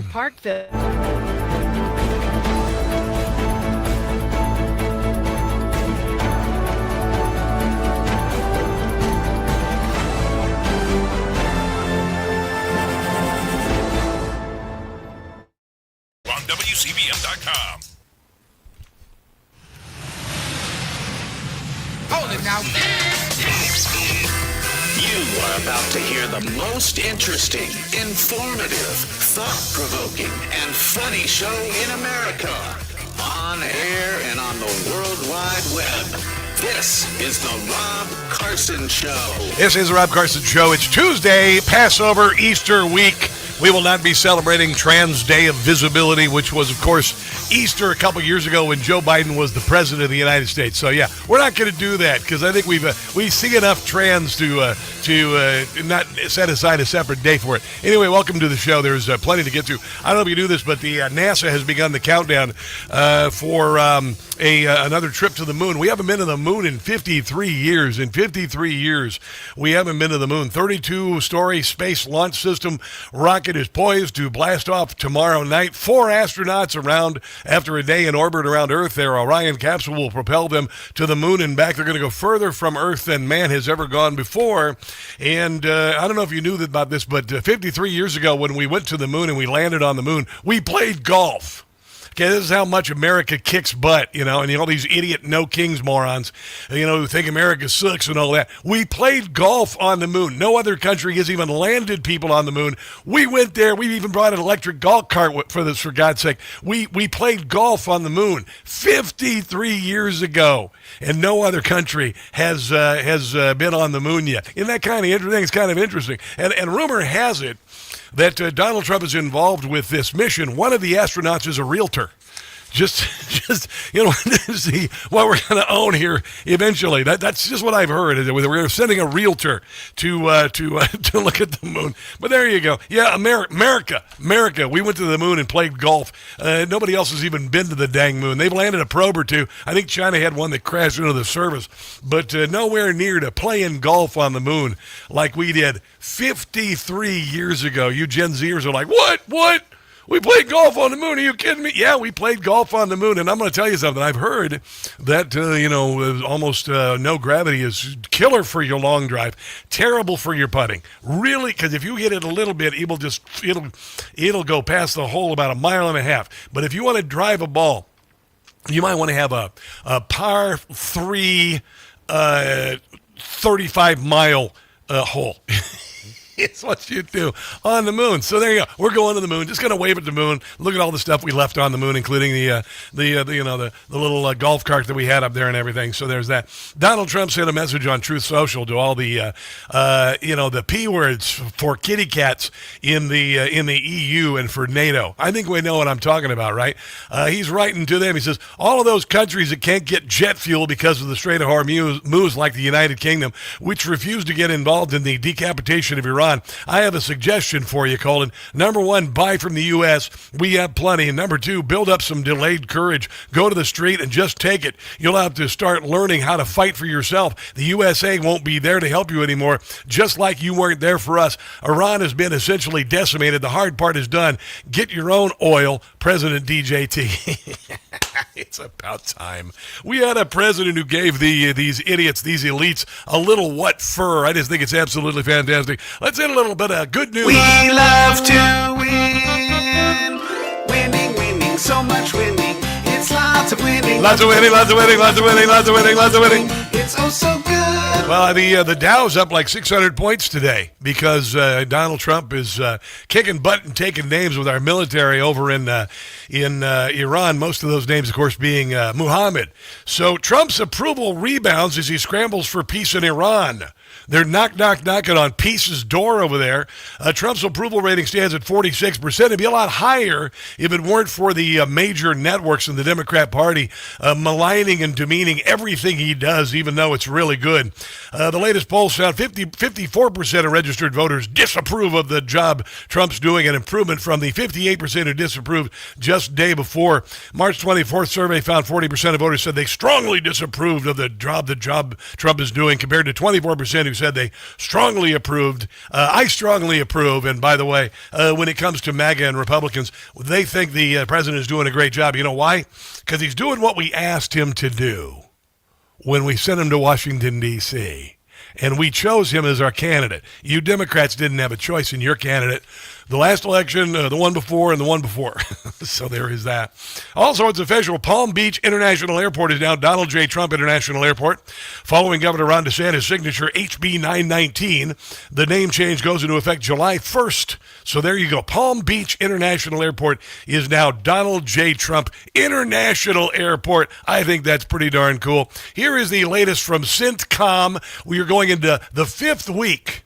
Parkville. On WCBM.com. Hold it now. You are about to hear the most interesting, informative, thought-provoking, and funny show in America. On air and on the World Wide Web. This is the Rob Carson Show. This is the Rob Carson Show. It's Tuesday, Passover, Easter week. We will not be celebrating Trans Day of Visibility, which was, of course, Easter a couple years ago when Joe Biden was the president of the United States. So, yeah, we're not going to do that because I think we see enough trans to not set aside a separate day for it. Anyway, welcome to the show. There's plenty to get to. I don't know if you knew this, but the NASA has begun the countdown for another trip to the moon. We haven't been to the moon in 53 years. In 53 years, we haven't been to the moon. 32-story space launch system rocket is poised to blast off tomorrow night. 4 astronauts around after a day in orbit around Earth. Their Orion capsule will propel them to the moon and back. They're going to go further from Earth than man has ever gone before. And I don't know if you knew about this, but 53 years ago when we went to the moon and we landed on the moon, we played golf. Okay, this is how much America kicks butt, and all these idiot no kings morons, who think America sucks and all that. We played golf on the moon. No other country has even landed people on the moon. We went there. We even brought an electric golf cart for this, for God's sake. We played golf on the moon 53 years ago, and no other country has been on the moon yet. Isn't that kind of interesting? It's kind of interesting. And rumor has it that Donald Trump is involved with this mission. One of the astronauts is a realtor. Just see what we're going to own here eventually. That's just what I've heard. We're sending a realtor to look at the moon. But there you go. Yeah, America. We went to the moon and played golf. Nobody else has even been to the dang moon. They've landed a probe or two. I think China had one that crashed into the surface, but nowhere near to playing golf on the moon like we did 53 years ago. You Gen Zers are like, what? We played golf on the moon. Are you kidding me? Yeah, we played golf on the moon. And I'm going to tell you something. I've heard that, almost no gravity is killer for your long drive, terrible for your putting. Really, because if you hit it a little bit, it'll go past the hole about 1.5 miles. But if you want to drive a ball, you might want to have a par 3 35-mile hole. It's what you do on the moon. So there you go. We're going to the moon. Just going to wave at the moon. Look at all the stuff we left on the moon, including the little golf cart that we had up there and everything. So there's that. Donald Trump sent a message on Truth Social to all the the P words for kitty cats in the EU and for NATO. I think we know what I'm talking about, right? He's writing to them. He says all of those countries that can't get jet fuel because of the Strait of Hormuz, like the United Kingdom, which refuse to get involved in the decapitation of Iran. I have a suggestion for you, Colin. Number 1, buy from the U.S. We have plenty. And number 2, build up some delayed courage. Go to the street and just take it. You'll have to start learning how to fight for yourself. The USA won't be there to help you anymore, just like you weren't there for us. Iran has been essentially decimated. The hard part is done. Get your own oil, President DJT. It's about time. We had a president who gave these idiots, these elites, a little what for. I just think it's absolutely fantastic. Let's hit a little bit of good news. We love to win. Winning, so much winning. It's lots of winning. Lots of winning. It's oh so good. Well, the Dow's up like 600 points today because Donald Trump is kicking butt and taking names with our military over in Iran. Most of those names, of course, being Muhammad. So Trump's approval rebounds as he scrambles for peace in Iran. They're knocking on peace's door over there. Trump's approval rating stands at 46%. It'd be a lot higher if it weren't for the major networks in the Democrat Party maligning and demeaning everything he does, even though it's really good. The latest polls found 54% of registered voters disapprove of the job Trump's doing, an improvement from the 58% who disapproved just day before. March 24th survey found 40% of voters said they strongly disapproved of the job Trump is doing, compared to 24% who said they strongly approved. I strongly approve. And by the way, when it comes to MAGA and Republicans, they think the president is doing a great job. You know why? Because he's doing what we asked him to do when we sent him to Washington, D.C., and we chose him as our candidate. You Democrats didn't have a choice in your candidate. The last election, the one before, and the one before. So there is that. Also, it's official. Palm Beach International Airport is now Donald J. Trump International Airport. Following Governor Ron DeSantis' signature, HB 919, the name change goes into effect July 1st. So there you go. Palm Beach International Airport is now Donald J. Trump International Airport. I think that's pretty darn cool. Here is the latest from CENTCOM. We are going into the 5th week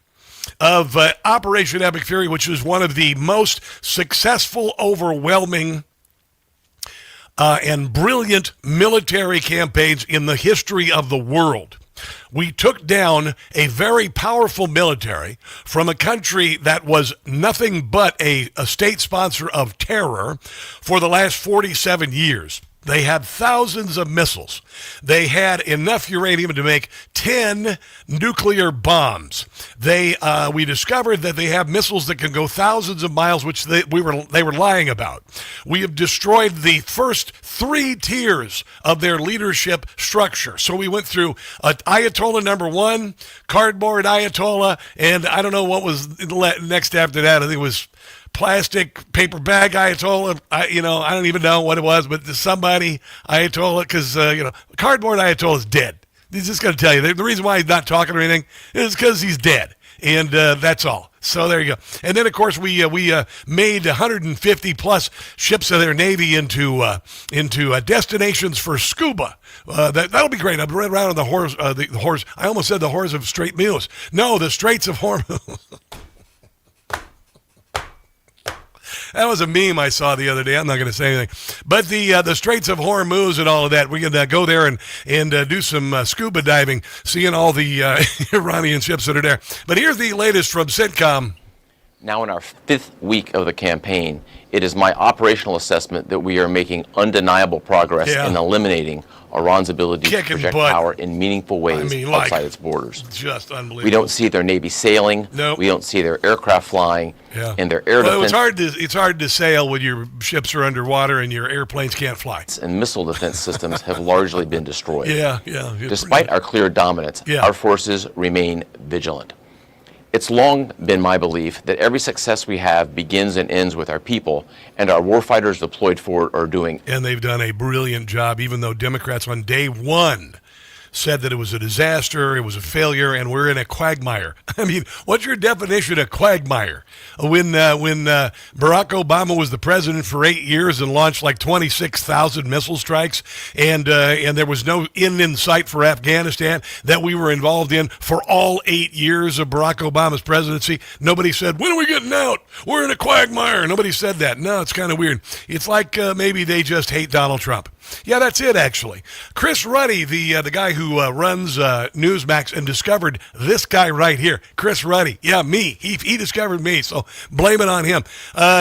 of Operation Epic Fury, which is one of the most successful, overwhelming, and brilliant military campaigns in the history of the world. We took down a very powerful military from a country that was nothing but a state sponsor of terror for the last 47 years. They had thousands of missiles. They had enough uranium to make 10 nuclear bombs. We discovered that they have missiles that can go thousands of miles, which they were lying about. We have destroyed the first 3 tiers of their leadership structure. So we went through Ayatollah number 1, cardboard Ayatollah, and I don't know what was next after that. I think it was plastic paper bag Ayatollah. I don't even know what it was, but somebody Ayatollah, because cardboard Ayatollah is dead. He's just going to tell you the reason why he's not talking or anything is because he's dead, and that's all. So there you go. And then of course we made 150 plus ships of their navy into destinations for scuba. That'll be great. I'll run around on the horse. I almost said the Horse of Strait Mews. No, the Straits of Hormuz. That was a meme I saw the other day. I'm not going to say anything. But the Straits of Hormuz and all of that, we can go there and do some scuba diving, seeing all the Iranian ships that are there. But here's the latest from CENTCOM. Now in our 5th week of the campaign, it is my operational assessment that we are making undeniable progress in eliminating Iran's ability to project power in meaningful ways outside its borders. Just unbelievable. We don't see their Navy sailing. Nope. We don't see their aircraft flying. And their air defense. It's hard to sail when your ships are underwater and your airplanes can't fly. And missile defense systems have largely been destroyed. Despite our clear dominance, our forces remain vigilant. It's long been my belief that every success we have begins and ends with our people, and our warfighters deployed for it are doing. And they've done a brilliant job, even though Democrats on day one said that it was a disaster, it was a failure, and we're in a quagmire. I mean, what's your definition of quagmire? When Barack Obama was the president for 8 years and launched like 26,000 missile strikes, and there was no end in sight for Afghanistan that we were involved in for all 8 years of Barack Obama's presidency, nobody said, when are we getting out? We're in a quagmire. Nobody said that. No, it's kind of weird. It's like maybe they just hate Donald Trump. Yeah, that's it, actually. Chris Ruddy, the guy who runs Newsmax and discovered this guy right here, Chris Ruddy. Yeah, me. He discovered me, so blame it on him.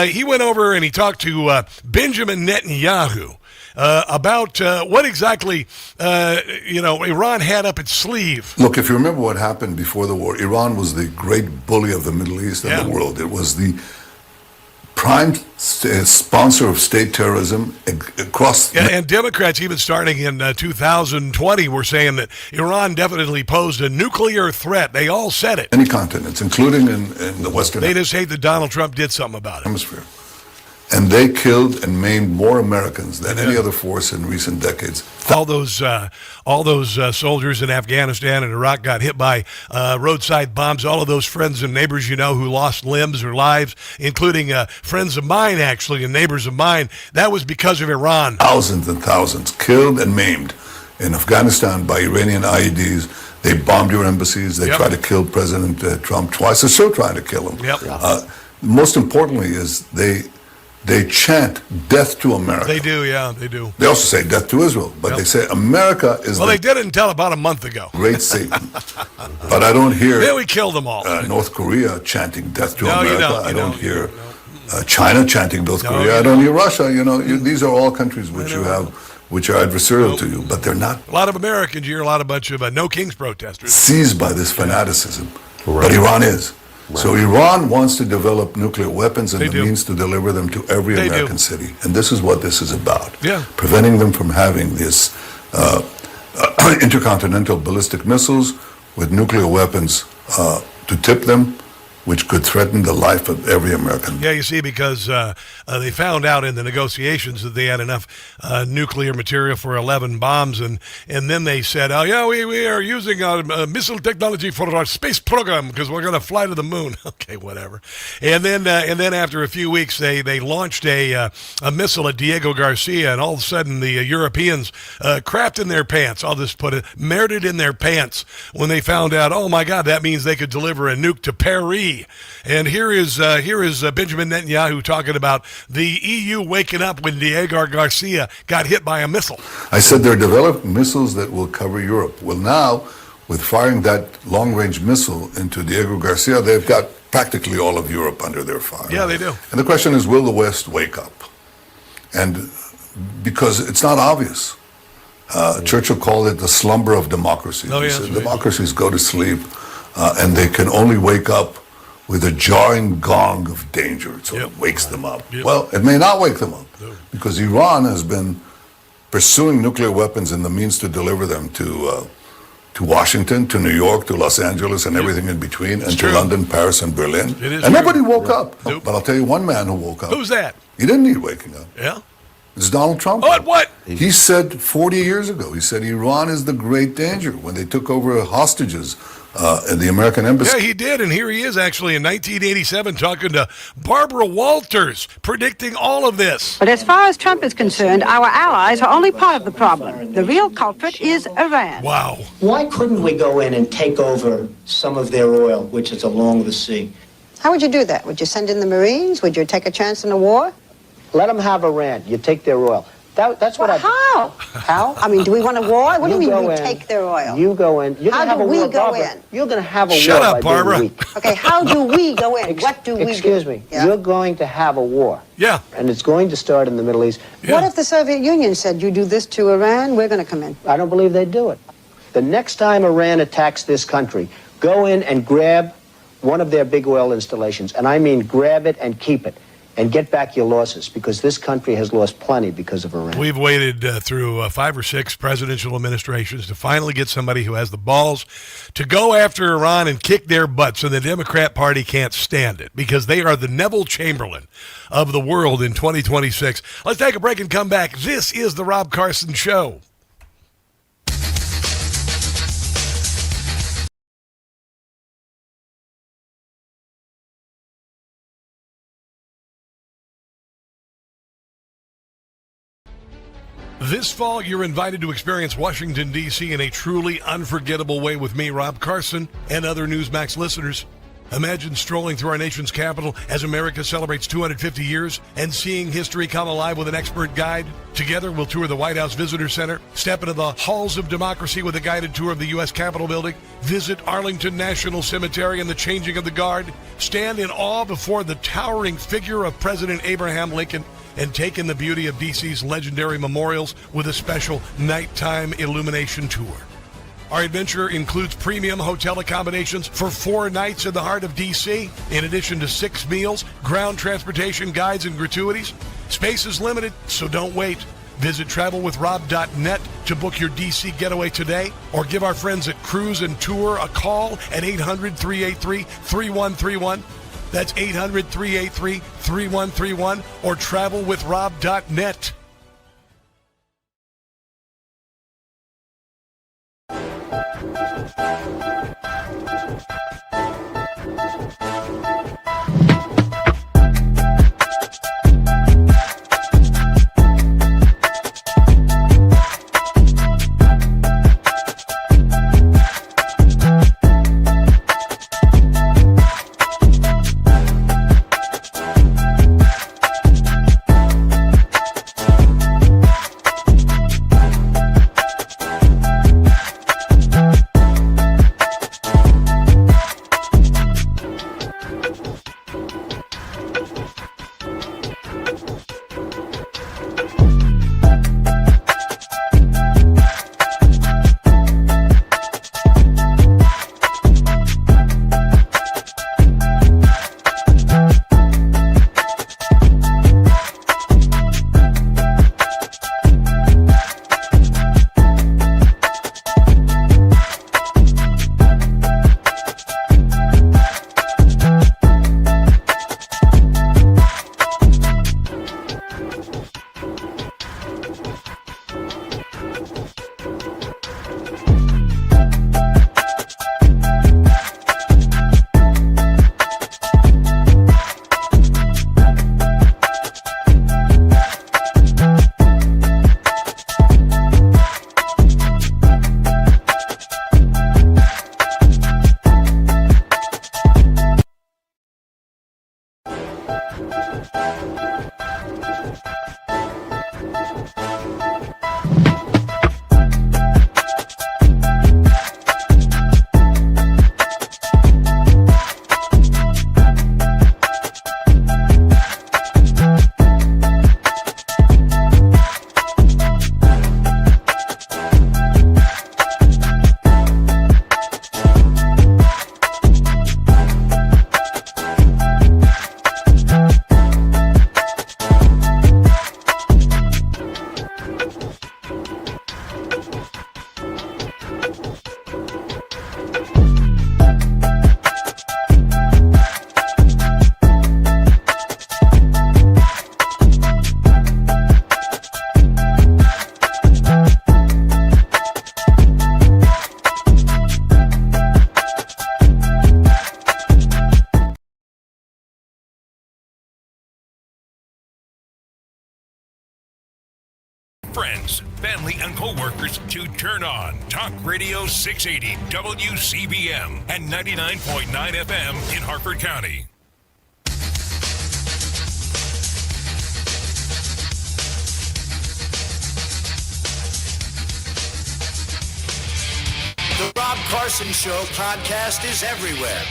He went over and he talked to Benjamin Netanyahu about what exactly, Iran had up its sleeve. Look, if you remember what happened before the war, Iran was the great bully of the Middle East and the world. It was the prime sponsor of state terrorism across. And Democrats, even starting in 2020, were saying that Iran definitely posed a nuclear threat. They all said it. Many continents, including in the Western. They just hate that Donald Trump did something about it. Hemisphere. And they killed and maimed more Americans than any other force in recent decades. All those soldiers in Afghanistan and Iraq got hit by roadside bombs. All of those friends and neighbors who lost limbs or lives, including friends of mine, actually, and neighbors of mine. That was because of Iran. Thousands and thousands killed and maimed in Afghanistan by Iranian IEDs. They bombed your embassies. They tried to kill President Trump twice. They're still trying to kill him. Most importantly is they chant death to America. They do, they do. They also say death to Israel, but they say America is they did it until about a month ago. Great Satan. But I don't hear... Then we killed them all. North Korea chanting death to America. I don't hear China chanting North Korea. I don't hear Russia. These are all countries which you have which are adversarial to you, but they're not. A lot of Americans, you hear a bunch of no kings protesters. Seized by this fanaticism, but Iran is. Right. So Iran wants to develop nuclear weapons and the means to deliver them to every American city. And this is what this is about. Yeah. Preventing them from having this intercontinental ballistic missiles with nuclear weapons to tip them, which could threaten the life of every American. Yeah, you see, because they found out in the negotiations that they had enough nuclear material for 11 bombs, and then they said, oh, yeah, we are using missile technology for our space program because we're going to fly to the moon. Okay, whatever. And then after a few weeks, they launched a missile at Diego Garcia, and all of a sudden the Europeans crapped in their pants. I'll just put it, merited in their pants when they found out, oh, my God, that means they could deliver a nuke to Paris. And here is Benjamin Netanyahu talking about the EU waking up when Diego Garcia got hit by a missile. I said they're developing missiles that will cover Europe. Well, now, with firing that long-range missile into Diego Garcia, they've got practically all of Europe under their fire. Yeah, they do. And the question is, will the West wake up? And because it's not obvious. Churchill called it the slumber of democracies. Oh, yeah, he said democracies go to sleep, and they can only wake up with a jarring gong of danger. So it wakes them up. Yep. Well, it may not wake them up because Iran has been pursuing nuclear weapons and the means to deliver them to Washington, to New York, to Los Angeles, and everything in between, and to London, Paris, and Berlin. And nobody woke up. Nope. But I'll tell you one man who woke up. Who's that? He didn't need waking up. Yeah? It's Donald Trump. What? He said 40 years ago, he said Iran is the great danger when they took over hostages at the American embassy. Yeah, he did, and here he is actually in 1987 talking to Barbara Walters, predicting all of this. But as far as Trump is concerned, our allies are only part of the problem. The real culprit is Iran. Wow. Why couldn't we go in and take over some of their oil, which is along the sea? How would you do that? Would you send in the Marines? Would you take a chance in a war? Let them have Iran. You take their oil. That's what How? How? I mean, do we want a war? What do you mean we take their oil? You go in. You're How have do a we war, go Barbara. in? You're going to have a Shut war. up, Barbara. Okay, how do we go in? What do we do? Excuse me. Yeah. You're going to have a war. Yeah. And it's going to start in the Middle East. Yeah. What if the Soviet Union said, you do this to Iran, we're going to come in? I don't believe they'd do it. The next time Iran attacks this country, go in and grab one of their big oil installations. And I mean grab it and keep it. And get back your losses, because this country has lost plenty because of Iran. We've waited through 5 or 6 presidential administrations to finally get somebody who has the balls to go after Iran and kick their butts, and the Democrat Party can't stand it because they are the Neville Chamberlain of the world in 2026. Let's take a break and come back. This is the Rob Carson Show. This fall, you're invited to experience Washington, D.C. in a truly unforgettable way with me, Rob Carson, and other Newsmax listeners. Imagine strolling through our nation's capital as America celebrates 250 years and seeing history come alive with an expert guide. Together, we'll tour the White House Visitor Center, step into the halls of democracy with a guided tour of the U.S. Capitol building, visit Arlington National Cemetery and the changing of the guard, stand in awe before the towering figure of President Abraham Lincoln, and take in the beauty of D.C.'s legendary memorials with a special nighttime illumination tour. Our adventure includes premium hotel accommodations for 4 nights in the heart of D.C., in addition to 6 meals, ground transportation, guides, and gratuities. Space is limited, so don't wait. Visit travelwithrob.net to book your D.C. getaway today, or give our friends at Cruise and Tour a call at 800-383-3131. That's 800-383-3131 or travelwithrob.net. friends, family, and co-workers to turn on Talk Radio 680 WCBM and 99.9 FM in Harford County. The Rob Carson Show podcast is everywhere.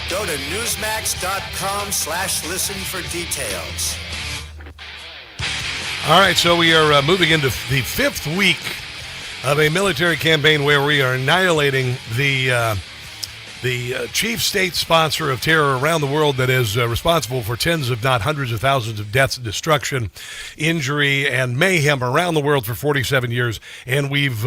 Go to newsmax.com/listen for details. All right, so we are moving into the fifth week of a military campaign where we are annihilating the chief state sponsor of terror around the world that is responsible for tens, if not hundreds of thousands of deaths, destruction, injury, and mayhem around the world for 47 years. And we've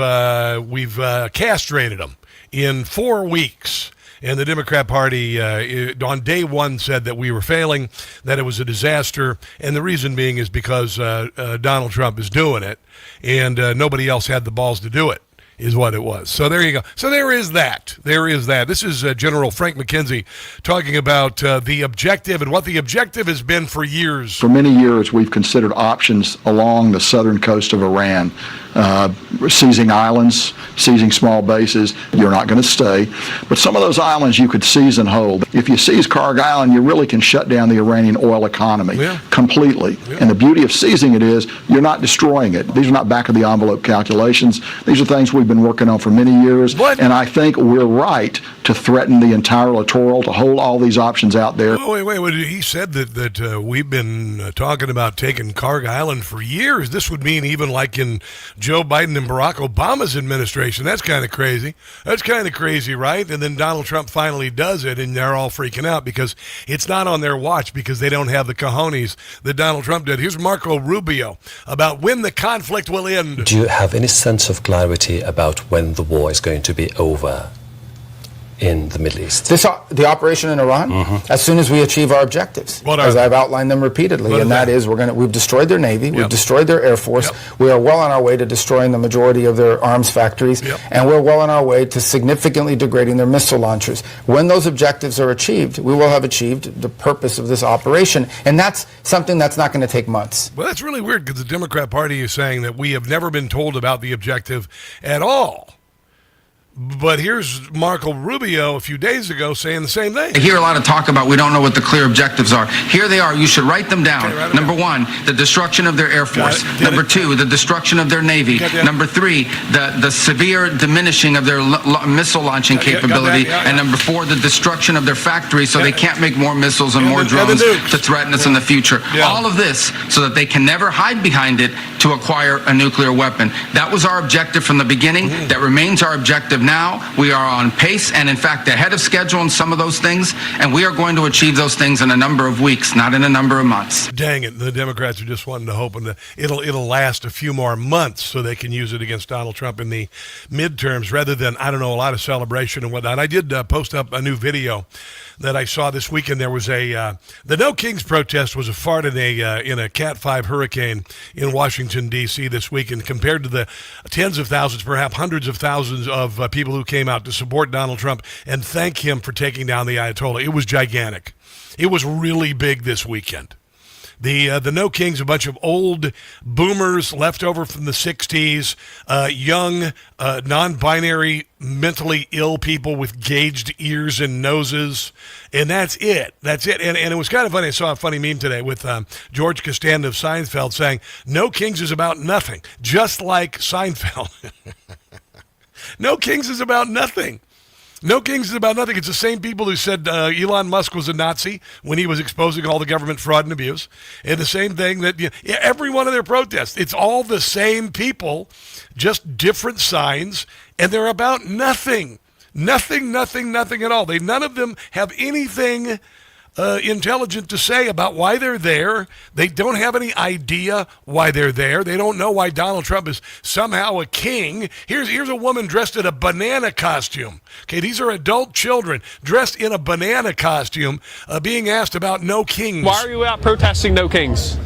castrated them in 4 weeks. And the Democrat Party on day one said that we were failing, that it was a disaster, and the reason being is because Donald Trump is doing it, and nobody else had the balls to do it, is what it was. So there you go. So there is that. There is that. This is General Frank McKenzie talking about the objective and what the objective has been for years. For many years, we've considered options along the southern coast of Iran, seizing islands, seizing small bases. You're not going to stay. But some of those islands you could seize and hold. If you seize Karg Island, you really can shut down the Iranian oil economy completely. Yeah. And the beauty of seizing it is you're not destroying it. These are not back-of-the-envelope calculations. These are things we've been working on for many years. And I think we're right to threaten the entire littoral, to hold all these options out there. Oh, wait. He said that we've been talking about taking Karg Island for years. This would mean even like in Joe Biden and Barack Obama's administration. That's kind of crazy. That's kind of crazy, right? And then Donald Trump finally does it, and they're all freaking out because it's not on their watch because they don't have the cojones that Donald Trump did. Here's Marco Rubio about when the conflict will end. Do you have any sense of clarity about when the war is going to be over in the Middle East? The operation in Iran, as soon as we achieve our objectives, as I've outlined them repeatedly, and that is we've destroyed their Navy, we've destroyed their Air Force, we are well on our way to destroying the majority of their arms factories, and we're well on our way to significantly degrading their missile launchers. When those objectives are achieved, we will have achieved the purpose of this operation, and that's something that's not going to take months. Well, that's really weird because the Democrat Party is saying that we have never been told about the objective at all. But here's Marco Rubio a few days ago saying the same thing. I hear a lot of talk about we don't know what the clear objectives are. Here they are. You should write them down. Okay, Number one, the destruction of their Air Force. Number two, the destruction of their Navy. Number three, the severe diminishing of their missile launching capability. And number four, the destruction of their factories so they can't make more missiles and more drones to threaten us in the future. All of this so that they can never hide behind it to acquire a nuclear weapon. That was our objective from the beginning. That remains our objective now. We are on pace and in fact ahead of schedule on some of those things, and we are going to achieve those things in a number of weeks, not in a number of months. Dang it, the Democrats are just wanting to hope it'll last a few more months so they can use it against Donald Trump in the midterms rather than, I don't know, a lot of celebration and whatnot. I did post up a new video that I saw this weekend. There was the No Kings protest was a fart in a Cat 5 hurricane in Washington, D.C. this weekend compared to the tens of thousands, perhaps hundreds of thousands of people who came out to support Donald Trump and thank him for taking down the Ayatollah. It was gigantic. It was really big this weekend. The No Kings, a bunch of old boomers left over from the 60s, young, non-binary, mentally ill people with gauged ears and noses, and that's it. That's it. And it was kind of funny. I saw a funny meme today with George Costanza of Seinfeld saying, No Kings is about nothing, just like Seinfeld. No Kings is about nothing. No Kings is about nothing. It's the same people who said Elon Musk was a Nazi when he was exposing all the government fraud and abuse. And the same thing that every one of their protests, it's all the same people, just different signs, and they're about nothing. Nothing at all. None of them have anything intelligent to say about why they're there. They don't have any idea why they're there. They don't know why Donald Trump is somehow a king. Here's a woman dressed in a banana costume. Okay, these are adult children dressed in a banana costume being asked about no kings. Why are you out protesting no kings?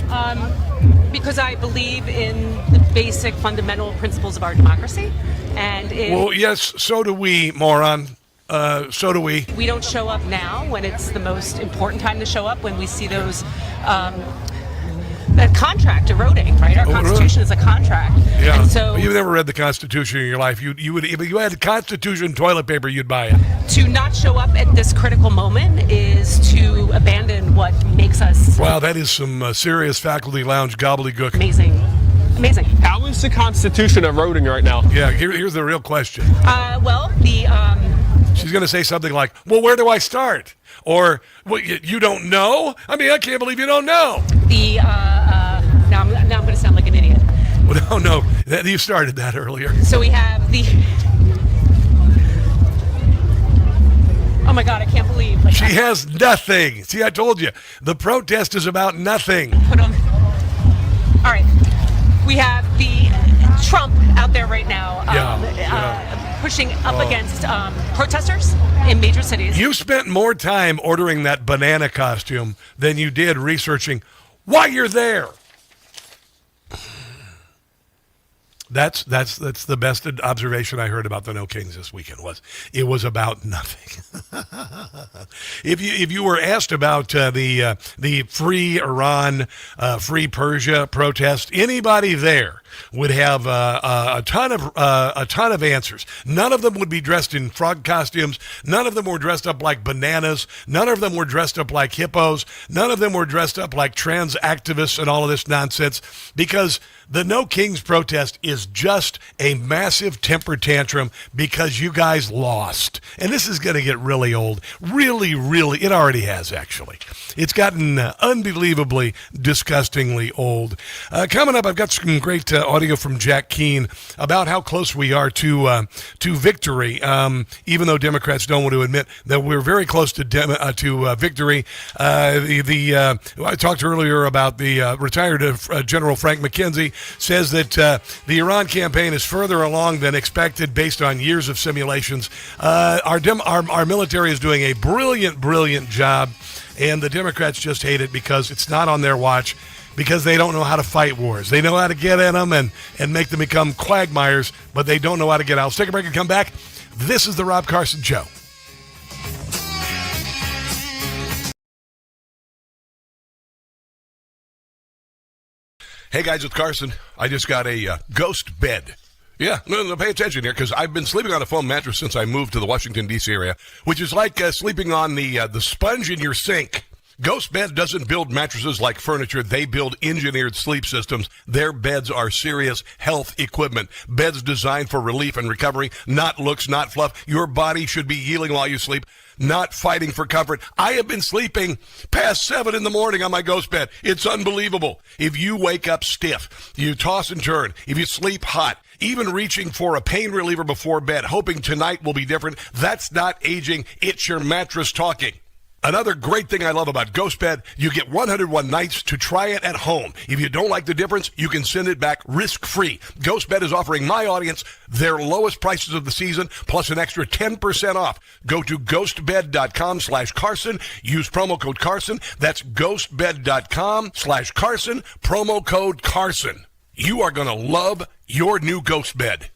Because I believe in the basic fundamental principles of our democracy. Well, yes, so do we, moron. So do we. We don't show up now when it's the most important time to show up, when we see those that contract eroding, right? Our Constitution is a contract. never read the Constitution in your life, you would, if you had Constitution toilet paper, you'd buy it. To not show up at this critical moment is to abandon what makes us. Wow, that is some serious faculty lounge gobbledygook. Amazing. How is the Constitution eroding right now? Yeah, here's the real question. She's going to say something like, well, where do I start? Or, well, you don't know? I mean, I can't believe you don't know. Now I'm going to sound like an idiot. Well, no, you started that earlier. So we have the... Oh my God, I can't believe. She has nothing. See, I told you. The protest is about nothing. All right. We have the Trump out there right now pushing up against protesters in major cities. You spent more time ordering that banana costume than you did researching why you're there. That's the best observation I heard about the No Kings this weekend. It was about nothing. If you were asked about the Free Iran, Free Persia protest, anybody there would have a ton of answers. None of them would be dressed in frog costumes. None of them were dressed up like bananas. None of them were dressed up like hippos. None of them were dressed up like trans activists and all of this nonsense, because the No Kings protest is just a massive temper tantrum because you guys lost. And this is going to get really old. Really, really, it already has, actually. It's gotten unbelievably, disgustingly old. Coming up, I've got some great audio from Jack Keane about how close we are to victory, even though Democrats don't want to admit that we're very close to victory. I talked earlier about the retired General Frank McKenzie says that the Iran campaign is further along than expected based on years of simulations. Our military is doing a brilliant job, and the Democrats just hate it because it's not on their watch, because they don't know how to fight wars. They know how to get in them and make them become quagmires, but they don't know how to get out. Let's take a break and come back. This is the Rob Carson Show. Hey guys, it's Carson. I just got a ghost bed. Yeah, no, pay attention here, because I've been sleeping on a foam mattress since I moved to the Washington, D.C. area, which is like sleeping on the sponge in your sink. Ghost Bed doesn't build mattresses like furniture. They build engineered sleep systems. Their beds are serious health equipment. Beds designed for relief and recovery, not looks, not fluff. Your body should be healing while you sleep, not fighting for comfort. I have been sleeping past 7 in the morning on my Ghost Bed. It's unbelievable. If you wake up stiff, you toss and turn, if you sleep hot, even reaching for a pain reliever before bed, hoping tonight will be different, that's not aging. It's your mattress talking. Another great thing I love about Ghost Bed, you get 101 nights to try it at home. If you don't like the difference, you can send it back risk-free. Ghost Bed is offering my audience their lowest prices of the season, plus an extra 10% off. Go to ghostbed.com/Carson. Use promo code Carson. That's ghostbed.com/Carson. Promo code Carson. You are going to love your new Ghost Bed.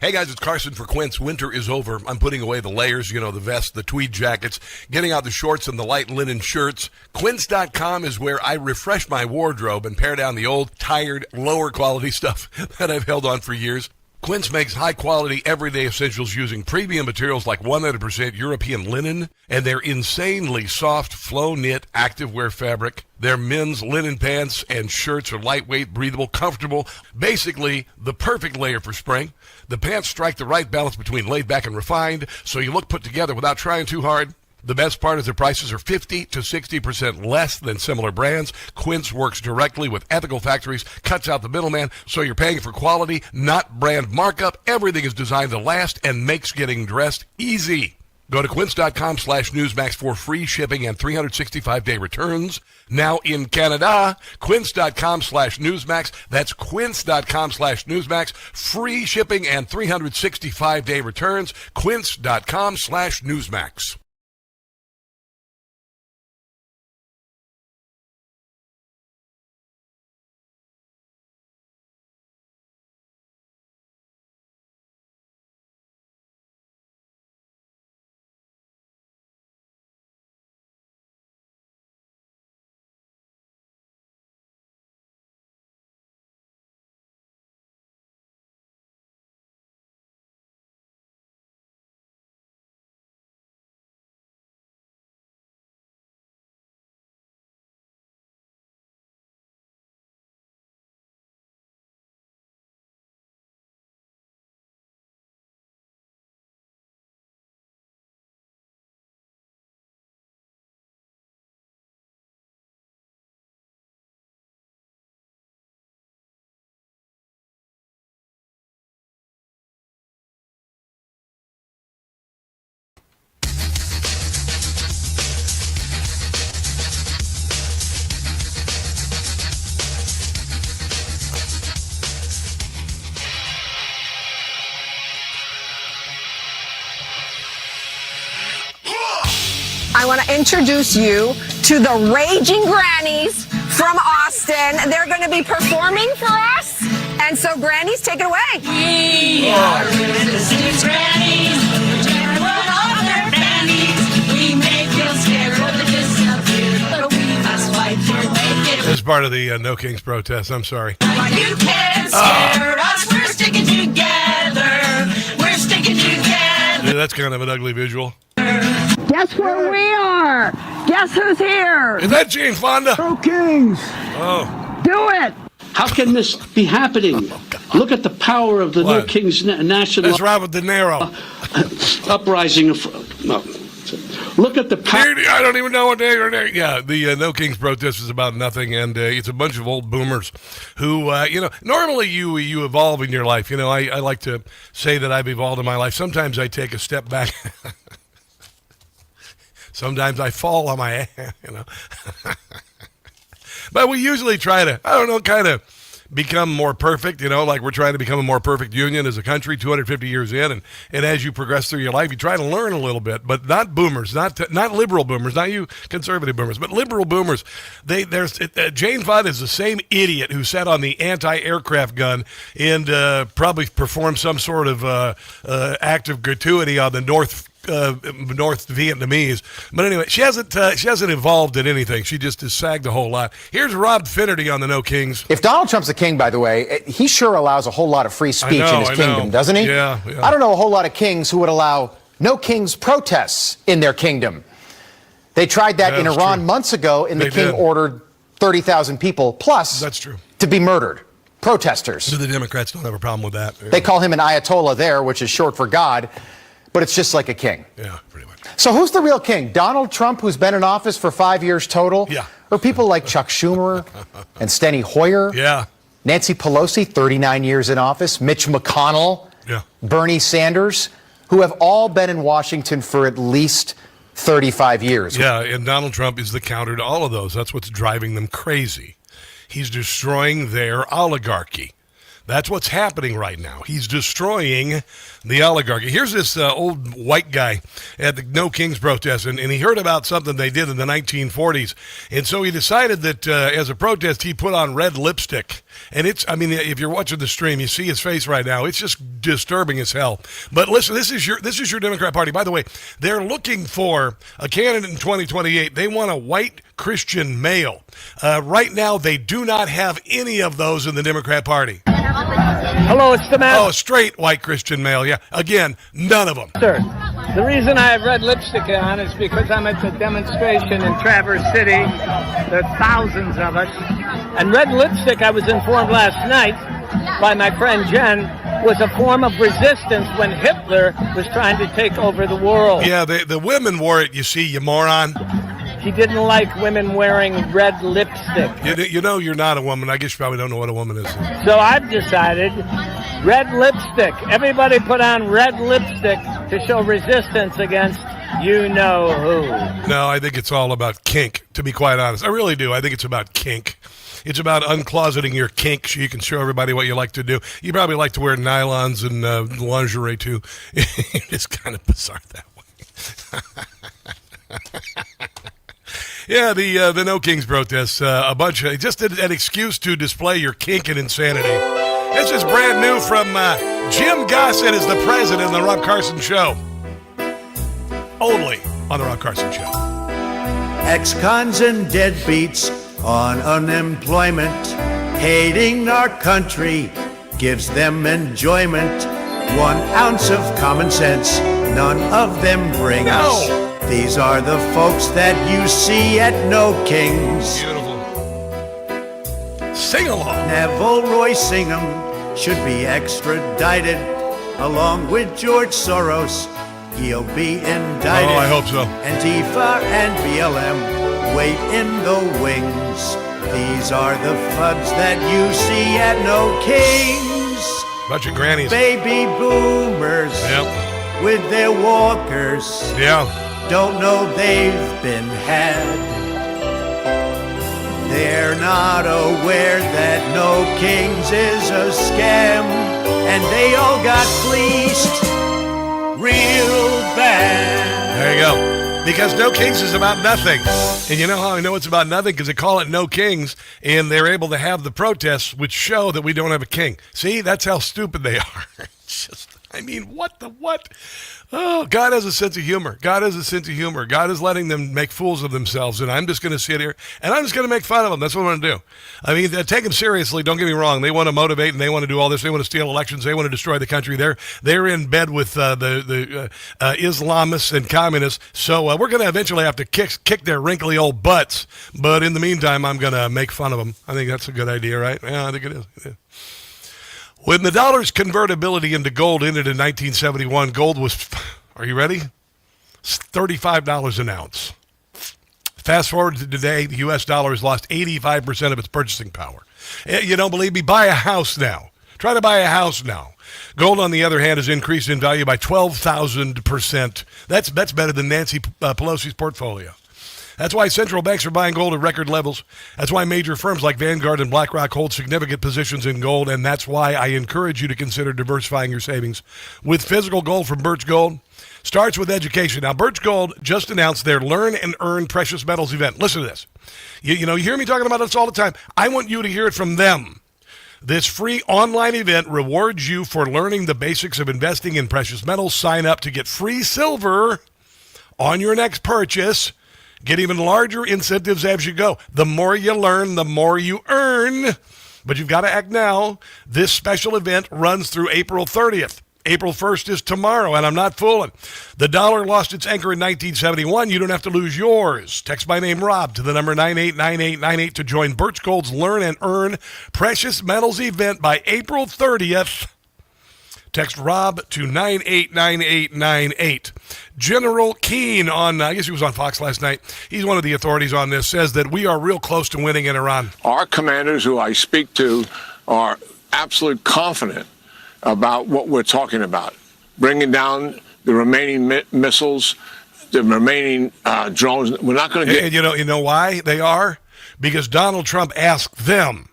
Hey guys, it's Carson for Quince. Winter is over. I'm putting away the layers, the vests, the tweed jackets, getting out the shorts and the light linen shirts. Quince.com is where I refresh my wardrobe and pare down the old, tired, lower quality stuff that I've held on for years. Quince makes high-quality, everyday essentials using premium materials like 100% European linen and their insanely soft, flow-knit activewear fabric. Their men's linen pants and shirts are lightweight, breathable, comfortable, basically the perfect layer for spring. The pants strike the right balance between laid back and refined, so you look put together without trying too hard. The best part is their prices are 50 to 60% less than similar brands. Quince works directly with ethical factories, cuts out the middleman, so you're paying for quality, not brand markup. Everything is designed to last and makes getting dressed easy. Go to quince.com/Newsmax for free shipping and 365-day returns. Now in Canada, quince.com/Newsmax. That's quince.com/Newsmax. Free shipping and 365-day returns. Quince.com/Newsmax. I want to introduce you to the Raging Grannies from Austin. They're going to be performing for us. And so, Grannies, take it away. We are resistance grannies. Tear off their panties. We may feel scared or they disappear, but we must fight for make it. This is part of the No Kings protest. I'm sorry. You can't scare us. We're sticking together. We're sticking together. Yeah, that's kind of an ugly visual. Guess where we are? Guess who's here? Is that Jane Fonda? No Kings. Oh. Do it. How can this be happening? Look at the power of the No Kings National. That's Robert De Niro. Uprising. Look at the power. I don't even know what they are. Yeah, the No Kings protest is about nothing, and it's a bunch of old boomers who, normally you evolve in your life. I like to say that I've evolved in my life. Sometimes I take a step back. Sometimes I fall on my ass, But we usually try to, kind of become more perfect, like we're trying to become a more perfect union as a country 250 years in. And as you progress through your life, you try to learn a little bit, but not boomers, not liberal boomers, not you conservative boomers, but liberal boomers. Jane Fonda is the same idiot who sat on the anti-aircraft gun and probably performed some sort of act of gratuity on the North Vietnamese, but anyway, she hasn't evolved in anything. She just has sagged a whole lot. Here's Rob Finnerty on the No Kings. If Donald Trump's the king, by the way, he sure allows a whole lot of free speech in his kingdom, doesn't he? Yeah. I don't know a whole lot of kings who would allow No Kings protests in their kingdom. They tried that in Iran months ago, and the king ordered 30,000 people plus to be murdered. Protesters. So the Democrats don't have a problem with that. They call him an Ayatollah there, which is short for God. But it's just like a king. Yeah, pretty much. So who's the real king? Donald Trump, who's been in office for 5 years total? Yeah. Or people like Chuck Schumer and Steny Hoyer? Yeah. Nancy Pelosi, 39 years in office. Mitch McConnell? Yeah. Bernie Sanders? Who have all been in Washington for at least 35 years. Yeah, and Donald Trump is the counter to all of those. That's what's driving them crazy. He's destroying their oligarchy. That's what's happening right now. He's destroying the oligarchy. Here's this old white guy at the No Kings protest, and he heard about something they did in the 1940s. And so he decided that as a protest, he put on red lipstick. And if you're watching the stream, you see his face right now. It's just disturbing as hell. But listen, this is your Democrat Party. By the way, they're looking for a candidate in 2028. They want a white Christian male. Right now, they do not have any of those in the Democrat Party. Hello, it's the man. Oh, straight white Christian male, yeah. Again, none of them. Sir, the reason I have red lipstick on is because I'm at the demonstration in Traverse City. There are thousands of us. And red lipstick, I was informed last night by my friend Jen, was a form of resistance when Hitler was trying to take over the world. Yeah, the women wore it, you see, you moron. He didn't like women wearing red lipstick. You know you're not a woman. I guess you probably don't know what a woman is. So I've decided red lipstick. Everybody put on red lipstick to show resistance against you-know-who. No, I think it's all about kink, to be quite honest. I really do. I think it's about kink. It's about uncloseting your kink so you can show everybody what you like to do. You probably like to wear nylons and lingerie, too. It's kind of bizarre that way. Yeah, the No Kings protests, a bunch of just an excuse to display your kink and insanity. This is brand new from Jim Gossett is the president of the Rob Carson Show. Only on the Rob Carson Show. Ex-cons and deadbeats on unemployment, hating our country gives them enjoyment. 1 ounce of common sense, none of them brings. No. These are the folks that you see at No Kings. Beautiful. Sing along. Neville Roy Singham should be extradited along with George Soros. He'll be indicted. Oh, I hope so. Antifa and BLM wait in the wings. These are the fuds that you see at No Kings. Bunch of grannies. Baby boomers. Yep. With their walkers. Yeah. Don't know they've been had. They're not aware that No Kings is a scam, and they all got fleeced real bad. There you go. Because No Kings is about nothing. And you know how I know it's about nothing? Because they call it No Kings, and they're able to have the protests which show that we don't have a king. See, that's how stupid they are. It's just, what the what? Oh, God has a sense of humor. God has a sense of humor. God is letting them make fools of themselves, and I'm just going to sit here, and I'm just going to make fun of them. That's what I'm going to do. I mean, take them seriously. Don't get me wrong. They want to motivate, and they want to do all this. They want to steal elections. They want to destroy the country. They're in bed with the Islamists and communists, so we're going to eventually have to kick their wrinkly old butts, but in the meantime, I'm going to make fun of them. I think that's a good idea, right? Yeah, I think it is. Yeah. When the dollar's convertibility into gold ended in 1971, gold was, are you ready? $35 an ounce. Fast forward to today, the U.S. dollar has lost 85% of its purchasing power. You don't believe me? Buy a house now. Try to buy a house now. Gold, on the other hand, has increased in value by 12,000%. That's better than Nancy Pelosi's portfolio. That's why central banks are buying gold at record levels. That's why major firms like Vanguard and BlackRock hold significant positions in gold, and that's why I encourage you to consider diversifying your savings with physical gold from Birch Gold. Starts with education. Now, Birch Gold just announced their Learn and Earn Precious Metals event. Listen to this. You hear me talking about this all the time. I want you to hear it from them. This free online event rewards you for learning the basics of investing in precious metals. Sign up to get free silver on your next purchase. Get even larger incentives as you go. The more you learn, the more you earn. But you've got to act now. This special event runs through April 30th. April 1st is tomorrow, and I'm not fooling. The dollar lost its anchor in 1971. You don't have to lose yours. Text my name, Rob, to the number 989898 to join Birch Gold's Learn and Earn Precious Metals event by April 30th. Text Rob to 989898. General Keane on, I guess he was on Fox last night. He's one of the authorities on this, says that we are real close to winning in Iran. Our commanders who I speak to are absolutely confident about what we're talking about. Bringing down the remaining missiles, the remaining drones. We're not going to get... And you know why they are? Because Donald Trump asked them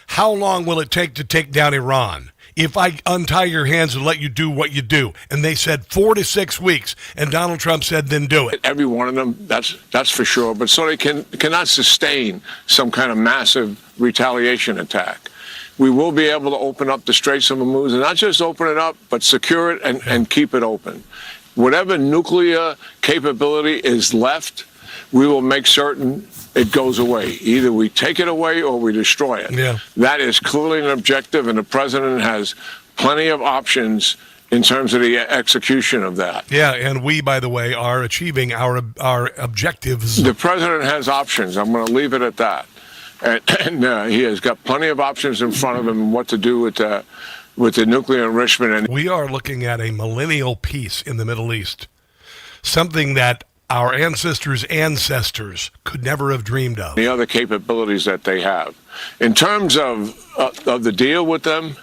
how long will it take to take down Iran? If I untie your hands and let you do what you do. And they said 4 to 6 weeks. And Donald Trump said, then do it. Every one of them, that's for sure. But so they cannot sustain some kind of massive retaliation attack. We will be able to open up the Straits of Hormuz, and not just open it up, but secure it and keep it open. Whatever nuclear capability is left, we will make certain it goes away. Either we take it away or we destroy it. Yeah. That is clearly an objective, and the president has plenty of options in terms of the execution of that. Yeah, and we, by the way, are achieving our objectives. The president has options. I'm going to leave it at that. And he has got plenty of options in front of him what to do with the nuclear enrichment. And we are looking at a millennial peace in the Middle East, something that our ancestors' ancestors could never have dreamed of. The other capabilities that they have. In terms of the deal with them,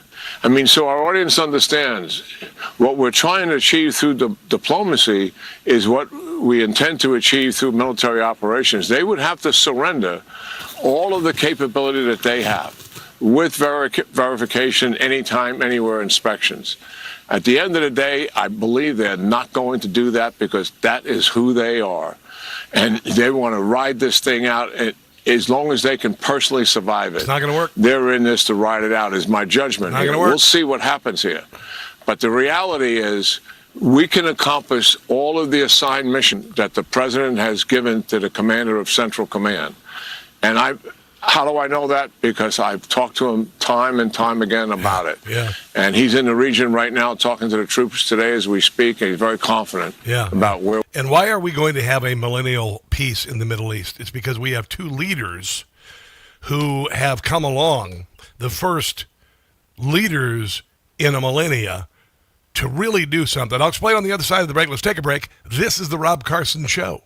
I mean, so our audience understands what we're trying to achieve through diplomacy is what we intend to achieve through military operations. They would have to surrender all of the capability that they have with verification, anytime, anywhere inspections. At the end of the day, I believe they're not going to do that because that is who they are. And they want to ride this thing out as long as they can personally survive it. It's not going to work. They're in this to ride it out, is my judgment. Not going to work. We'll see what happens here. But the reality is we can accomplish all of the assigned mission that the president has given to the commander of Central Command. And how do I know that? Because I've talked to him time and time again about it. Yeah. And he's in the region right now talking to the troops today as we speak, and he's very confident about where. And why are we going to have a millennial peace in the Middle East? It's because we have two leaders who have come along, the first leaders in a millennia, to really do something. I'll explain on the other side of the break. Let's take a break. This is the Rob Carson Show.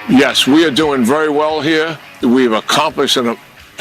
Yes, we are doing very well here. We've accomplished a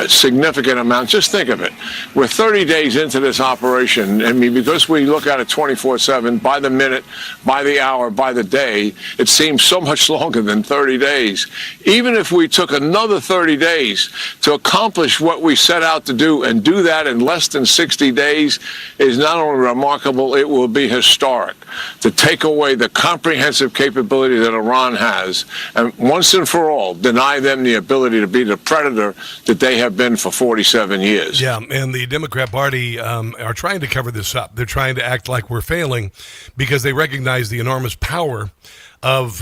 significant amount. Just think of it. We're 30 days into this operation. I mean, because we look at it 24/7, by the minute, by the hour, by the day, it seems so much longer than 30 days. Even if we took another 30 days to accomplish what we set out to do and do that in less than 60 days is not only remarkable, it will be historic. To take away the comprehensive capability that Iran has and once and for all deny them the ability to be the predator that they have been for 47 years. Yeah, and the Democrat Party are trying to cover this up. They're trying to act like we're failing because they recognize the enormous power of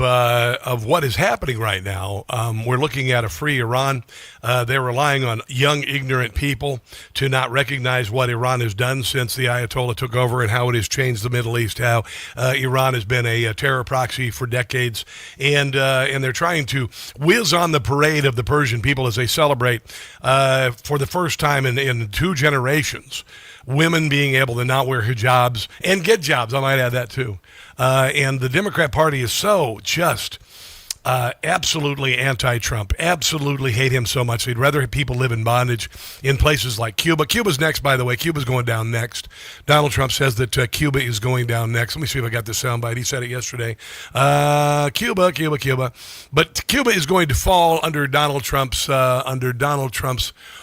what is happening right now. We're looking at a free Iran. They're relying on young, ignorant people to not recognize what Iran has done since the Ayatollah took over and how it has changed the Middle East, how Iran has been a terror proxy for decades. And they're trying to whiz on the parade of the Persian people as they celebrate for the first time in 2 generations women being able to not wear hijabs and get jobs. I might add that too. And the Democrat Party is so just absolutely anti-Trump, absolutely hate him so much. They'd rather have people live in bondage in places like Cuba. Cuba's next, by the way. Cuba's going down next. Donald Trump says that Cuba is going down next. Let me see if I got the soundbite. He said it yesterday. Cuba. But Cuba is going to fall under Donald Trump's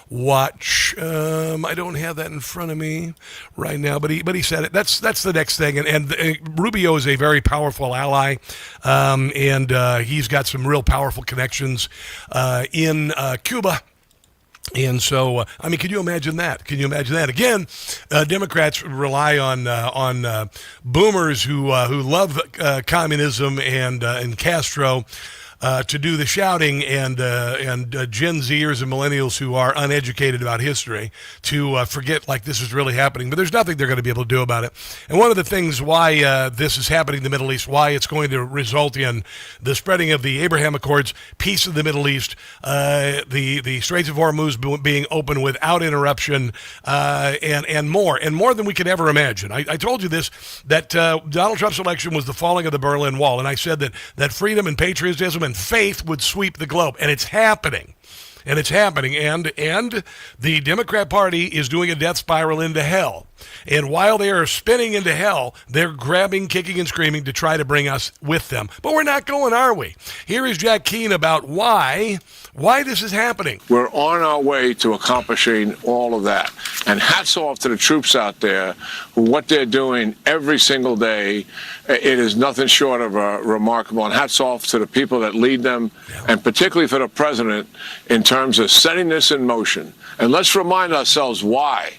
watch. I don't have that in front of me right now, but he said it. That's the next thing. And Rubio is a very powerful ally, and he's got some real powerful connections in Cuba. And so, I mean, can you imagine that? Again, Democrats rely on boomers who love communism and Castro to do the shouting, and Gen Zers and millennials who are uneducated about history to forget like this is really happening. But there's nothing they're going to be able to do about it. And one of the things why this is happening in the Middle East, why it's going to result in the spreading of the Abraham Accords, peace of the Middle East, the Straits of Hormuz being open without interruption, and more than we could ever imagine. I told you this, that Donald Trump's election was the falling of the Berlin Wall, and I said that freedom and patriotism and faith would sweep the globe, and it's happening. And the Democrat Party is doing a death spiral into hell. And while they are spinning into hell, they're grabbing, kicking, and screaming to try to bring us with them. But we're not going, are we? Here is Jack Keane about why this is happening. We're on our way to accomplishing all of that. And hats off to the troops out there who what they're doing every single day. It is nothing short of remarkable. And hats off to the people that lead them, and particularly for the president in terms of setting this in motion. And let's remind ourselves why.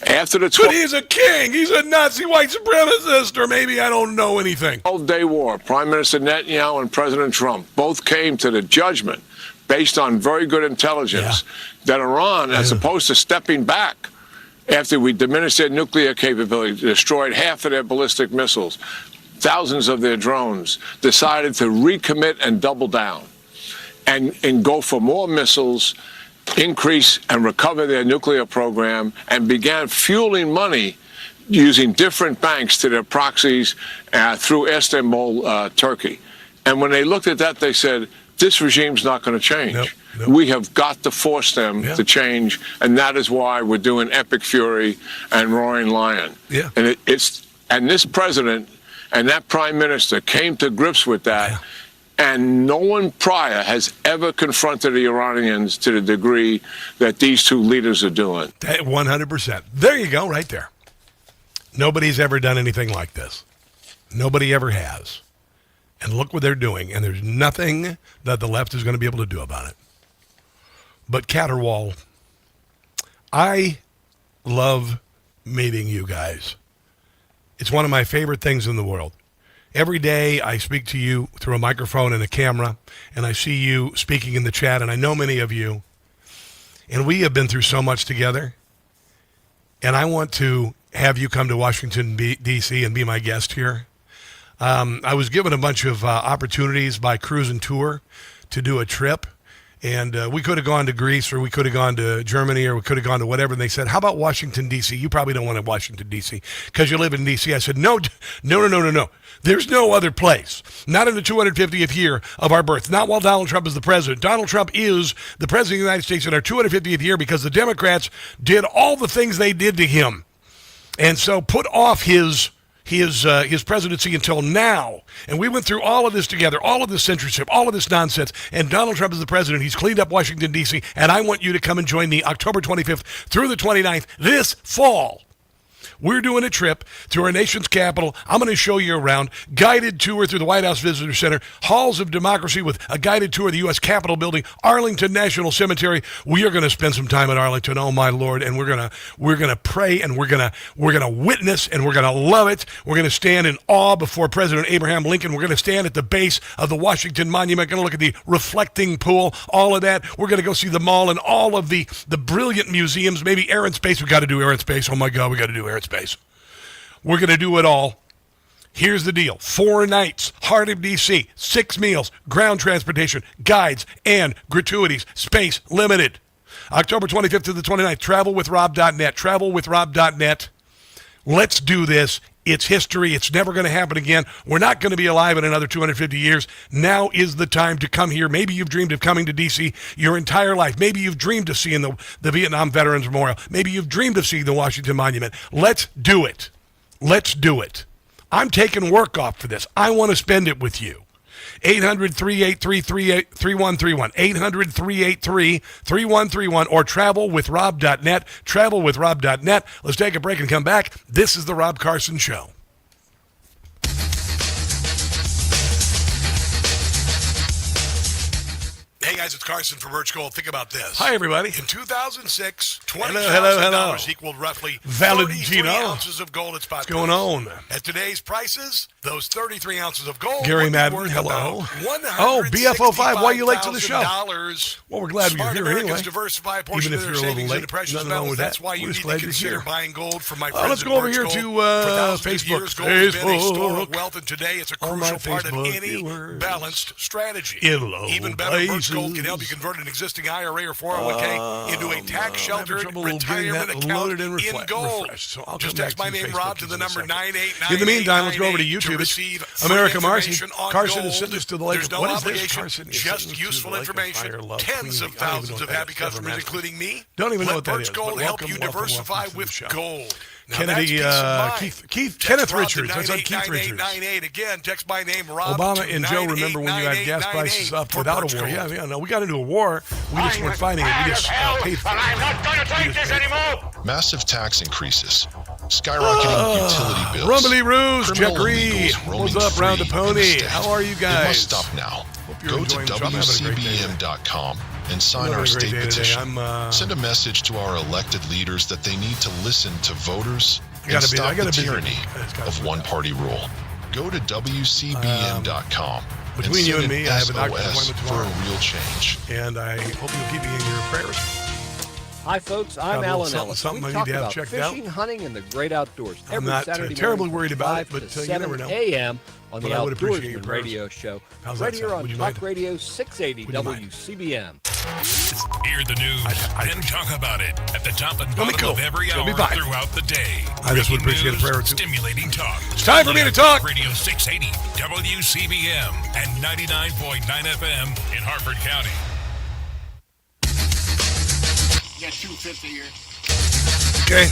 After the but he's a king. He's a Nazi white supremacist, or maybe I don't know anything. 12-day war, Prime Minister Netanyahu and President Trump both came to the judgment, based on very good intelligence, that Iran, as opposed to stepping back after we diminished their nuclear capability, destroyed half of their ballistic missiles, thousands of their drones, decided to recommit and double down and go for more missiles, increase and recover their nuclear program, and began fueling money using different banks to their proxies through Istanbul, Turkey. And when they looked at that, they said, this regime's not going to change. Nope. We have got to force them to change, and that is why we're doing Epic Fury and Roaring Lion. Yeah. And and this president and that prime minister came to grips with that. Yeah. And no one prior has ever confronted the Iranians to the degree that these two leaders are doing. 100%. There you go, right there. Nobody's ever done anything like this. Nobody ever has. And look what they're doing. And there's nothing that the left is going to be able to do about it. But caterwaul, I love meeting you guys. It's one of my favorite things in the world. Every day I speak to you through a microphone and a camera, and I see you speaking in the chat, and I know many of you. And we have been through so much together. And I want to have you come to Washington, D.C. and be my guest here. I was given a bunch of opportunities by Cruise and Tour to do a trip. And we could have gone to Greece, or we could have gone to Germany, or we could have gone to whatever. And they said, how about Washington, D.C.? You probably don't want to Washington, D.C. because you live in D.C. I said, no. There's no other place. Not in the 250th year of our birth. Not while Donald Trump is the president. Donald Trump is the president of the United States in our 250th year because the Democrats did all the things they did to him. And so put off his presidency until now. And we went through all of this together, all of this censorship, all of this nonsense. And Donald Trump is the president. He's cleaned up Washington, D.C. And I want you to come and join me October 25th through the 29th this fall. We're doing a trip to our nation's capital. I'm going to show you around. Guided tour through the White House Visitor Center, halls of democracy with a guided tour of the U.S. Capitol building, Arlington National Cemetery. We are going to spend some time at Arlington, oh my Lord, and we're going to pray, and we're going to witness, and we're going to love it. We're going to stand in awe before President Abraham Lincoln. We're going to stand at the base of the Washington Monument, going to look at the reflecting pool, all of that. We're going to go see the mall and all of the brilliant museums, maybe Air and Space. We got to do Air and Space. Oh my God, we got to do Air and Space. We're going to do it all. Here's the deal. 4 nights, heart of D.C., 6 meals, ground transportation, guides, and gratuities. Space limited. October 25th to the 29th. Travelwithrob.net. Travelwithrob.net. Let's do this. It's history. It's never going to happen again. We're not going to be alive in another 250 years. Now is the time to come here. Maybe you've dreamed of coming to D.C. your entire life. Maybe you've dreamed of seeing the Vietnam Veterans Memorial. Maybe you've dreamed of seeing the Washington Monument. Let's do it. Let's do it. I'm taking work off for this. I want to spend it with you. 800-383-3131. 800-383-3131 or travelwithrob.net. Travelwithrob.net. Let's take a break and come back. This is The Rob Carson Show. Hey guys, it's Carson from Birch Gold. Think about this. Hi everybody. In 2006, $20,000 equaled roughly 33 ounces of gold at spot. What's going on? At today's prices, those 33 ounces of gold Gary Madden, hello. Oh, BF05, why are you late to the show? Well, we're glad you're here anyway. Diversify a portion Even if you're a little late, nothing wrong with that. That's why you need to consider buying gold from my friends. Let's go over here to Facebook. Facebook. Wealth, and today it's a crucial part of any balanced strategy. Even better, Birch Gold can help you convert an existing IRA or 401k into a tax-sheltered retirement account in gold. Just text my name, Rob, to the number 9898. In the meantime, let's go over to YouTube. It's America Marcy. Carson has sent us to the lake. There's no obligation, just useful information. Tens of thousands of happy customers, including me. Don't even know what that is. Birch Gold help you diversify with gold. Kennedy, Kenneth Richards. That's on Keith Richards. Again, text my name, Rob. Obama and Joe remember when you had gas prices up without a war. Yeah, no, we got into a war. We just weren't fighting it. We just paid for it. I'm not going to take this anymore. Massive tax increases, skyrocketing utility bills. Rumbly Ruse, Jack Reed. What's up, Round the Pony? How are you guys? It must stop now. Go to WCBM.com and sign our state petition. Send a message to our elected leaders that they need to listen to voters and stop the tyranny of one-party rule. Go to WCBM.com Between you and me, I have a doctor's appointment tomorrow for a real change. And I hope you'll keep me in your prayers. Hi, folks. I'm Alan Ellis. Something we I talk need to have about checked fishing, out. hunting, and the great outdoors. I'm not terribly worried about it, but you never know. 7 a.m. on the I would appreciate your Outdoorsman prayers. radio show. How's right that here sound? on Would you Talk mind? Radio 680 WCBM. Hear the news and talk about it at the top and Let me bottom go. of every Let hour me buy it. throughout the day. I just would Breaking appreciate a prayer or two. Stimulating talk. It's time for me to talk. Radio 680 WCBM and 99.9 FM in Harford County. You got 250 here. Okay.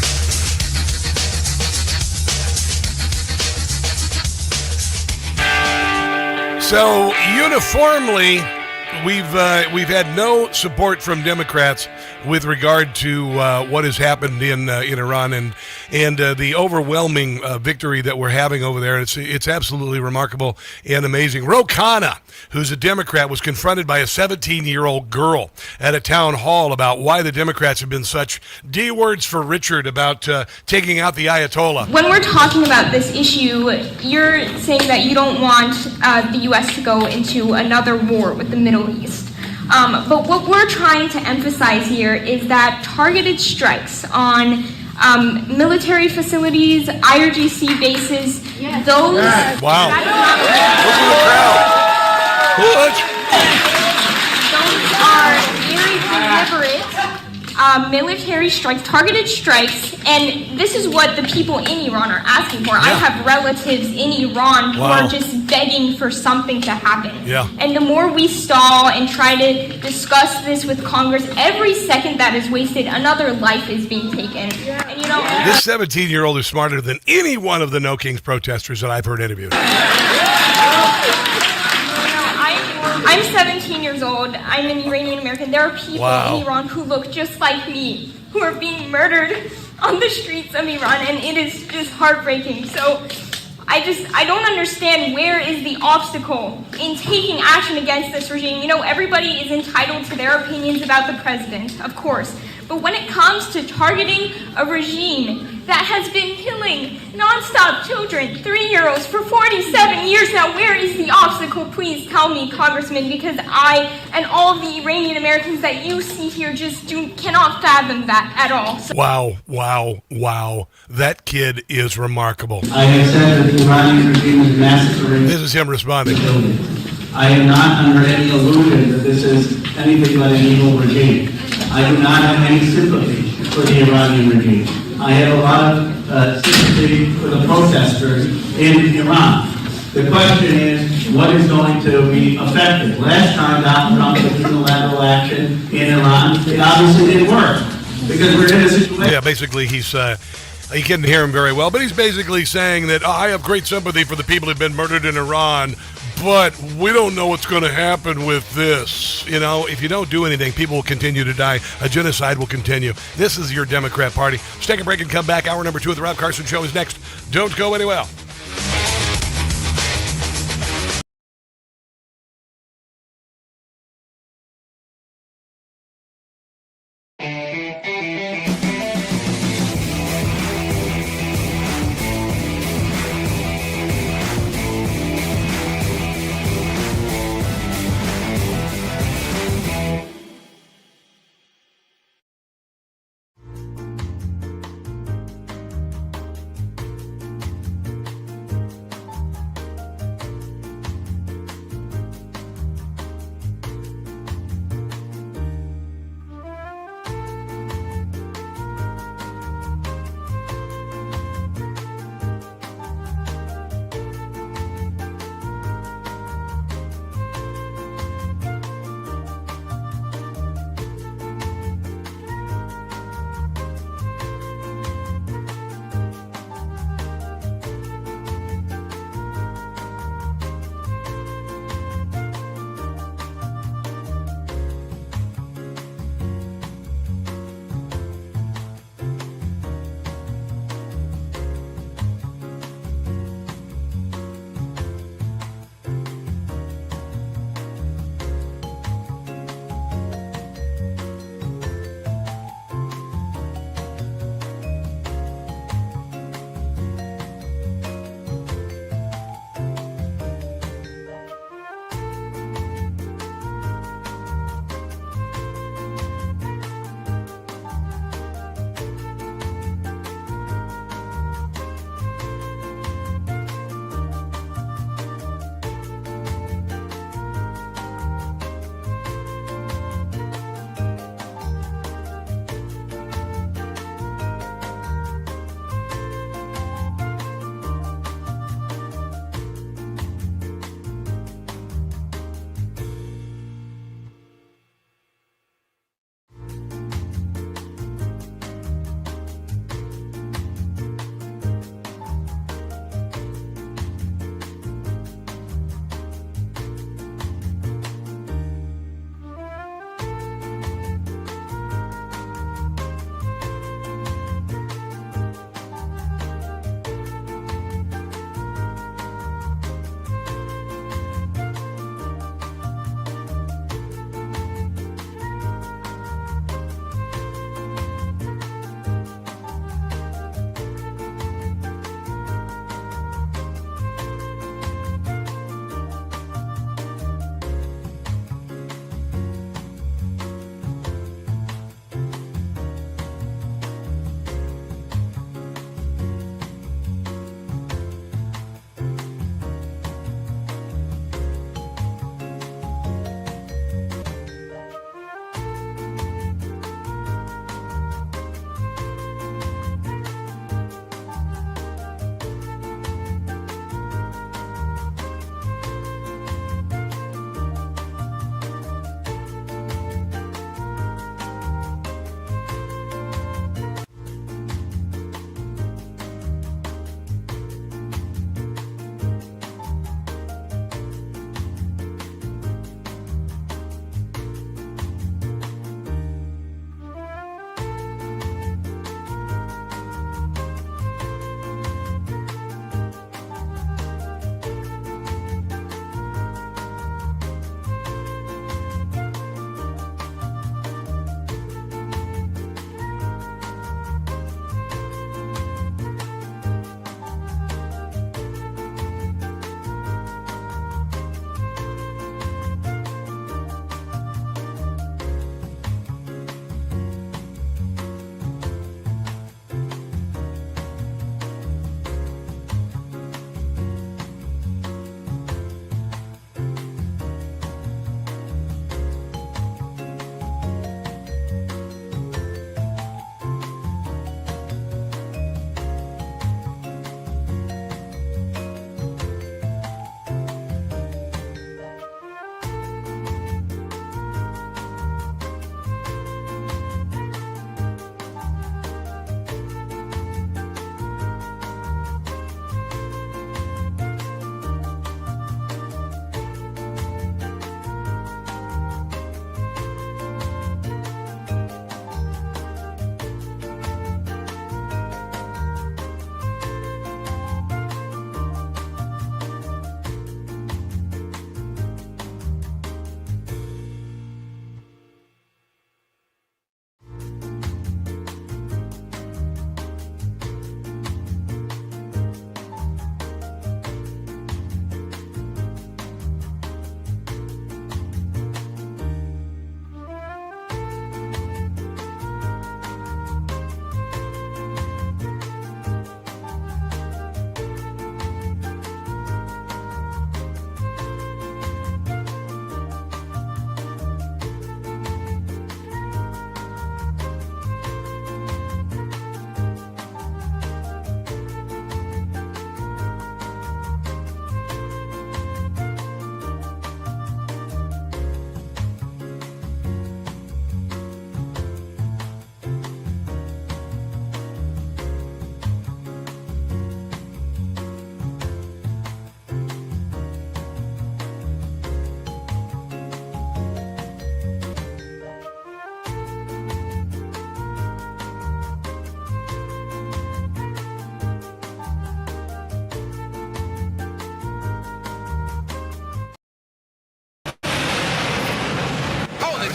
So uniformly, we've had no support from Democrats with regard to what has happened in Iran and the overwhelming victory that we're having over there. It's absolutely remarkable and amazing. Ro Khanna, who's a Democrat, was confronted by a 17-year-old girl at a town hall about why the Democrats have been such D-words for Richard about taking out the Ayatollah. When we're talking about this issue, you're saying that you don't want the U.S. to go into another war with the Middle East. But what we're trying to emphasize here is that targeted strikes on military facilities, IRGC bases, those... Wow. Look at the crowd. Those are military strikes, targeted strikes, and this is what the people in Iran are asking for. I have relatives in Iran who are just begging for something to happen. Yeah. And the more we stall and try to discuss this with Congress, every second that is wasted, another life is being taken. And you know, this 17-year-old is smarter than any one of the No Kings protesters that I've heard interviewed. I'm 17 years old. I'm an Iranian American. There are people in Iran who look just like me, who are being murdered on the streets of Iran, and it is just heartbreaking. So I don't understand where is the obstacle in taking action against this regime. You know, everybody is entitled to their opinions about the president, of course. But when it comes to targeting a regime that has been killing nonstop children, 3-year-olds, for 47 years now, where is the obstacle? Please tell me, Congressman, because I and all of the Iranian Americans that you see here just cannot fathom that at all. So Wow. That kid is remarkable. I have said that the Iranian regime is massacring. This is him responding. I am not under any illusion that this is anything but an evil regime. I do not have any sympathy for the Iranian regime. I have a lot of sympathy for the protesters in Iran. The question is, what is going to be effective? Last time Donald Trump took unilateral action in Iran, it obviously didn't work because we're in a situation. Yeah, basically he's... you couldn't hear him very well, but he's basically saying that I have great sympathy for the people who've been murdered in Iran, but we don't know what's going to happen with this. You know, if you don't do anything, people will continue to die. A genocide will continue. This is your Democrat Party. Let's take a break and come back. Hour number 2 of the Rob Carson Show is next. Don't go anywhere.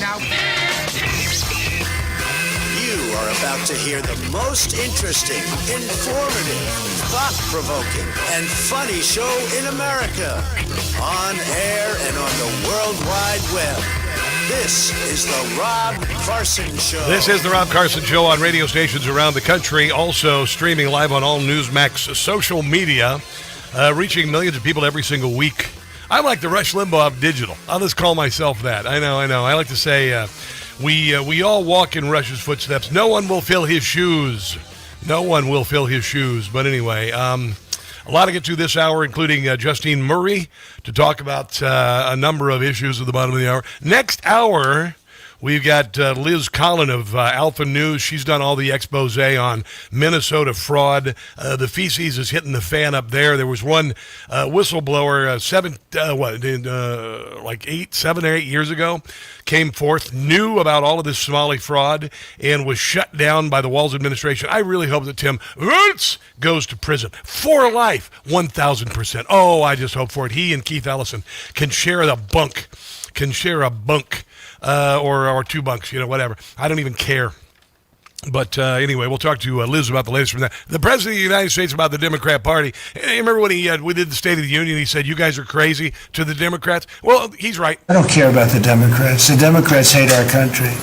out. You are about to hear the most interesting, informative, thought-provoking, and funny show in America. On air and on the World Wide Web. This is the Rob Carson Show. This is the Rob Carson Show on radio stations around the country. Also streaming live on all Newsmax social media, reaching millions of people every single week. I'm like the Rush Limbaugh of digital. I'll just call myself that. I know. I like to say we all walk in Rush's footsteps. No one will fill his shoes. No one will fill his shoes. But anyway, a lot to get to this hour, including Justine Murray to talk about a number of issues at the bottom of the hour. Next hour, we've got Liz Collin of Alpha News. She's done all the expose on Minnesota fraud. The feces is hitting the fan up there. There was one whistleblower 7 or 8 years ago, came forth, knew about all of this Somali fraud, and was shut down by the Walz administration. I really hope that Tim Roots goes to prison for life, 1,000%. Oh, I just hope for it. He and Keith Ellison can share a bunk, or 2 bunks, whatever. I don't even care. But anyway, we'll talk to Liz about the latest from that. The President of the United States about the Democrat Party. Hey, remember when we did the State of the Union, he said, you guys are crazy to the Democrats? Well, he's right. I don't care about the Democrats. The Democrats hate our country.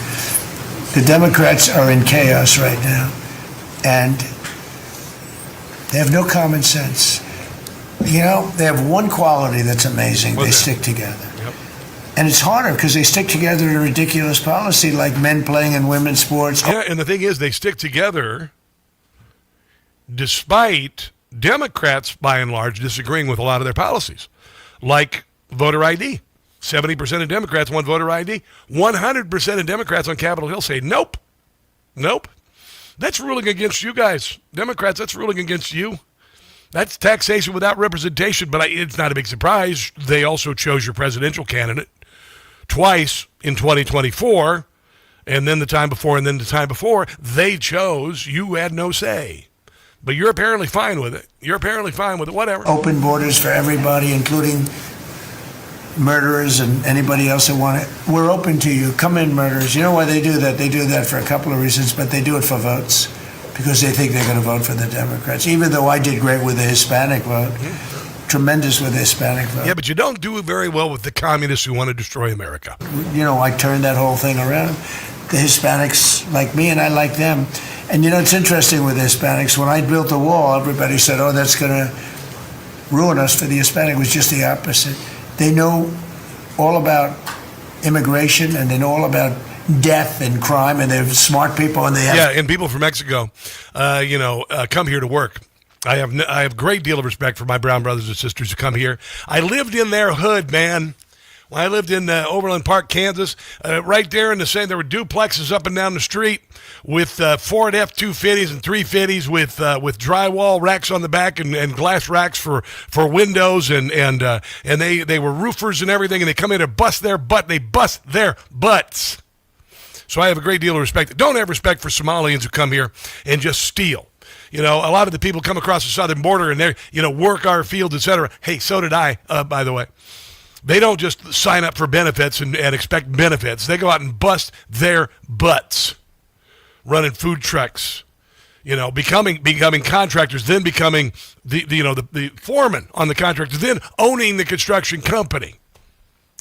The Democrats are in chaos right now. And they have no common sense. They have one quality that's amazing. They stick together. And it's harder because they stick together in a ridiculous policy like men playing in women's sports. Yeah, and the thing is, they stick together despite Democrats, by and large, disagreeing with a lot of their policies, like voter ID. 70% of Democrats want voter ID. 100% of Democrats on Capitol Hill say, nope. That's ruling against you guys. Democrats, that's ruling against you. That's taxation without representation, but it's not a big surprise. They also chose your presidential candidate twice in 2024, and then the time before, and then the time before. They chose. You had no say. But you're apparently fine with it. Whatever. Open borders for everybody, including murderers and anybody else that want it. We're open to you. Come in, murderers. You know why they do that? They do that for a couple of reasons, but they do it for votes. Because they think they're going to vote for the Democrats, even though I did great with the Hispanic vote. Tremendous with the Hispanic vote. Yeah, but you don't do very well with the communists who want to destroy America. I turned that whole thing around. The Hispanics like me, and I like them. And it's interesting with the Hispanics. When I built the wall, everybody said, oh, that's going to ruin us for the Hispanic. It was just the opposite. They know all about immigration, and they know all about death and crime, and they're smart people, and they have... Yeah, and people from Mexico, come here to work. I have a great deal of respect for my brown brothers and sisters who come here. I lived in their hood, man. When I lived in Overland Park, Kansas, right there in the same, there were duplexes up and down the street with Ford F-250s and 350s with drywall racks on the back and glass racks for windows, and they were roofers and everything, and they come in and bust their butt. They bust their butts. So I have a great deal of respect. Don't have respect for Somalians who come here and just steal. A lot of the people come across the southern border and they, work our fields, etc. Hey, so did I, by the way. They don't just sign up for benefits and expect benefits. They go out and bust their butts, running food trucks, becoming contractors, then becoming the foreman on the contractor, then owning the construction company.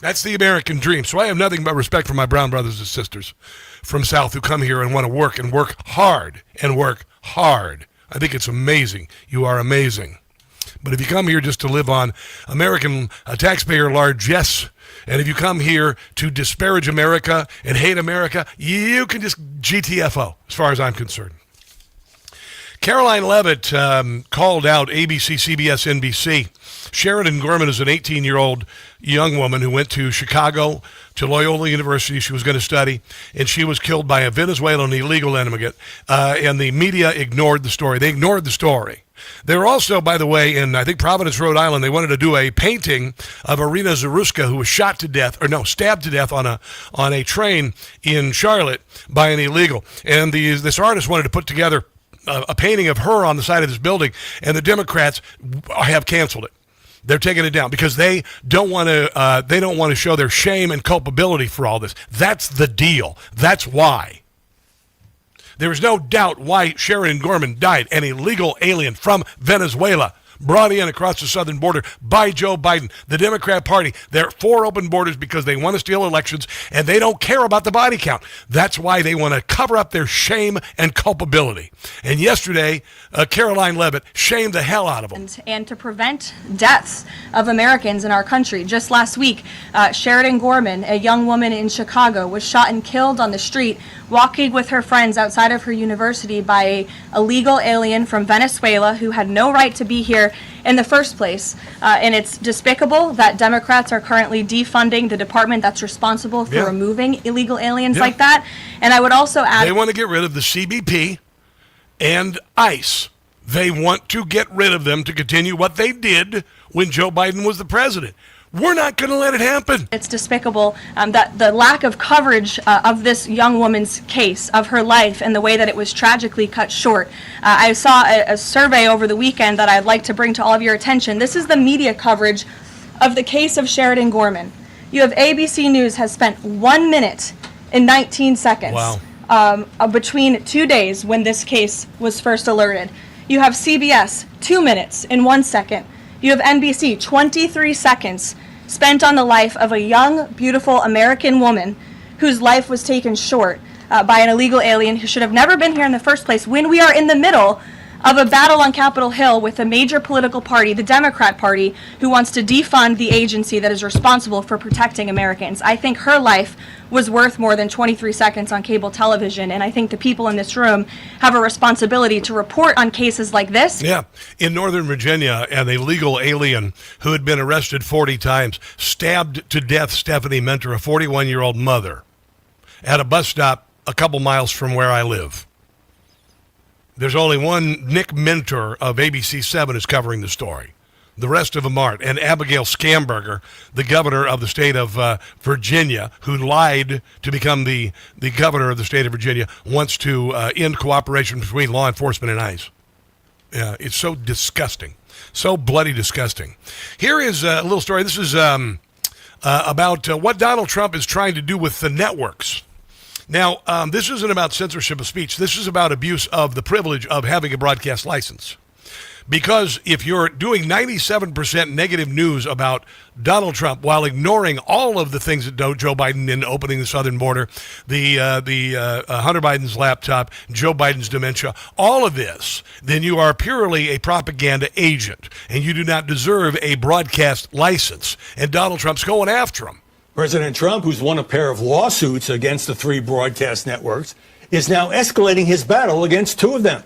That's the American dream. So I have nothing but respect for my brown brothers and sisters from South who come here and want to work and work hard and work hard. I think it's amazing. You are amazing. But if you come here just to live on American taxpayer largesse, and if you come here to disparage America and hate America, you can just GTFO, as far as I'm concerned. Caroline Levitt called out ABC, CBS, NBC. Sheridan Gorman is an 18-year-old young woman who went to Chicago to Loyola University. She was going to study, and she was killed by a Venezuelan illegal immigrant, and the media ignored the story. They ignored the story. They were also, by the way, in, I think, Providence, Rhode Island, they wanted to do a painting of Irina Zaruska, who was stabbed to death on a train in Charlotte by an illegal. And this artist wanted to put together a painting of her on the side of this building, and the Democrats have canceled it. They're taking it down because they don't want to show their shame and culpability for all this. That's the deal. That's why. There is no doubt why Sheridan Gorman died, an illegal alien from Venezuela, brought in across the southern border by Joe Biden. The Democrat Party, they're for open borders because they want to steal elections, and they don't care about the body count. That's why they want to cover up their shame and culpability. And yesterday, Caroline Leavitt shamed the hell out of them. And to prevent deaths of Americans in our country. Just last week, Sheridan Gorman, a young woman in Chicago, was shot and killed on the street walking with her friends outside of her university by an illegal alien from Venezuela who had no right to be here in the first place. And it's despicable that Democrats are currently defunding the department that's responsible for removing illegal aliens like that. And I would also add... They want to get rid of the CBP and ICE. They want to get rid of them to continue what they did when Joe Biden was the president. We're not going to let it happen. It's despicable that the lack of coverage of this young woman's case, of her life, and the way that it was tragically cut short. I saw a survey over the weekend that I'd like to bring to all of your attention. This is the media coverage of the case of Sheridan Gorman. You have ABC News has spent 1 minute and 19 seconds between 2 days when this case was first alerted. You have CBS, 2 minutes and 1 second. You have NBC, 23 seconds spent on the life of a young, beautiful American woman whose life was taken short by an illegal alien who should have never been here in the first place, when we are in the middle of a battle on Capitol Hill with a major political party, the Democrat Party, who wants to defund the agency that is responsible for protecting Americans. I think her life was worth more than 23 seconds on cable television, and I think the people in this room have a responsibility to report on cases like this. Yeah. In Northern Virginia, an illegal alien who had been arrested 40 times stabbed to death Stephanie Mentor, a 41-year-old mother, at a bus stop a couple miles from where I live. There's only one Nick Mentor of ABC 7 is covering the story. The rest of them aren't. And Abigail Schamberger, the governor of the state of Virginia, who lied to become the governor of the state of Virginia, wants to end cooperation between law enforcement and ICE. Yeah, it's so disgusting. So bloody disgusting. Here is a little story. This is about what Donald Trump is trying to do with the networks. Now, this isn't about censorship of speech. This is about abuse of the privilege of having a broadcast license. Because if you're doing 97% negative news about Donald Trump while ignoring all of the things that Joe Biden in opening the southern border, the Hunter Biden's laptop, Joe Biden's dementia, all of this, then you are purely a propaganda agent, and you do not deserve a broadcast license. And Donald Trump's going after him. President Trump, who's won a pair of lawsuits against the three broadcast networks, is now escalating his battle against two of them.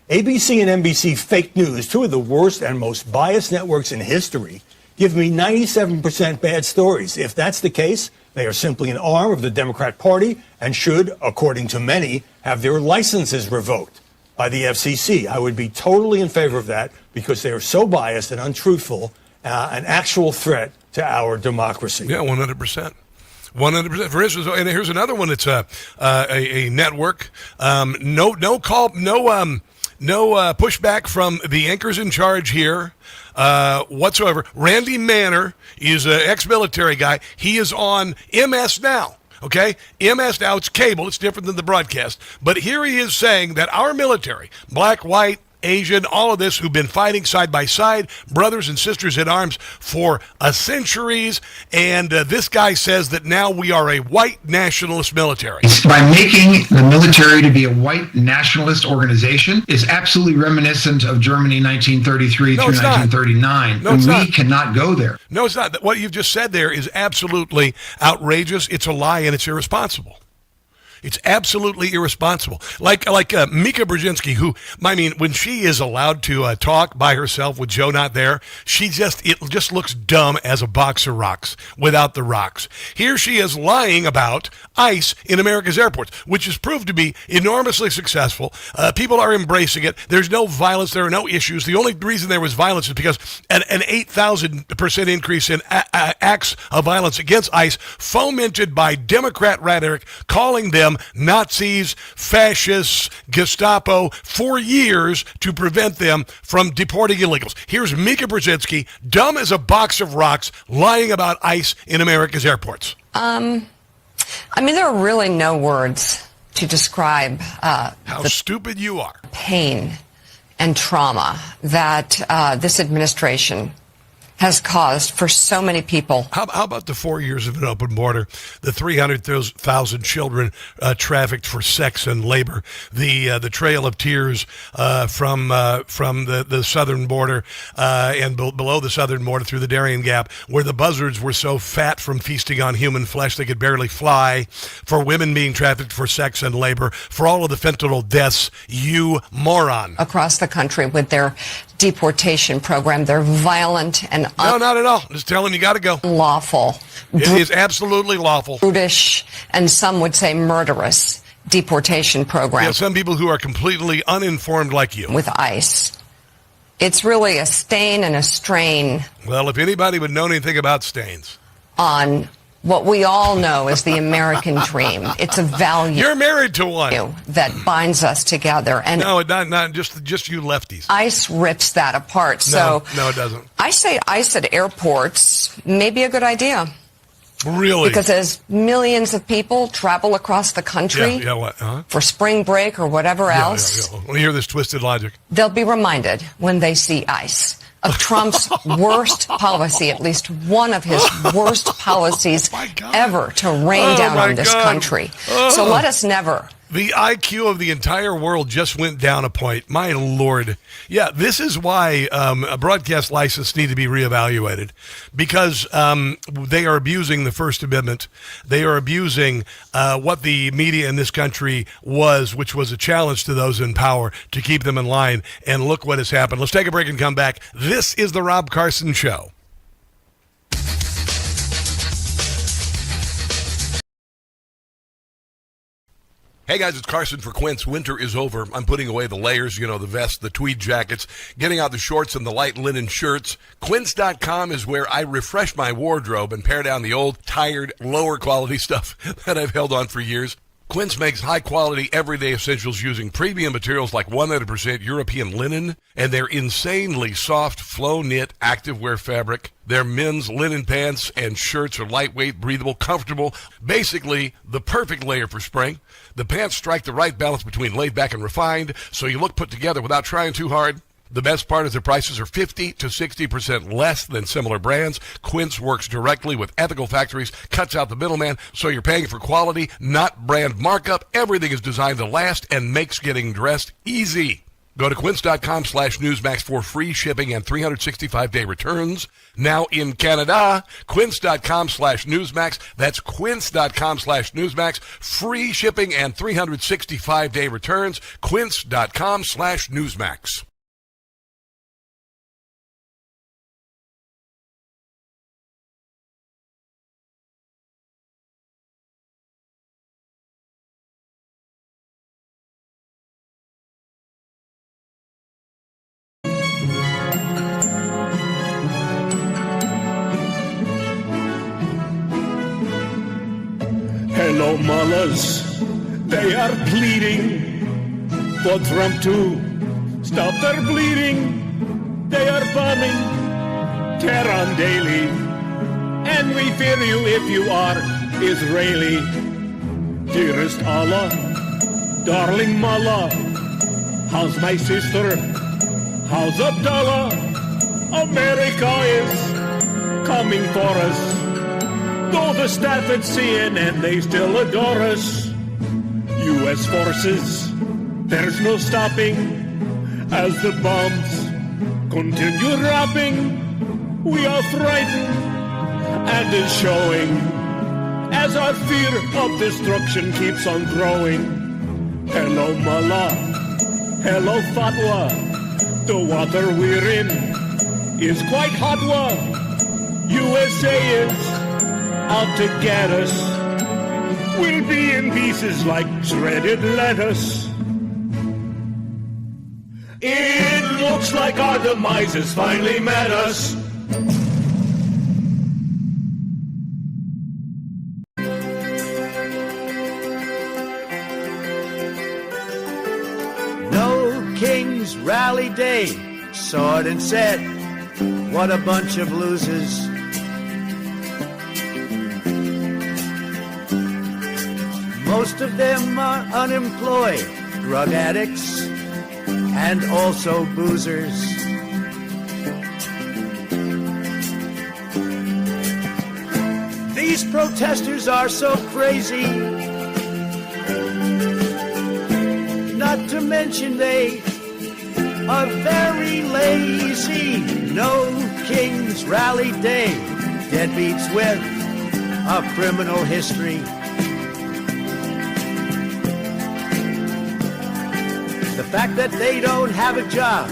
ABC and NBC fake news, two of the worst and most biased networks in history, give me 97% bad stories. If that's the case, they are simply an arm of the Democrat Party and should, according to many, have their licenses revoked by the FCC. I would be totally in favor of that because they are so biased and untruthful, an actual threat to our democracy. Yeah, 100%. 100%. For instance, and here's another one. It's a network. No pushback from the anchors in charge here whatsoever. Randy Manor is an ex-military guy. He is on MS Now. Okay? MS Now, it's cable. It's different than the broadcast. But here he is saying that our military, black, white, Asian, all of this, who've been fighting side by side, brothers and sisters in arms for centuries. And this guy says that now we are a white nationalist military. By making the military to be a white nationalist organization is absolutely reminiscent of Germany 1933 through 1939. No, it's not. We cannot go there. No, it's not. What you've just said there is absolutely outrageous. It's a lie and it's irresponsible. It's absolutely irresponsible. Like Mika Brzezinski, who, I mean, when she is allowed to talk by herself with Joe not there, it just looks dumb as a box of rocks without the rocks. Here she is lying about ICE in America's airports, which has proved to be enormously successful. People are embracing it. There's no violence. There are no issues. The only reason there was violence is because an 8,000% increase in acts of violence against ICE fomented by Democrat rhetoric calling them them Nazis, fascists, Gestapo for years to prevent them from deporting illegals. Here's Mika Brzezinski, dumb as a box of rocks, lying about ICE in America's airports. I mean, there are really no words to describe how stupid you are. Pain and trauma that this administration has caused for so many people. How about the 4 years of an open border, the 300,000 children trafficked for sex and labor, the trail of tears from the southern border and below the southern border through the Darien Gap, where the buzzards were so fat from feasting on human flesh they could barely fly, for women being trafficked for sex and labor, for all of the fentanyl deaths, you moron. Across the country with their deportation program, they're violent and no, not at all. Just telling you got to go. Lawful. It is absolutely lawful. Brutish, and some would say murderous deportation program. Yeah, some people who are completely uninformed like you. With ICE. It's really a stain and a strain. Well, if anybody would know anything about stains. On what we all know is the American dream. It's a value. You're married to one. That binds us together. And no, not just you lefties. ICE rips that apart. So no, it doesn't. I say ICE at airports may be a good idea. Really? Because as millions of people travel across the country for spring break or whatever else, Let me hear this twisted logic. They'll be reminded when they see ICE of Trump's worst policy, at least one of his worst policies ever to rain down on this country. So let us never. The IQ of the entire world just went down a point. My Lord. Yeah, this is why a broadcast license need to be reevaluated, because they are abusing the First Amendment. They are abusing what the media in this country was, which was a challenge to those in power to keep them in line. And look what has happened. Let's take a break and come back. This is the Rob Carson Show. Hey guys, it's Carson for Quince. Winter is over. I'm putting away the layers, the vest, the tweed jackets, getting out the shorts and the light linen shirts. Quince.com is where I refresh my wardrobe and pare down the old, tired, lower quality stuff that I've held on for years. Quince makes high-quality, everyday essentials using premium materials like 100% European linen and their insanely soft, flow-knit activewear fabric. Their men's linen pants and shirts are lightweight, breathable, comfortable, basically the perfect layer for spring. The pants strike the right balance between laid back and refined, so you look put together without trying too hard. The best part is their prices are 50 to 60% less than similar brands. Quince works directly with ethical factories, cuts out the middleman, so you're paying for quality, not brand markup. Everything is designed to last and makes getting dressed easy. Go to quince.com/Newsmax for free shipping and 365-day returns. Now in Canada, quince.com/Newsmax. That's quince.com/Newsmax. Free shipping and 365-day returns. Quince.com/Newsmax. Hello, mullahs. They are pleading for Trump to stop their bleeding. They are bombing Tehran daily, and we fear you if you are Israeli. Dearest Allah, darling mullah, how's my sister? How's Abdullah? America is coming for us. Though the staff at CNN, they still adore us. U.S. forces, there's no stopping. As the bombs continue dropping, we are frightened, and is showing as our fear of destruction keeps on growing. Hello, Mullah. Hello, Fatwa. The water we're in is quite hot. USA is out to get us. We'll be in pieces like shredded lettuce. It looks like our demise has finally met us. rally day saw it and said, what a bunch of losers. Most of them are unemployed, drug addicts, and also boozers. These protesters are so crazy, not to mention they are very lazy. No King's Rally Day, deadbeats with a criminal history. The fact that they don't have a job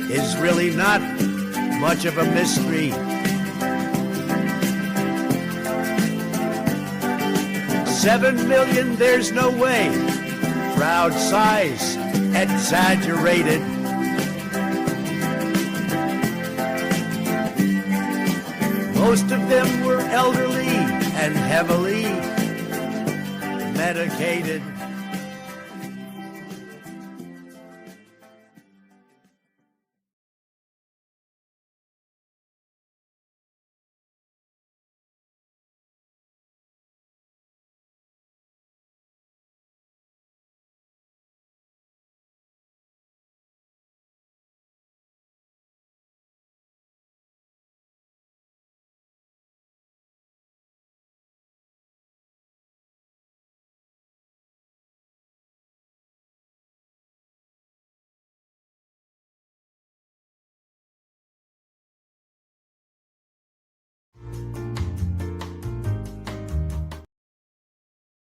is really not much of a mystery. 7 million, there's no way. Crowd size exaggerated. Most of them were elderly and heavily medicated.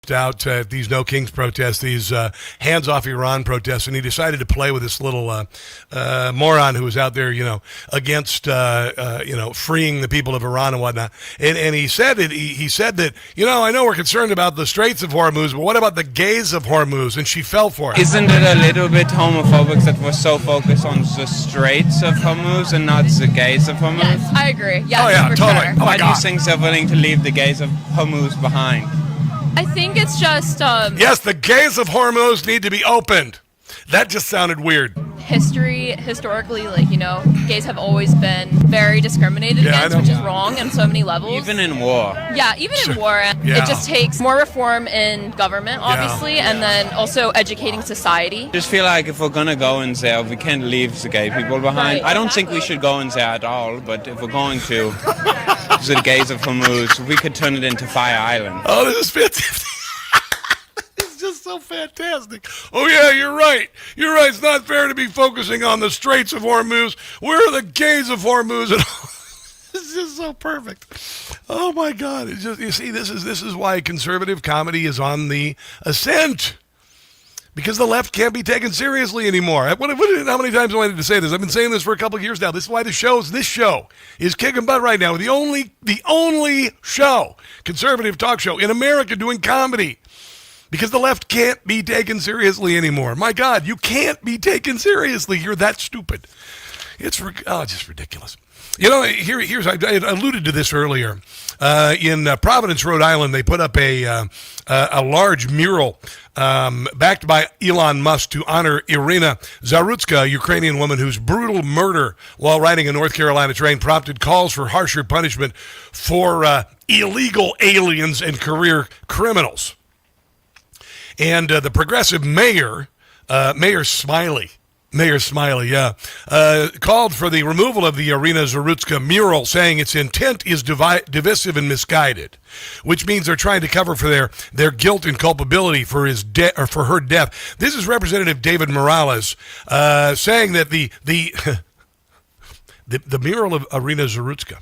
Out at these No Kings protests, these hands off Iran protests, and he decided to play with this little moron who was out there, against freeing the people of Iran and whatnot. And he said it. He said that I know we're concerned about the Straits of Hormuz, but what about the gays of Hormuz? And she fell for it. Isn't it a little bit homophobic that we're so focused on the Straits of Hormuz and not the gays of Hormuz? Yes, I agree. Yes, oh yeah, for totally. Sure. Oh, Why do you think they're willing to leave the gays of Hormuz behind? I think it's just yes, the gays of Hormuz need to be opened. That just sounded weird. Historically, gays have always been very discriminated against, which is wrong on so many levels. Even in war. Yeah, even in war. It just takes more reform in government, obviously, and then also educating society. Just feel like if we're going to go in there, we can't leave the gay people behind. Right. I don't think we should go in there at all, but if we're going to, the gays of Hormuz, we could turn it into Fire Island. Oh, this is fantastic. Just so fantastic. Oh yeah, you're right. You're right. It's not fair to be focusing on the Straits of Hormuz. Where are the gays of Hormuz? It's just so perfect. Oh my God! It's just, you see, this is why conservative comedy is on the ascent. Because the left can't be taken seriously anymore. How many times do I need to say this? I've been saying this for a couple of years now. This is why this show is kicking butt right now. The only show, conservative talk show in America doing comedy. Because the left can't be taken seriously anymore. My God, you can't be taken seriously. You're that stupid. It's just ridiculous. Here's I alluded to this earlier. In Providence, Rhode Island, they put up a large mural backed by Elon Musk to honor Irina Zarutska, a Ukrainian woman whose brutal murder while riding a North Carolina train prompted calls for harsher punishment for illegal aliens and career criminals. And the progressive mayor, Mayor Smiley, called for the removal of the Irina Zarutska mural, saying its intent is divisive and misguided, which means they're trying to cover for their guilt and culpability for for her death. This is Representative David Morales saying that the mural of Irina Zarutska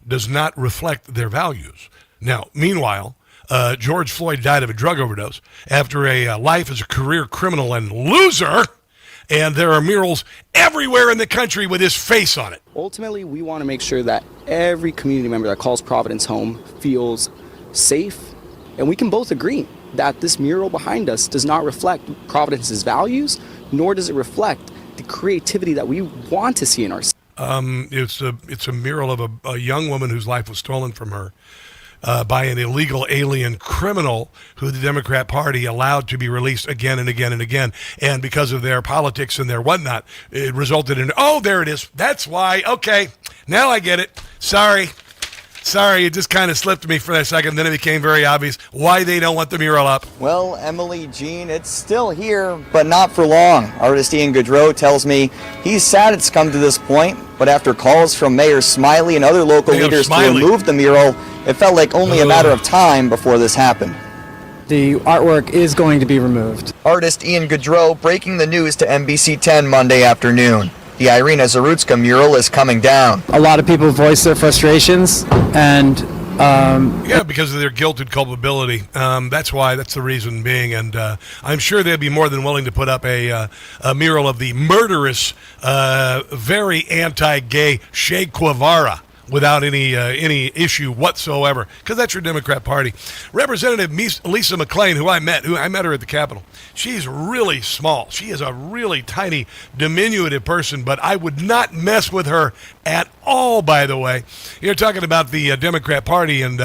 does not reflect their values. Now, meanwhile, George Floyd died of a drug overdose after a life as a career criminal and loser, and there are murals everywhere in the country with his face on it. Ultimately, we want to make sure that every community member that calls Providence home feels safe, and we can both agree that this mural behind us does not reflect Providence's values, nor does it reflect the creativity that we want to see in our city. It's a mural of a young woman whose life was stolen from her. by an illegal alien criminal who the Democrat Party allowed to be released again and again and again. And because of their politics and their whatnot, it resulted in, oh, there it is. That's why. Okay, now I get it. Sorry, it just kind of slipped me for a second. Then it became very obvious why they don't want the mural up. Well, Emily, Jean, it's still here, but not for long. Artist Ian Goudreau tells me he's sad it's come to this point, but after calls from Mayor Smiley and other local leaders to remove the mural, it felt like only a matter of time before this happened. The artwork is going to be removed. Artist Ian Goudreau breaking the news to NBC 10 Monday afternoon. The Irina Zarutska mural is coming down. A lot of people voice their frustrations, and yeah, because of their guilt and culpability. That's why. That's the reason being. And I'm sure they'd be more than willing to put up a mural of the murderous, very anti-gay Che Guevara without any issue whatsoever, because that's your Democrat Party. Representative Lisa McClain, who I met her at the Capitol. She's really small. She is a really tiny, diminutive person, but I would not mess with her at all, by the way. You're talking about the Democrat Party and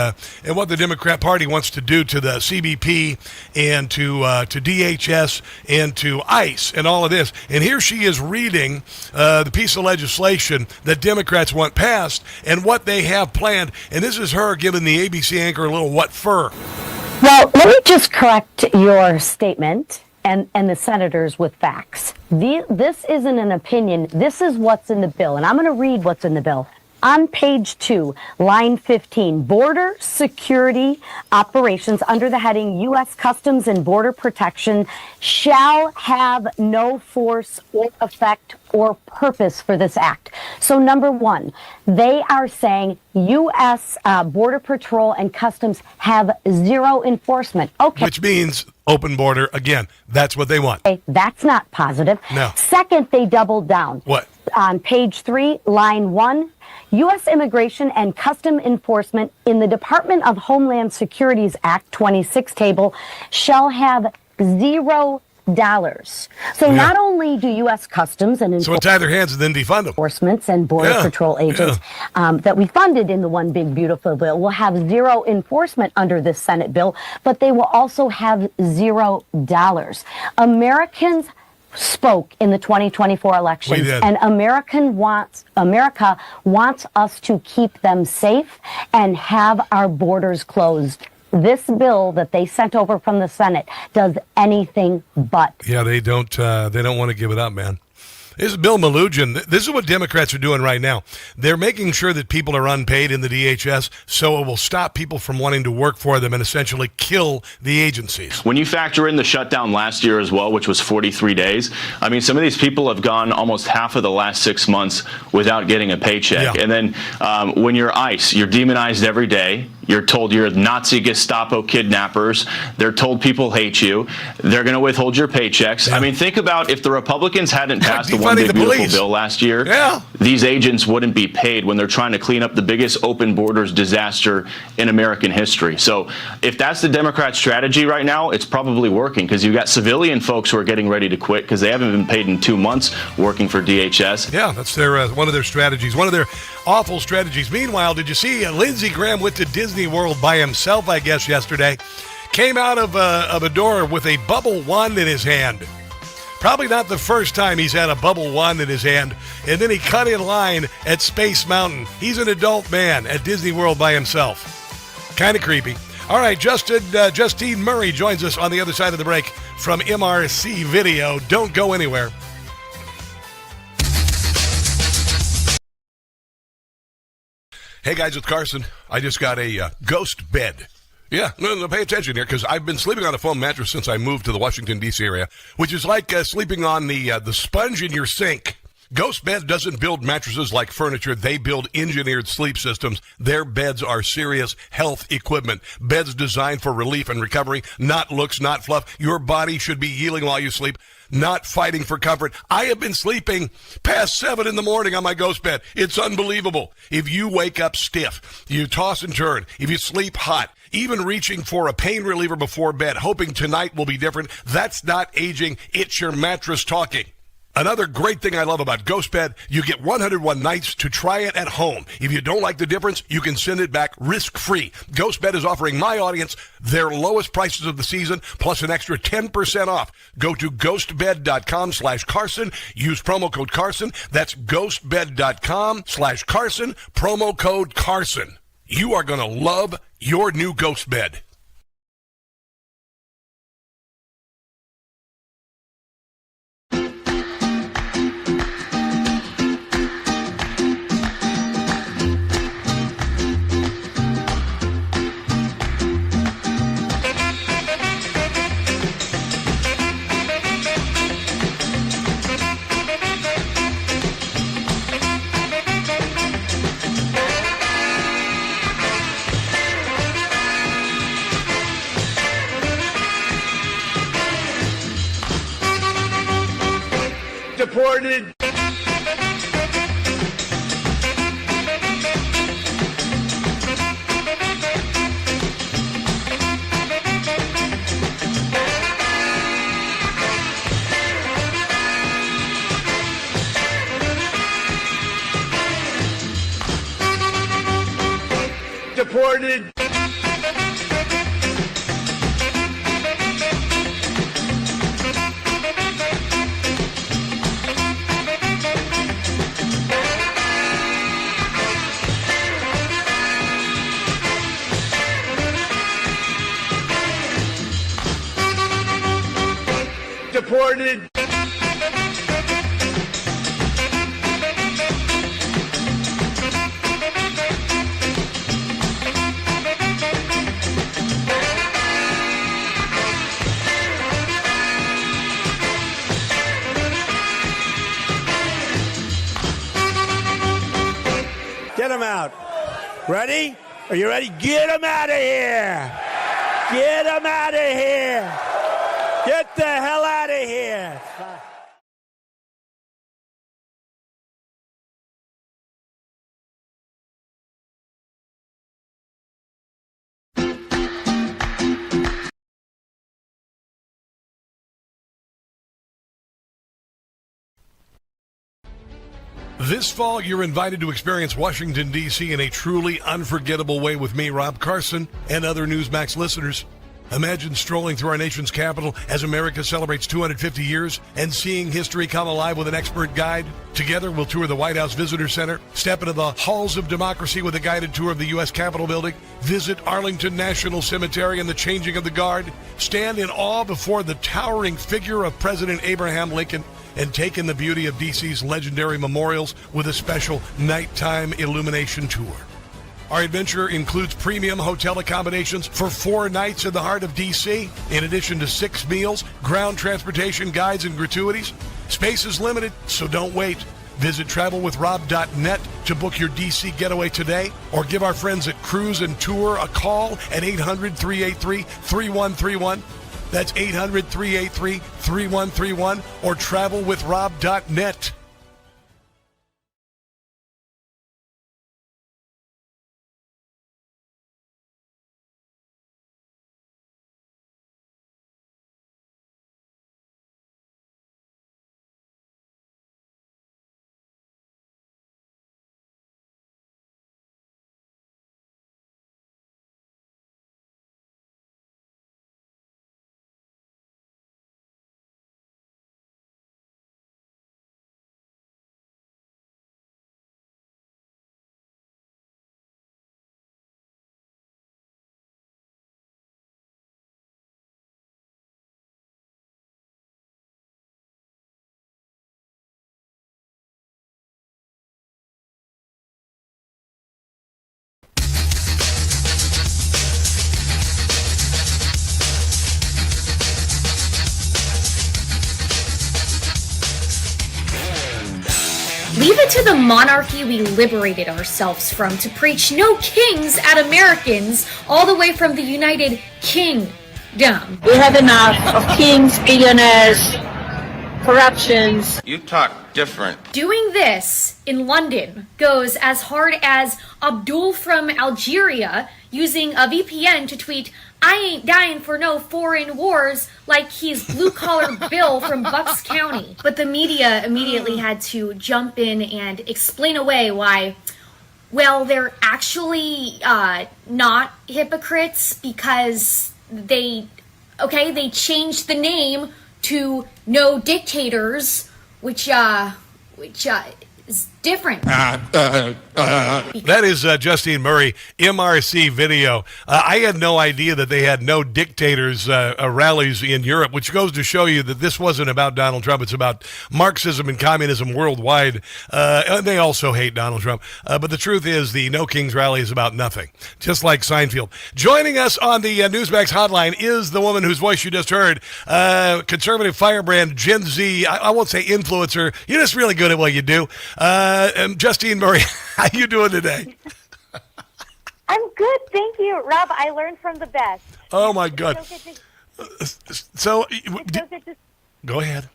what the Democrat Party wants to do to the CBP and to DHS and to ICE and all of this. And here she is reading the piece of legislation that Democrats want passed and what they have planned. And this is her giving the ABC anchor a little what for. Well, let me just correct your statement and the senators with facts. This isn't an opinion. This is what's in the bill. And I'm going to read what's in the bill. On page 2, line 15, border security operations under the heading U.S. Customs and Border Protection shall have no force or effect or purpose for this act. So number one, they are saying U.S. Border Patrol and Customs have zero enforcement. Okay. Which means open border. Again, that's what they want. Okay, that's not positive. No. Second, they doubled down. What? On page 3, line 1, U.S. Immigration and Custom Enforcement in the Department of Homeland Security's Act 26 table shall have $0. So not only do U.S. Customs and so tie their hands and then defund them. Enforcements and Border Patrol agents that we funded in the One Big Beautiful Bill will have zero enforcement under this Senate bill, but they will also have $0. Americans spoke in the 2024 elections, and America wants us to keep them safe and have our borders closed. This bill that they sent over from the Senate does anything but. Yeah, they don't want to give it up, man. This is Bill Malugin. This is what Democrats are doing right now. They're making sure that people are unpaid in the DHS, so it will stop people from wanting to work for them and essentially kill the agencies. When you factor in the shutdown last year as well, which was 43 days, I mean, some of these people have gone almost half of the last 6 months without getting a paycheck. Yeah. And then when you're ICE, you're demonized every day. You're told you're Nazi Gestapo kidnappers. They're told people hate you. They're going to withhold your paychecks. Yeah. I mean, think about if the Republicans hadn't passed the One Big Beautiful Bill last year, these agents wouldn't be paid when they're trying to clean up the biggest open borders disaster in American history. So if that's the Democrat strategy right now, it's probably working because you've got civilian folks who are getting ready to quit because they haven't been paid in 2 months working for DHS. Yeah, that's their one of their strategies, one of their awful strategies. Meanwhile, did you see Lindsey Graham went to Disney World by himself, I guess, yesterday? Came out of a door with a bubble wand in his hand. Probably not the first time he's had a bubble wand in his hand. And then he cut in line at Space Mountain. He's an adult man at Disney World by himself. Kind of creepy. All right, Justine Murray joins us on the other side of the break from MRC Video. Don't go anywhere. Hey guys, it's Carson. I just got a ghost bed. Yeah, no, pay attention here because I've been sleeping on a foam mattress since I moved to the Washington, D.C. area, which is like sleeping on the sponge in your sink. Ghost Bed doesn't build mattresses like furniture. They build engineered sleep systems. Their beds are serious health equipment. Beds designed for relief and recovery, not looks, not fluff. Your body should be healing while you sleep, not fighting for comfort. I have been sleeping past 7 in the morning on my Ghost Bed. It's unbelievable. If you wake up stiff, you toss and turn, if you sleep hot, even reaching for a pain reliever before bed, hoping tonight will be different, that's not aging. It's your mattress talking. Another great thing I love about GhostBed, you get 101 nights to try it at home. If you don't like the difference, you can send it back risk-free. GhostBed is offering my audience their lowest prices of the season, plus an extra 10% off. Go to ghostbed.com/Carson. Use promo code Carson. That's ghostbed.com/Carson. Promo code Carson. You are going to love your new GhostBed. Deported. Deported. Deported. Get him out. Ready? Are you ready? Get him out of here. Get him out of here. Get the hell out of here. This fall, you're invited to experience Washington, D.C. in a truly unforgettable way with me, Rob Carson, and other Newsmax listeners. Imagine strolling through our nation's capital as America celebrates 250 years and seeing history come alive with an expert guide. Together, we'll tour the White House Visitor Center, step into the halls of democracy with a guided tour of the U.S. Capitol building, visit Arlington National Cemetery and the changing of the guard, stand in awe before the towering figure of President Abraham Lincoln, and take in the beauty of D.C.'s legendary memorials with a special nighttime illumination tour. Our adventure includes premium hotel accommodations for 4 nights in the heart of D.C., in addition to 6 meals, ground transportation, guides, and gratuities. Space is limited, so don't wait. Visit travelwithrob.net to book your D.C. getaway today, or give our friends at Cruise and Tour a call at 800-383-3131. That's 800-383-3131 or travelwithrob.net. Leave it to the monarchy we liberated ourselves from to preach no kings at Americans all the way from the United Kingdom. We have enough of kings, billionaires, corruptions. You talk different. Doing this in London goes as hard as Abdul from Algeria using a VPN to tweet, "I ain't dying for no foreign wars," like he's blue-collar Bill from Bucks County. But the media immediately had to jump in and explain away why, well, they're actually not hypocrites because they changed the name to No Dictators, which is different. That is Justine Murray, MRC video. I had no idea that they had No Dictators rallies in Europe, which goes to show you that this wasn't about Donald Trump. It's about Marxism and communism worldwide. And they also hate Donald Trump. But the truth is the No Kings rally is about nothing, just like Seinfeld. Joining us on the Newsmax hotline is the woman whose voice you just heard, conservative firebrand, Gen Z, I won't say influencer. You're just really good at what you do. Justine Murray, how you doing today? I'm good, thank you, Rob. I learned from the best. Oh my God! Go ahead.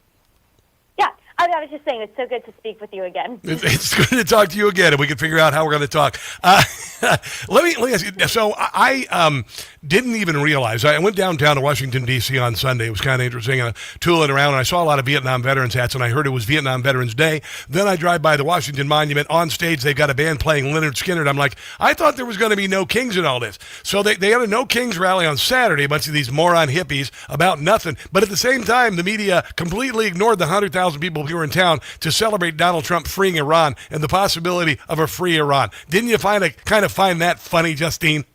Yeah, I was just saying it's so good to speak with you again. It's good to talk to you again, and we can figure out how we're going to talk. Let me ask you. So I didn't even realize. I went downtown to Washington, D.C. on Sunday. It was kind of interesting, tooling around, and I saw a lot of Vietnam veterans hats, and I heard it was Vietnam Veterans Day. Then I drive by the Washington Monument. On stage, they've got a band playing Lynyrd Skynyrd. I'm like, I thought there was going to be no Kings in all this. So they had a No Kings rally on Saturday, a bunch of these moron hippies about nothing. But at the same time, the media completely ignored the 100,000 people who were in town to celebrate Donald Trump freeing Iran and the possibility of a free Iran. Didn't you find that funny, Justine?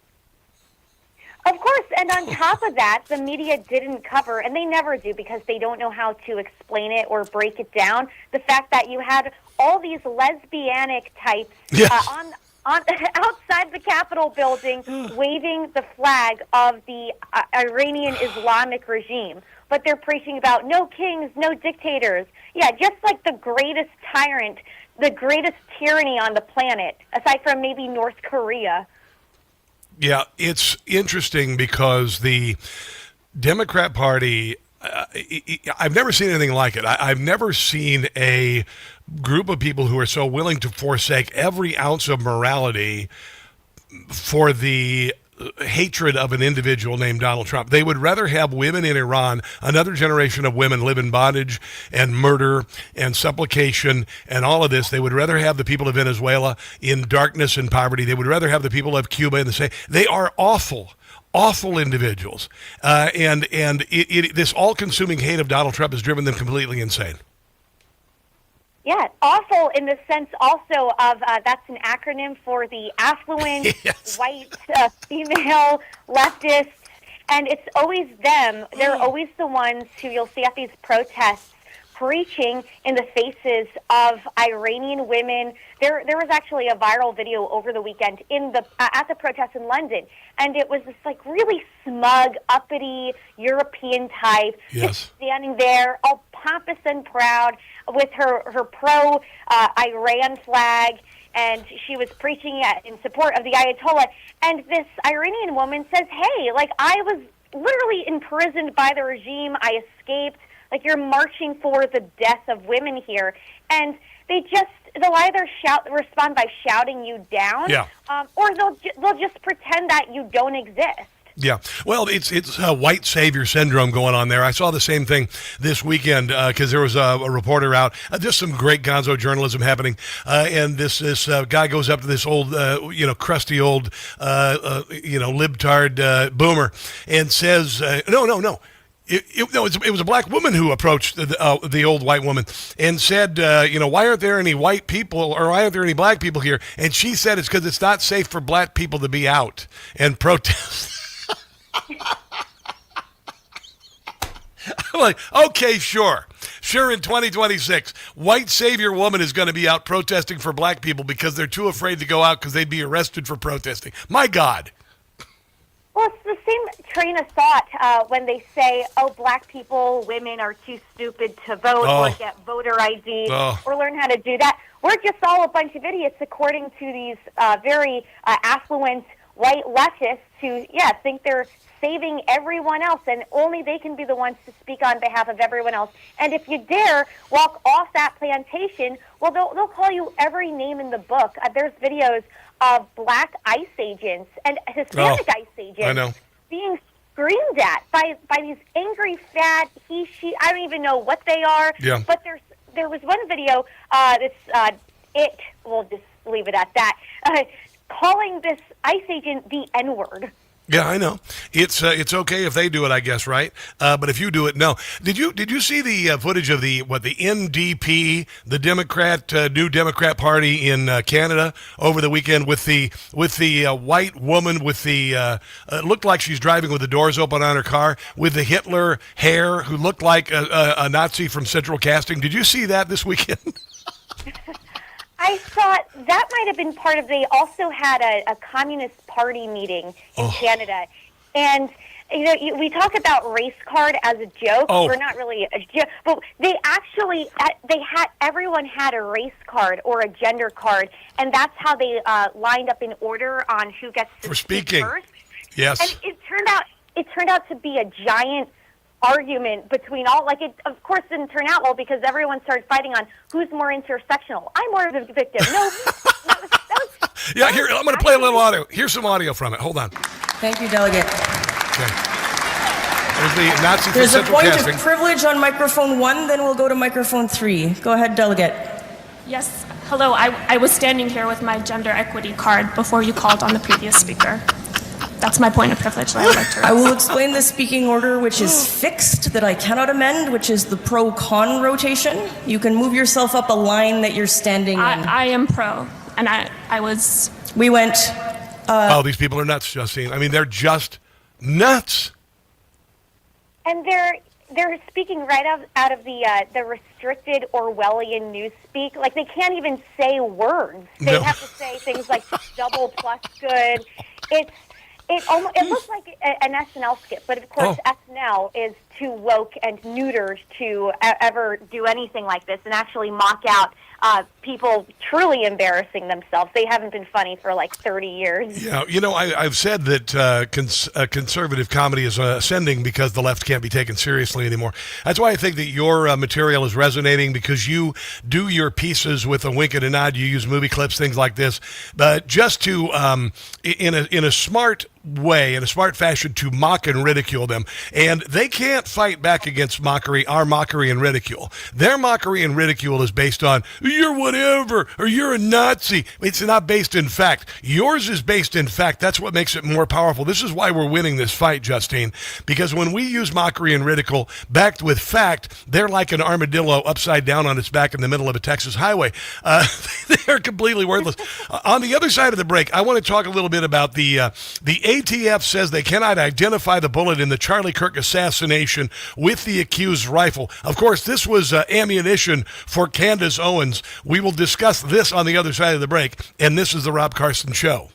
Of course, and on top of that, the media didn't cover, and they never do because they don't know how to explain it or break it down, the fact that you had all these lesbianic types on outside the Capitol building waving the flag of the Iranian Islamic regime. But they're preaching about no kings, no dictators. Yeah, just like the greatest tyrant, the greatest tyranny on the planet, aside from maybe North Korea. Yeah, it's interesting because the Democrat Party, I've never seen anything like it. I've never seen a group of people who are so willing to forsake every ounce of morality for the hatred of an individual named Donald Trump. They would rather have women in Iran, another generation of women live in bondage and murder and supplication and all of this. They would rather have the people of Venezuela in darkness and poverty. They would rather have the people of Cuba in the same. They are awful individuals. And this all-consuming hate of Donald Trump has driven them completely insane. Yeah, awful in the sense also of that's an acronym for the affluent, white, female leftists, and it's always them. They're always the ones who you'll see at these protests preaching in the faces of Iranian women. There was actually a viral video over the weekend at the protest in London, and it was this like really smug, uppity European type, just standing there, all pompous and proud, with her pro-Iran flag, and she was preaching in support of the Ayatollah. And this Iranian woman says, "Hey, like I was literally imprisoned by the regime. I escaped. Like you're marching for the death of women here." And they'll either respond by shouting you down, or they'll just pretend that you don't exist. Yeah, well, it's a white savior syndrome going on there. I saw the same thing this weekend because there was a reporter out. Just some great gonzo journalism happening, and this guy goes up to this old, crusty old, libtard boomer and says, "No." It was a black woman who approached the old white woman and said, why aren't there any white people or why aren't there any black people here? And she said it's because it's not safe for black people to be out and protest. I'm like, okay, sure, in 2026, white savior woman is going to be out protesting for black people because they're too afraid to go out because they'd be arrested for protesting. My God. Well, it's the same train of thought when they say, black people, women are too stupid to vote or get voter ID or learn how to do that. We're just all a bunch of idiots according to these very affluent white leftists who, think they're saving everyone else, and only they can be the ones to speak on behalf of everyone else. And if you dare walk off that plantation, well, they'll call you every name in the book. There's videos of black ICE agents and Hispanic ICE agents being screamed at by these angry, fat, he, she, I don't even know what they are. Yeah. But there was one video we'll just leave it at that, calling this ICE agent the N-word. Yeah, I know. It's okay if they do it, I guess, right? But if you do it, no. Did you see the footage of the NDP, the new Democrat Party in Canada over the weekend with the white woman with the looked like she's driving with the doors open on her car with the Hitler hair, who looked like a Nazi from Central Casting? Did you see that this weekend? I thought that might have been part of. They also had a Communist Party meeting in Canada, and we talk about race card as a joke. We're not really a joke, but they actually everyone had a race card or a gender card, and that's how they lined up in order on who gets to speak first. Yes, and it turned out to be a giant argument between all, it of course didn't turn out well because everyone started fighting on who's more intersectional. I'm more of a victim. No, yeah, here, I'm going to play a little audio. Here's some audio from it. Hold on. Thank you, Delegate. Okay. There's the Nazi There's a Central point Casting. of privilege on microphone 1, then we'll go to microphone 3. Go ahead, Delegate. Yes, hello. I was standing here with my gender equity card before you called on the previous speaker. That's my point of privilege that I would like to raise. I will explain the speaking order, which is fixed, that I cannot amend, which is the pro-con rotation. You can move yourself up a line that you're standing in. I am pro, and I was... We went... these people are nuts, Justine. I mean, they're just nuts. And they're speaking right out of the restricted Orwellian newspeak. Like, they can't even say words. They have to say things like double plus good. It looks like an SNL skit, but of course SNL is too woke and neutered to ever do anything like this and actually mock out people truly embarrassing themselves. They haven't been funny for 30 years. Yeah, I've said that conservative comedy is ascending because the left can't be taken seriously anymore. That's why I think that your material is resonating, because you do your pieces with a wink and a nod. You use movie clips, things like this, but just to in a smart way, in a smart fashion, to mock and ridicule them. And they can't fight back against our mockery and ridicule. Their mockery and ridicule is based on, you're whatever, or you're a Nazi. It's not based in fact. Yours is based in fact. That's what makes it more powerful. This is why we're winning this fight, Justine, because when we use mockery and ridicule backed with fact, they're like an armadillo upside down on its back in the middle of a Texas highway. They're completely worthless. On the other side of the break, I want to talk a little bit about the ATF says they cannot identify the bullet in the Charlie Kirk assassination with the accused's rifle. Of course, this was ammunition for Candace Owens. We will discuss this on the other side of the break, and this is the Rob Carson Show.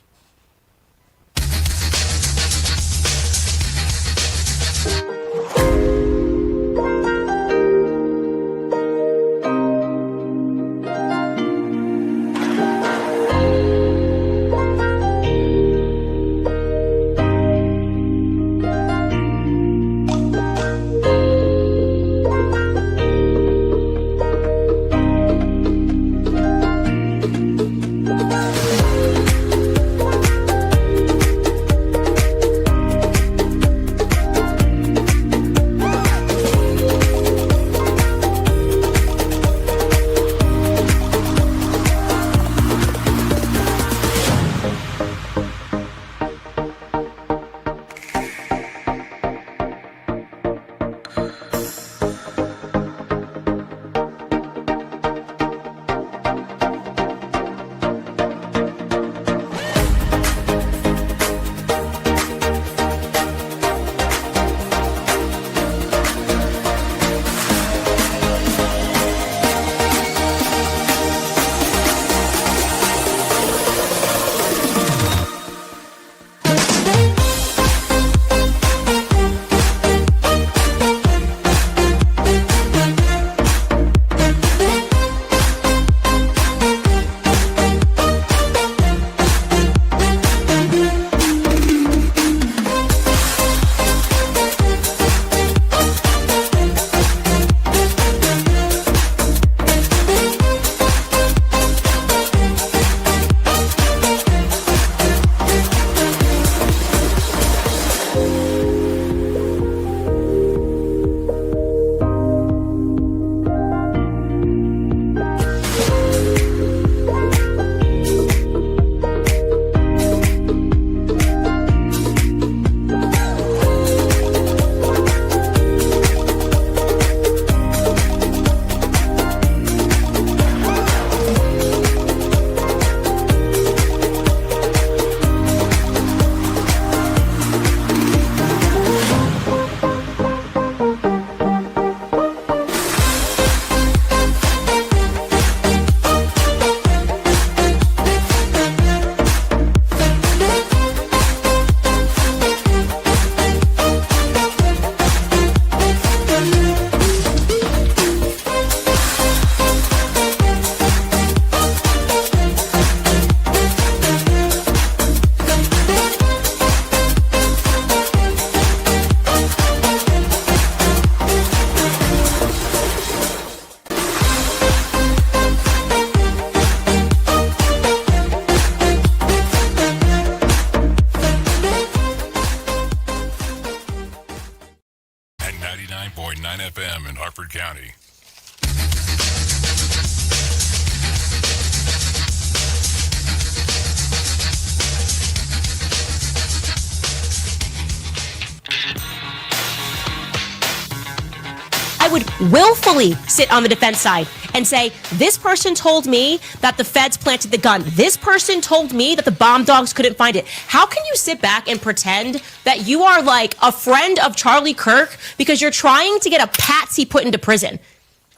willfully sit on the defense side and say, this person told me that the feds planted the gun. This person told me that the bomb dogs couldn't find it. How can you sit back and pretend that you are like a friend of Charlie Kirk because you're trying to get a patsy put into prison?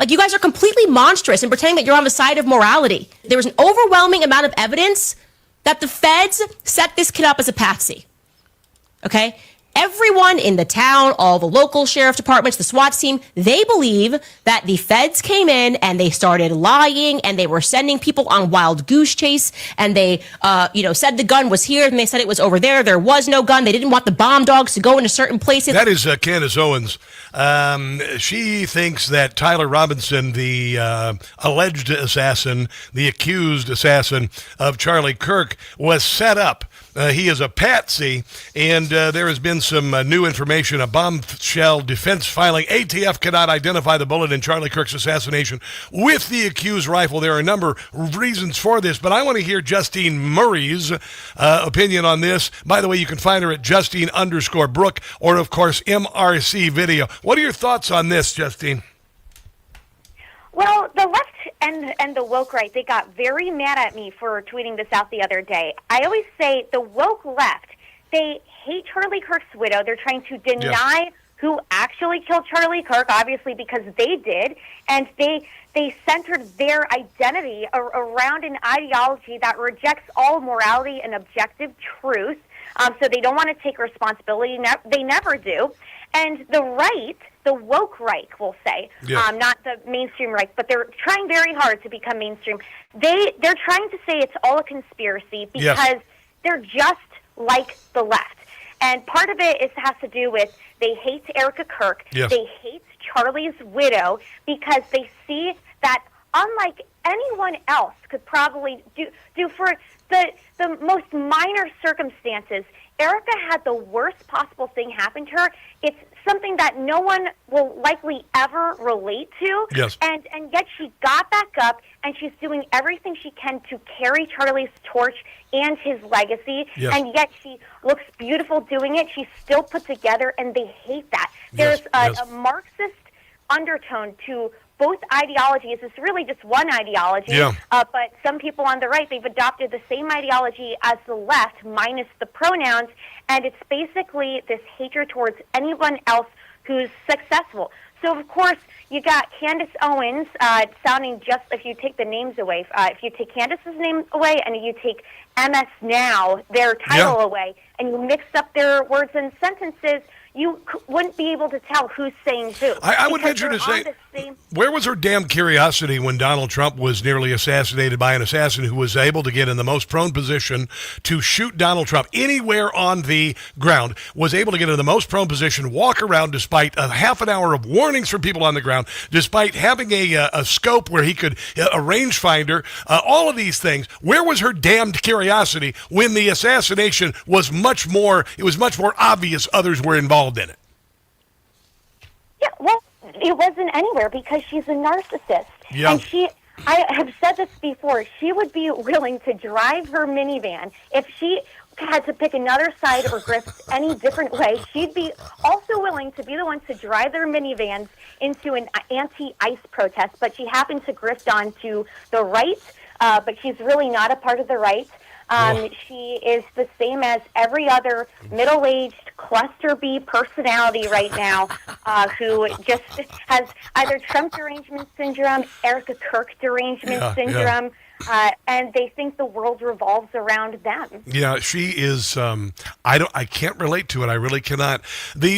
Like, you guys are completely monstrous and pretending that you're on the side of morality. There was an overwhelming amount of evidence that the feds set this kid up as a patsy. Okay? Everyone in the town, all the local sheriff departments, the SWAT team, they believe that the feds came in and they started lying and they were sending people on wild goose chase and they, said the gun was here and they said it was over there. There was no gun. They didn't want the bomb dogs to go into certain places. That is Candace Owens. She thinks that Tyler Robinson, the alleged assassin, the accused assassin of Charlie Kirk, was set up. He is a patsy, and there has been some new information, a bombshell defense filing. ATF cannot identify the bullet in Charlie Kirk's assassination with the accused rifle. There are a number of reasons for this, but I want to hear Justine Murray's opinion on this. By the way, you can find her at Justine_Brooke or, of course, MRC Video. What are your thoughts on this, Justine? Well, the left and the woke right, they got very mad at me for tweeting this out the other day. I always say the woke left, they hate Charlie Kirk's widow. They're trying to deny who actually killed Charlie Kirk, obviously because they did, and they centered their identity around an ideology that rejects all morality and objective truth. So they don't want to take responsibility. They never do. And the right, the woke right, we'll say, not the mainstream right, but they're trying very hard to become mainstream. They're trying to say it's all a conspiracy because they're just like the left. And part of it has to do with they hate Erica Kirk. Yes. They hate Charlie's widow because they see that unlike anyone else could probably do for the most minor circumstances, Erica had the worst possible thing happen to her. It's something that no one will likely ever relate to. Yes. And yet she got back up, and she's doing everything she can to carry Charlie's torch and his legacy. Yes. And yet she looks beautiful doing it. She's still put together, and they hate that. There's a Marxist undertone to both ideologies. It's really just one ideology, but some people on the right, they've adopted the same ideology as the left, minus the pronouns, and it's basically this hatred towards anyone else who's successful. So, of course, you got Candace Owens sounding just, if you take the names away, if you take Candace's name away and you take MS Now, their title away, and you mix up their words and sentences, you wouldn't be able to tell who's saying who. I would venture to say, where was her damn curiosity when Donald Trump was nearly assassinated by an assassin who was able to get in the most prone position to shoot Donald Trump anywhere on the ground, was able to get in the most prone position, walk around despite a half an hour of warnings from people on the ground, despite having a scope where he could, a rangefinder, all of these things. Where was her damned curiosity when the assassination was much more obvious others were involved in it? Yeah, well, it wasn't anywhere because she's a narcissist. Yeah. And I have said this before, she would be willing to drive her minivan if she had to pick another side or grift any different way. She'd be also willing to be the one to drive their minivans into an anti-ICE protest, but she happened to grift onto the right, but she's really not a part of the right. She is the same as every other middle-aged cluster B personality right now who just has either Trump derangement syndrome, Erica Kirk derangement syndrome, and they think the world revolves around them. Yeah, she is. I can't relate to it. I really cannot.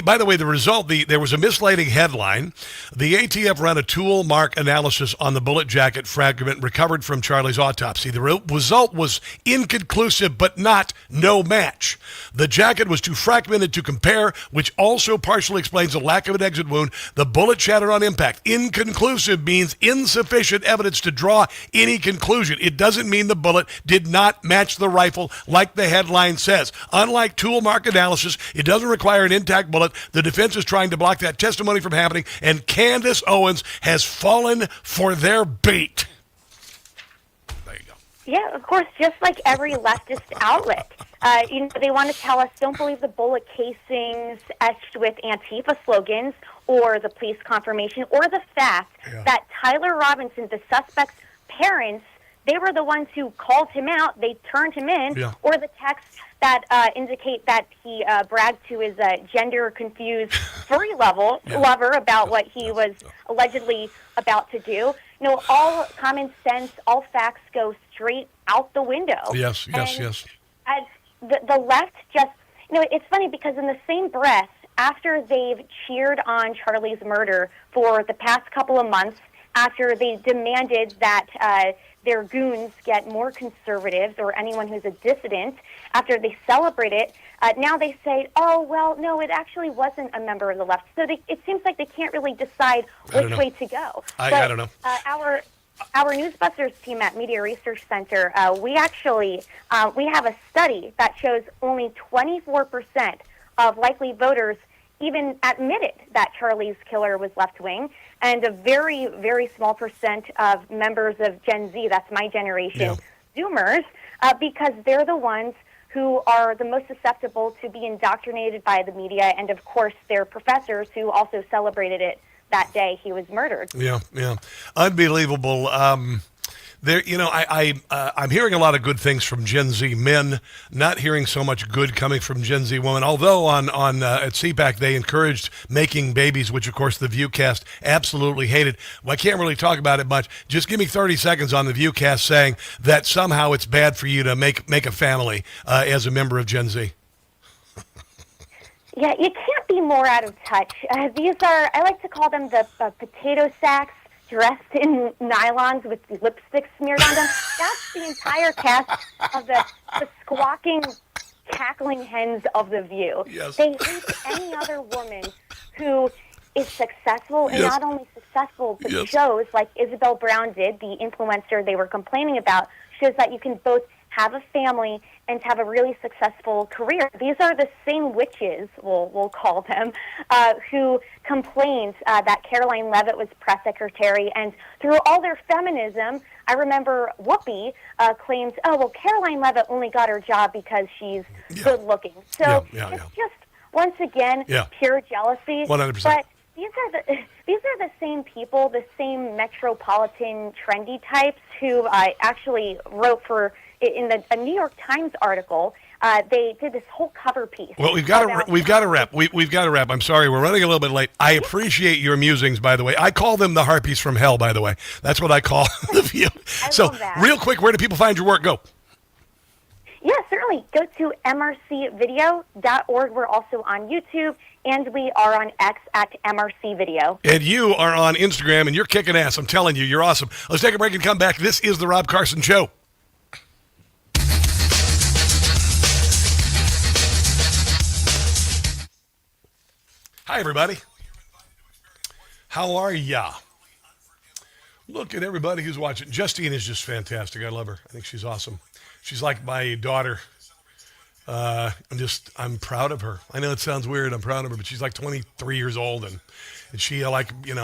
By the way, the result. There was a misleading headline. The ATF ran a tool mark analysis on the bullet jacket fragment recovered from Charlie's autopsy. The result was inconclusive, but not no match. The jacket was too fragmented to compare, which also partially explains the lack of an exit wound. The bullet shattered on impact. Inconclusive means insufficient evidence to draw any conclusion. It doesn't mean the bullet did not match the rifle like the headline says. Unlike tool mark analysis, it doesn't require an intact bullet. The defense is trying to block that testimony from happening, and Candace Owens has fallen for their bait. There you go. Yeah, of course, just like every leftist outlet. They want to tell us, don't believe the bullet casings etched with Antifa slogans or the police confirmation or the fact that Tyler Robinson, the suspect's parents, they were the ones who called him out, they turned him in, or the texts that indicate that he bragged to his gender-confused furry lover about what he was allegedly about to do. All common sense, all facts go straight out the window. Yes. And the left just, it's funny because in the same breath, after they've cheered on Charlie's murder for the past couple of months, after they demanded that their goons get more conservatives or anyone who's a dissident, after they celebrate it, now they say, oh, well, no, it actually wasn't a member of the left. So it seems like they can't really decide which way to go. I don't know. Our Newsbusters team at Media Research Center, we actually we have a study that shows only 24% of likely voters even admitted that Charlie's killer was left-wing, and a very, very small percent of members of Gen Z, that's my generation, Zoomers, because they're the ones who are the most susceptible to be indoctrinated by the media, and of course their professors who also celebrated it that day he was murdered. Yeah. Unbelievable. I'm hearing a lot of good things from Gen Z men, not hearing so much good coming from Gen Z women. Although on at CPAC they encouraged making babies, which of course the Viewcast absolutely hated. Well, I can't really talk about it much. Just give me 30 seconds on the Viewcast saying that somehow it's bad for you to make a family as a member of Gen Z. Yeah, you can't be more out of touch. These are, I like to call them the potato sacks dressed in nylons with lipstick smeared on them. That's the entire cast of the squawking, cackling hens of The View. Yes. They hate any other woman who is successful, and not only successful, but shows, like Isabel Brown did, the influencer they were complaining about, shows that you can both have a family and have a really successful career. These are the same witches, we'll call them, who complained that Caroline Leavitt was press secretary, and through all their feminism, I remember Whoopi claimed, oh, well, Caroline Leavitt only got her job because she's good looking. So it's just, once again, pure jealousy. 100%. But these are the same people, the same metropolitan trendy types who actually wrote for in a New York Times article. They did this whole cover piece. Well, we've got to wrap. We've got to wrap. I'm sorry, we're running a little bit late. I appreciate your musings, by the way. I call them the harpies from hell, by the way. That's what I call The View. So, real quick, where do people find your work? Go. Yeah, certainly. Go to mrcvideo.org. We're also on YouTube, and we are on X at MRC Video. And you are on Instagram, and you're kicking ass. I'm telling you, you're awesome. Let's take a break and come back. This is The Rob Carson Show. Hi, everybody. How are ya? Look at everybody who's watching. Justine is just fantastic. I love her. I think she's awesome. She's like my daughter. I'm proud of her. I know it sounds weird. I'm proud of her, but she's like 23 years old, and she I've been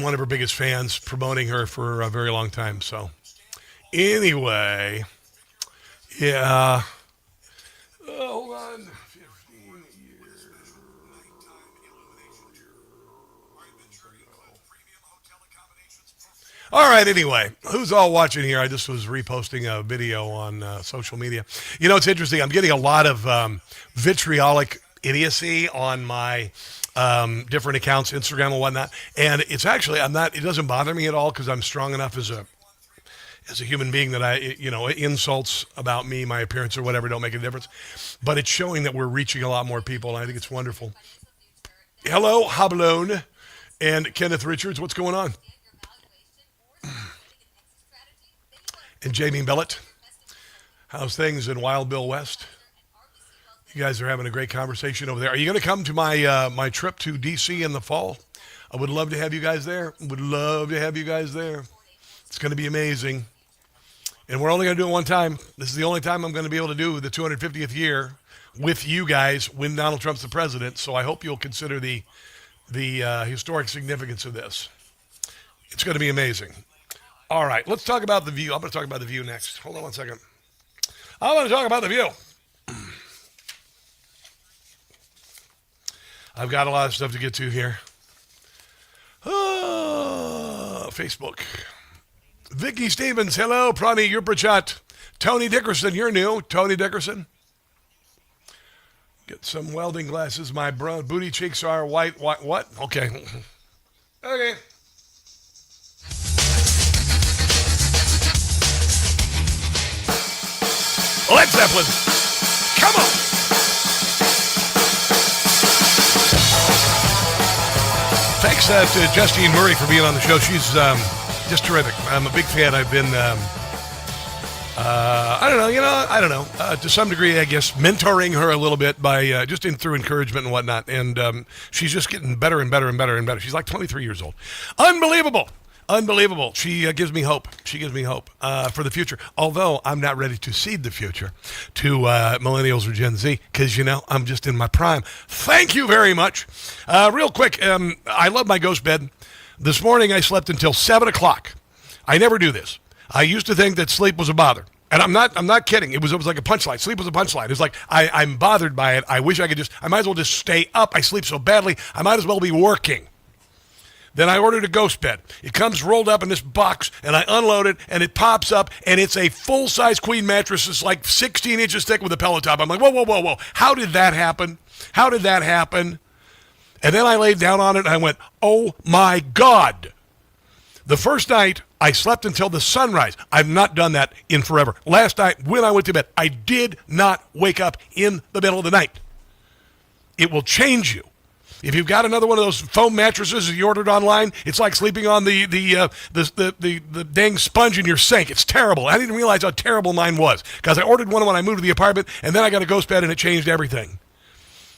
one of her biggest fans, promoting her for a very long time. So, anyway, yeah. Hold on. All right, anyway, who's all watching here? I just was reposting a video on social media. You know, it's interesting. I'm getting a lot of vitriolic idiocy on my different accounts, Instagram and whatnot. And it's actually, it doesn't bother me at all because I'm strong enough as a human being that insults about me, my appearance or whatever don't make a difference. But it's showing that we're reaching a lot more people, and I think it's wonderful. Hello, Hablone and Kenneth Richards. What's going on? And Jamie Billett. How's things in Wild Bill West? You guys are having a great conversation over there. Are you going to come to my trip to D.C. in the fall? I would love to have you guys there. It's going to be amazing. And we're only going to do it one time. This is the only time I'm going to be able to do the 250th year with you guys when Donald Trump's the president. So I hope you'll consider the historic significance of this. It's going to be amazing. All right, let's talk about The View. I'm going to talk about The View next. Hold on one second. I want to talk about The View. I've got a lot of stuff to get to here. Facebook. Vicky Stevens, hello. Prani Yurprachat. Tony Dickerson, you're new. Tony Dickerson. Get some welding glasses. My booty cheeks are white. What? Okay. Okay. Led Zeppelin. Come on. Thanks to Justine Murray for being on the show. She's just terrific. I'm a big fan. I've been, I don't know. To some degree, I guess, mentoring her a little bit by just through encouragement and whatnot. And she's just getting better and better and better and better. She's like 23 years old. Unbelievable. Unbelievable. She gives me hope. She gives me hope for the future. Although I'm not ready to cede the future to millennials or Gen Z because, I'm just in my prime. Thank you very much. Real quick, I love my ghost bed. This morning I slept until 7 o'clock. I never do this. I used to think that sleep was a bother. And I'm not kidding. It was like a punchline. Sleep was a punchline. It's like I'm bothered by it. I wish I might as well just stay up. I sleep so badly. I might as well be working. Then I ordered a ghost bed. It comes rolled up in this box, and I unload it, and it pops up, and it's a full-size queen mattress. It's like 16 inches thick with a pillow top. I'm like, whoa. How did that happen? How did that happen? And then I laid down on it, and I went, oh, my God. The first night, I slept until the sunrise. I've not done that in forever. Last night, when I went to bed, I did not wake up in the middle of the night. It will change you. If you've got another one of those foam mattresses you ordered online, it's like sleeping on the dang sponge in your sink. It's terrible. I didn't realize how terrible mine was because I ordered one when I moved to the apartment, and then I got a ghost bed, and it changed everything.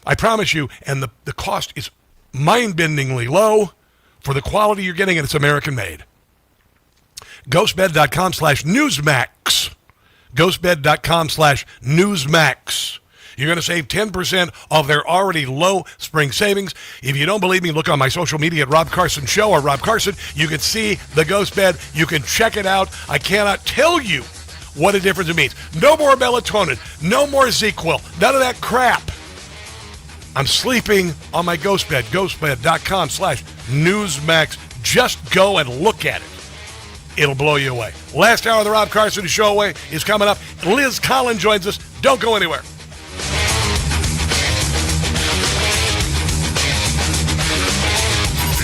I promise you, and the cost is mind-bendingly low for the quality you're getting, and it's American-made. Ghostbed.com/Newsmax. Ghostbed.com/Newsmax. You're going to save 10% of their already low spring savings. If you don't believe me, look on my social media at Rob Carson Show or Rob Carson. You can see the ghost bed. You can check it out. I cannot tell you what a difference it means. No more melatonin. No more ZQL. None of that crap. I'm sleeping on my ghost bed. Ghostbed.com/Newsmax. Just go and look at it. It'll blow you away. Last hour of the Rob Carson Show is coming up. Liz Collin joins us. Don't go anywhere.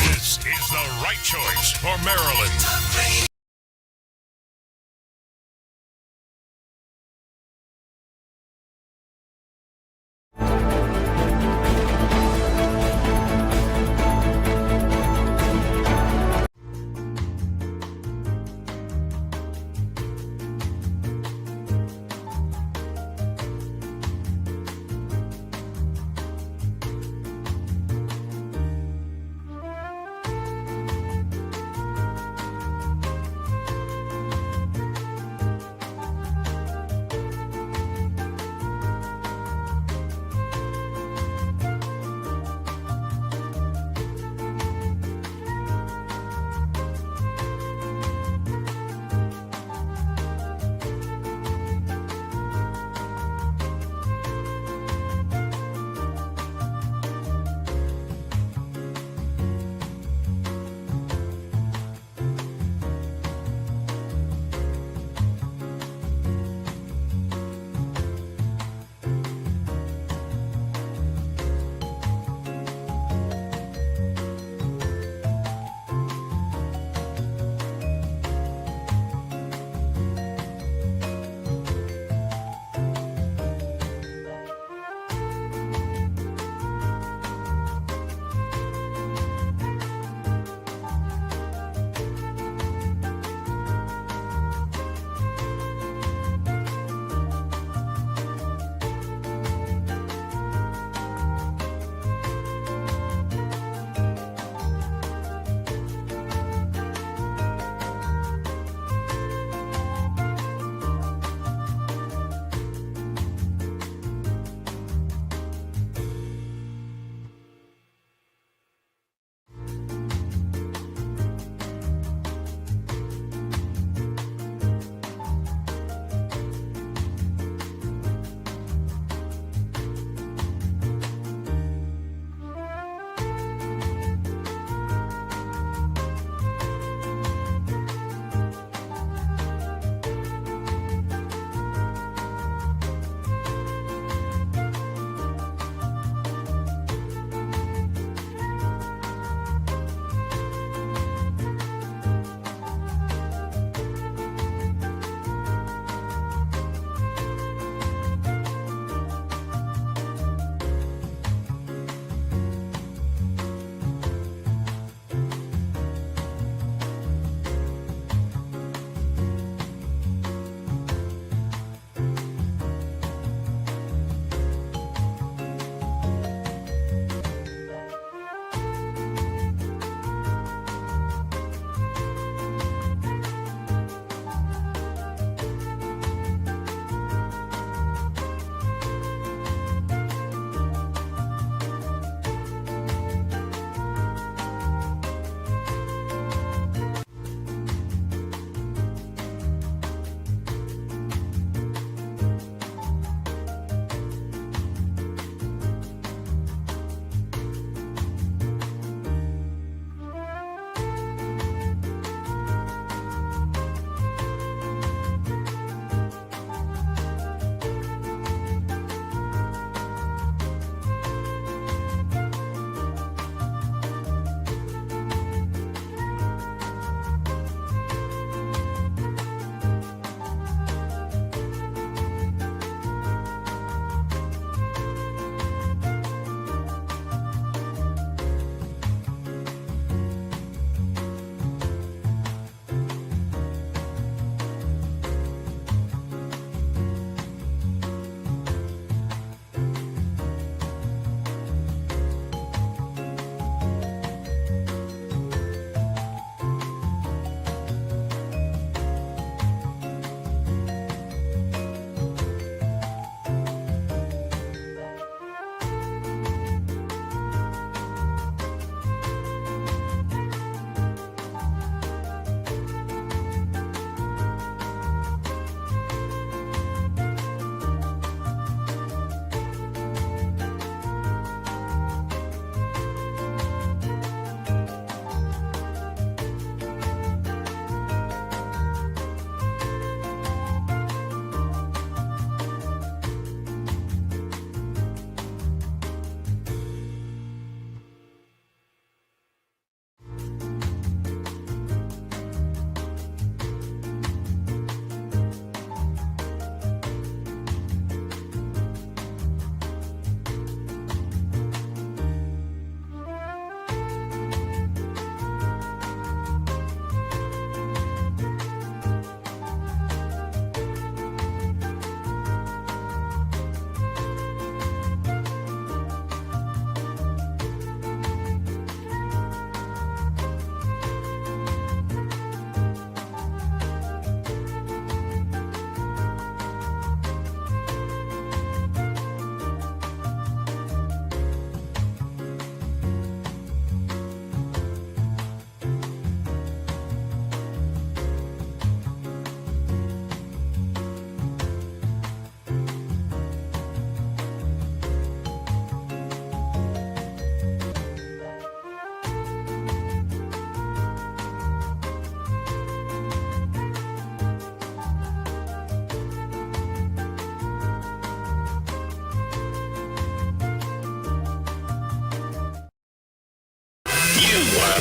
This is the right choice for Maryland.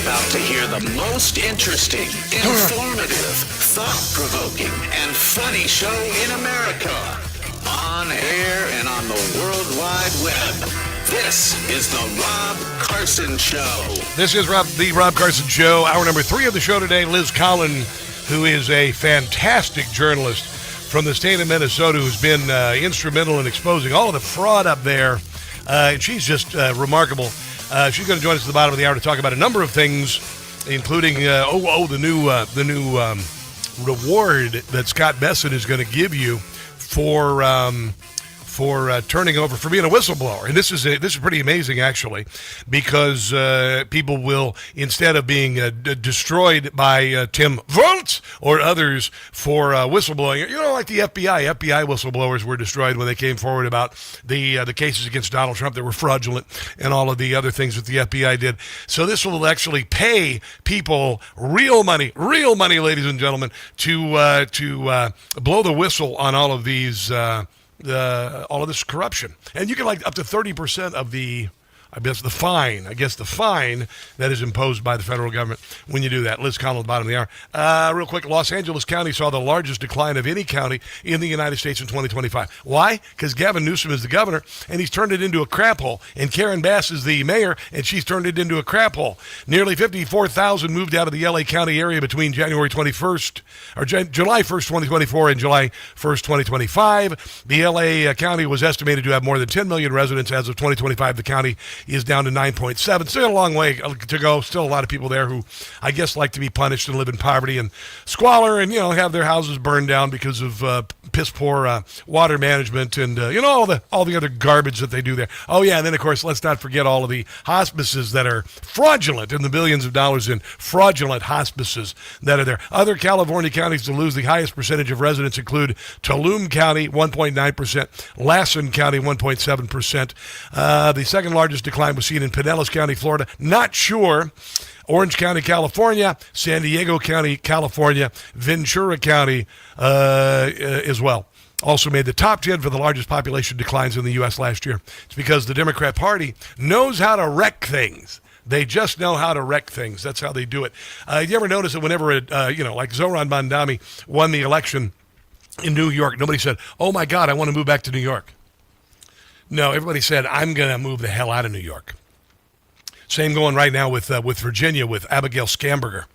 about to hear the most interesting, informative, thought-provoking, and funny show in America. On air and on the World Wide Web. This is the Rob Carson Show. This is the Rob Carson Show. Hour number 3 of the show today. Liz Collin, who is a fantastic journalist from the state of Minnesota, who's been instrumental in exposing all of the fraud up there. And she's just remarkable. She's going to join us at the bottom of the hour to talk about a number of things, including the new reward that Scott Besson is going to give you for turning over, for being a whistleblower. And this is pretty amazing, actually, because people will, instead of being destroyed by Tim Volz or others for whistleblowing, like the FBI whistleblowers were destroyed when they came forward about the cases against Donald Trump that were fraudulent and all of the other things that the FBI did. So this will actually pay people real money, ladies and gentlemen, to blow the whistle on all of these all of this corruption. And you get up to 30% of the fine that is imposed by the federal government when you do that. Liz Collin at the bottom of the hour. Real quick, Los Angeles County saw the largest decline of any county in the United States in 2025. Why? Because Gavin Newsom is the governor, and he's turned it into a crap hole. And Karen Bass is the mayor, and she's turned it into a crap hole. Nearly 54,000 moved out of the LA County area between July 1st, 2024 and July 1st, 2025. The LA County was estimated to have more than 10 million residents as of 2025. The county is down to 9.7. Still a long way to go. Still a lot of people there who, I guess, like to be punished and live in poverty and squalor and, have their houses burned down because of piss poor water management and, all the other garbage that they do there. Oh, yeah, and then, of course, let's not forget all of the hospices that are fraudulent and the billions of dollars in fraudulent hospices that are there. Other California counties to lose the highest percentage of residents include Tulum County, 1.9%, Lassen County, 1.7%. The second largest decline was seen in Pinellas County, Florida. Not sure. Orange County, California, San Diego County, California, Ventura County as well. Also made the top 10 for the largest population declines in the U.S. last year. It's because the Democrat Party knows how to wreck things. They just know how to wreck things. That's how they do it. You ever notice that whenever, like Zoran Mondani won the election in New York, nobody said, oh, my God, I want to move back to New York. No, everybody said, I'm going to move the hell out of New York. Same going right now with Virginia, with Abigail Scamberger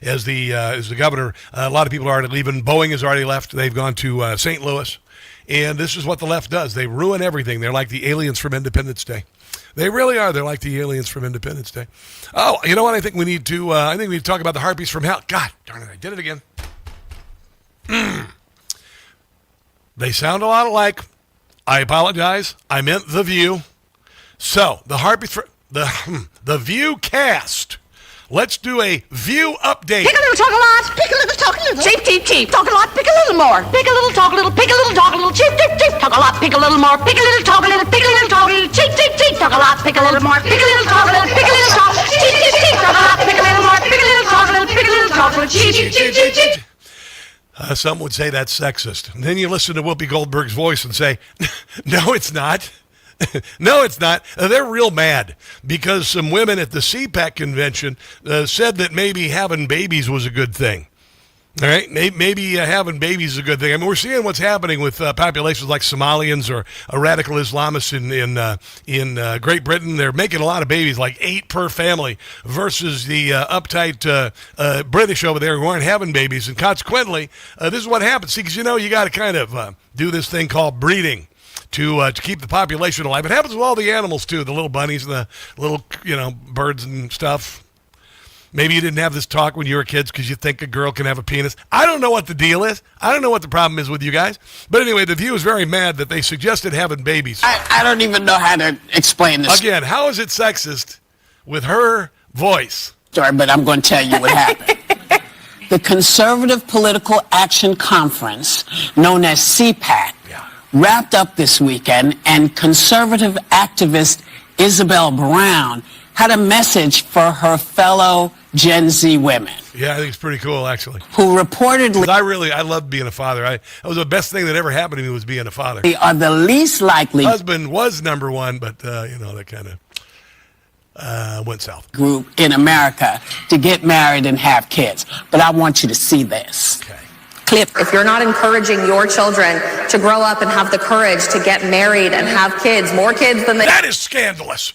as the governor. A lot of people are already leaving. Boeing has already left. They've gone to St. Louis. And this is what the left does. They ruin everything. They're like the aliens from Independence Day. They really are. They're like the aliens from Independence Day. Oh, you know what? I think we need to talk about the harpies from hell. God darn it, I did it again. They sound a lot alike. I apologize. I meant The View. So, the harpies, the View cast. Let's do a View update. Pick a little, talk a lot. Pick a little, talk a little. Cheep, cheep, cheep. Talk a lot. Pick a little more. Pick a little, talk a little. Pick a little, talk a little. Cheep, cheep, cheep. Talk a lot. Pick a little more. Pick a little, talk a little. Pick a little, talk a little. Cheep, cheep, cheep. Talk a lot. Pick a little more. Pick a little, talk a little. Pick a little, talk. Cheep, cheep, cheep. Talk a lot. Pick a little more. Pick a little, talk a little. Pick a little, talk a little. Cheep, cheep, cheep, cheep, cheep. Some would say that's sexist. And then you listen to Whoopi Goldberg's voice and say, no, it's not. No, it's not. They're real mad because some women at the CPAC convention said that maybe having babies was a good thing. All right, maybe having babies is a good thing. I mean, we're seeing what's happening with populations like Somalians or radical Islamists in Great Britain. They're making a lot of babies, like 8 per family, versus the uptight British over there who aren't having babies. And consequently, this is what happens. See, because you got to kind of do this thing called breeding to keep the population alive. It happens with all the animals too, the little bunnies and the little birds and stuff. Maybe you didn't have this talk when you were kids because you think a girl can have a penis. I don't know what the deal is. I don't know what the problem is with you guys. But anyway, The View is very mad that they suggested having babies. I don't even know how to explain this. Again, how is it sexist with her voice? Sorry, but I'm going to tell you what happened. The Conservative Political Action Conference, known as CPAC, wrapped up this weekend, and conservative activist Isabel Brown had a message for her fellow Gen Z women. Yeah, I think it's pretty cool, actually. Who reportedly... I loved being a father. That was the best thing that ever happened to me was being a father. They are the least likely... Husband was number one, but, that kind of... went south. Group in America to get married and have kids. But I want you to see this. Okay. Clip. If you're not encouraging your children to grow up and have the courage to get married and have kids, more kids than they That is scandalous.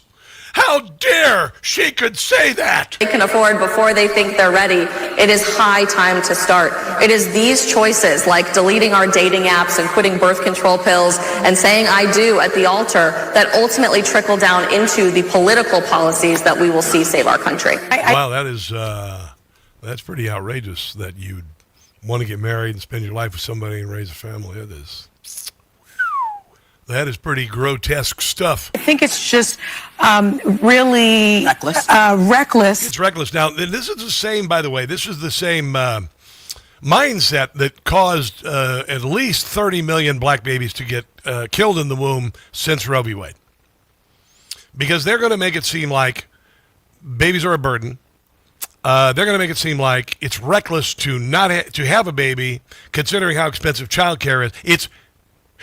How dare she could say that? They can afford before they think they're ready. It is high time to start. It is these choices, like deleting our dating apps and quitting birth control pills and saying I do at the altar, that ultimately trickle down into the political policies that we will see save our country. Wow, that's pretty outrageous that you'd want to get married and spend your life with somebody and raise a family. It is. That is pretty grotesque stuff. I think it's just really reckless. It's reckless. Now, this is the same, by the way, this is the same mindset that caused at least 30 million black babies to get killed in the womb since Roe v. Wade. Because they're going to make it seem like babies are a burden. They're going to make it seem like it's reckless to not to have a baby, considering how expensive childcare is.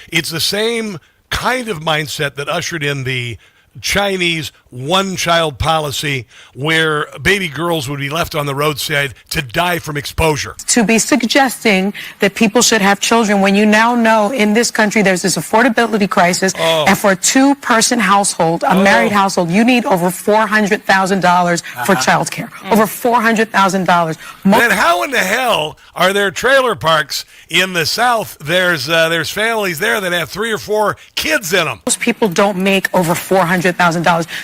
It's the same kind of mindset that ushered in the Chinese one-child policy where baby girls would be left on the roadside to die from exposure. To be suggesting that people should have children when you now know in this country there's this affordability crisis, and for a two-person household, a married household, you need over $400,000 for child care. Over $400,000. Then how in the hell are there trailer parks in the South? There's families there that have 3 or 4 kids in them. Most people don't make over $400,000.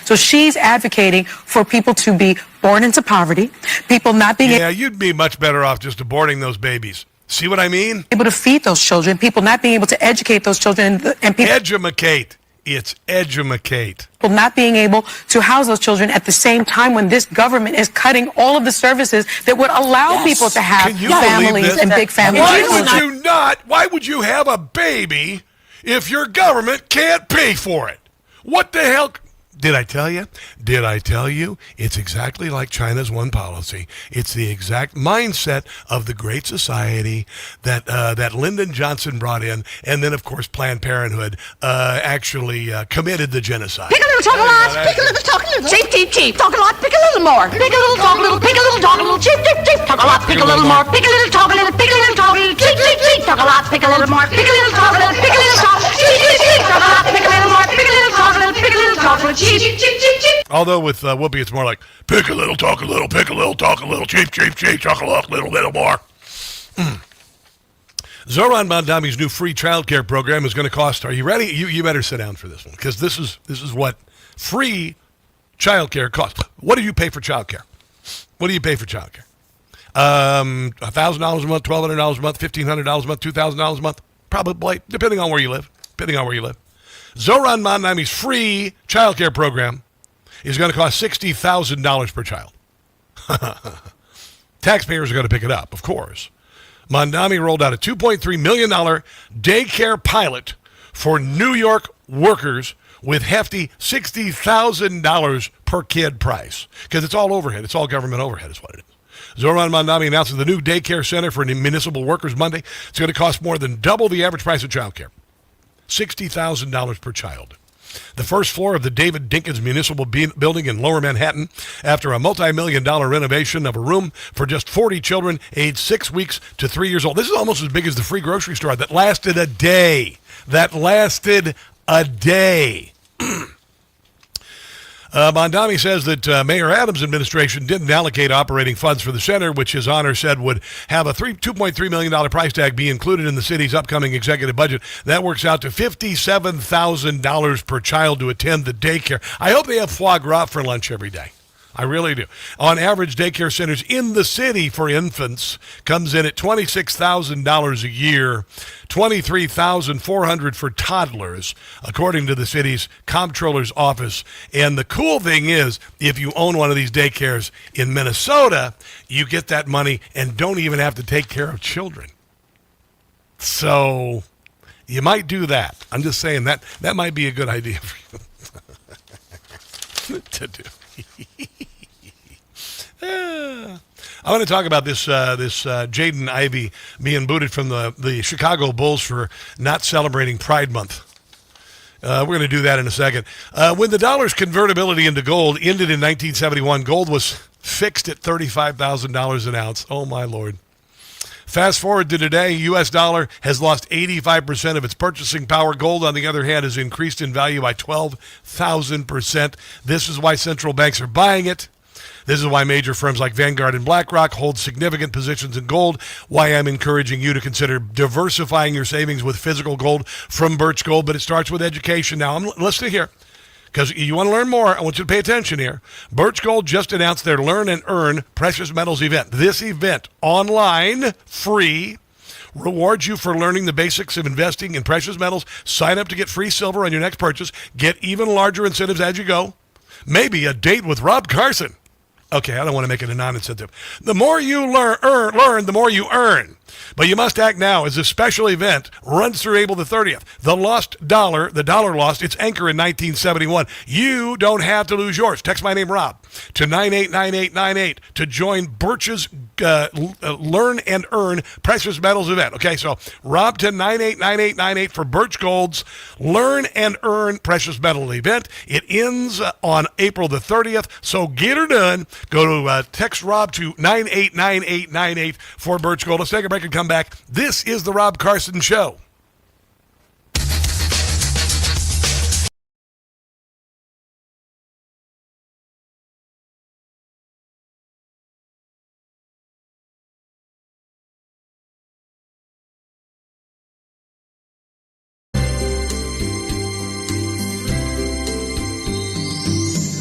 So she's advocating for people to be born into poverty, people not being you'd be much better off just aborting those babies. See what I mean? Able to feed those children, people not being able to educate those children, and people edumacate. It's edumacate. People not being able to house those children at the same time when this government is cutting all of the services that would allow people to have families and big families. Why would you have a baby if your government can't pay for it? What the hell? Did I tell you? It's exactly like China's one policy. It's the exact mindset of the Great Society that Lyndon Johnson brought in, and then, of course, Planned Parenthood actually committed the genocide. Pick a little, talk a lot. Pick a little, talk a little. Cheep, cheep, cheep. Talk a lot. Pick a little more. Pick a little, talk a little. Pick a little, talk a little. Cheep, cheep, cheep. Talk a lot. Pick a little more. Pick a little, talk a little. Pick a little, talk a little. Cheep, cheep, cheep. Talk a lot. Pick a little more. Pick a little, talk a little. Pick a little, talk. Cheep, cheep, cheep. Talk a lot. Pick a little more. Pick a little, talk a little. Pick a little, talk a little. Cheep, cheep, cheep, cheep, cheep. Although with Whoopi, it's more like, pick a little, talk a little, pick a little, talk a little, cheep, cheep, cheep, talk a little more. Zohran Mamdani's new free childcare program is going to cost, are you ready? You better sit down for this one, because this is what free childcare costs. What do you pay for childcare? What do you pay for childcare? $1,000 a month, $1,200 a month, $1,500 a month, $2,000 a month? Probably, depending on where you live. Zohran Mamdani's free childcare program is going to cost $60,000 per child. Taxpayers are going to pick it up, of course. Mamdani rolled out a $2.3 million daycare pilot for New York workers with hefty $60,000 per kid price. Because it's all overhead. It's all government overhead is what it is. Zohran Mamdani announces the new daycare center for municipal workers Monday. It's going to cost more than double the average price of childcare. $60,000 per child. The first floor of the David Dinkins Municipal Building in Lower Manhattan after a multi-million-dollar renovation of a room for just 40 children aged 6 weeks to 3 years old. This is almost as big as the free grocery store that lasted a day. Mamdani says that Mayor Adams' administration didn't allocate operating funds for the center, which his honor said would have a $2.3 million price tag be included in the city's upcoming executive budget. That works out to $57,000 per child to attend the daycare. I hope they have foie gras for lunch every day. I really do. On average, daycare centers in the city for infants comes in at $26,000 a year, $23,400 for toddlers, according to the city's comptroller's office. And the cool thing is, if you own one of these daycares in Minnesota, you get that money and don't even have to take care of children. So you might do that. I'm just saying that might be a good idea for you to do. I want to talk about this Jaden Ivey being booted from the Chicago Bulls for not celebrating Pride Month. We're going to do that in a second. When the dollar's convertibility into gold ended in 1971, gold was fixed at $35,000 an ounce. Oh, my Lord. Fast forward to today, U.S. dollar has lost 85% of its purchasing power. Gold, on the other hand, has increased in value by 12,000%. This is why central banks are buying it. This is why major firms like Vanguard and BlackRock hold significant positions in gold, why I'm encouraging you to consider diversifying your savings with physical gold from Birch Gold. But it starts with education. Now, listen here, because you want to learn more. I want you to pay attention here. Birch Gold just announced their Learn and Earn Precious Metals event. This event, online, free, rewards you for learning the basics of investing in precious metals. Sign up to get free silver on your next purchase. Get even larger incentives as you go. Maybe a date with Rob Carson. Okay, I don't want to make it a non-incentive. The more you learn, the more you earn. But you must act now as this special event runs through April the 30th. The dollar lost its anchor in 1971. You don't have to lose yours. Text my name, Rob, to 989898 to join Birch's Learn and Earn Precious Metals event. Okay, so Rob to 989898 for Birch Gold's Learn and Earn Precious Metal event. It ends on April the 30th, so get her done. Go to text Rob to 989898 for Birch Gold. Let's take a break and come back. This is the Rob Carson Show.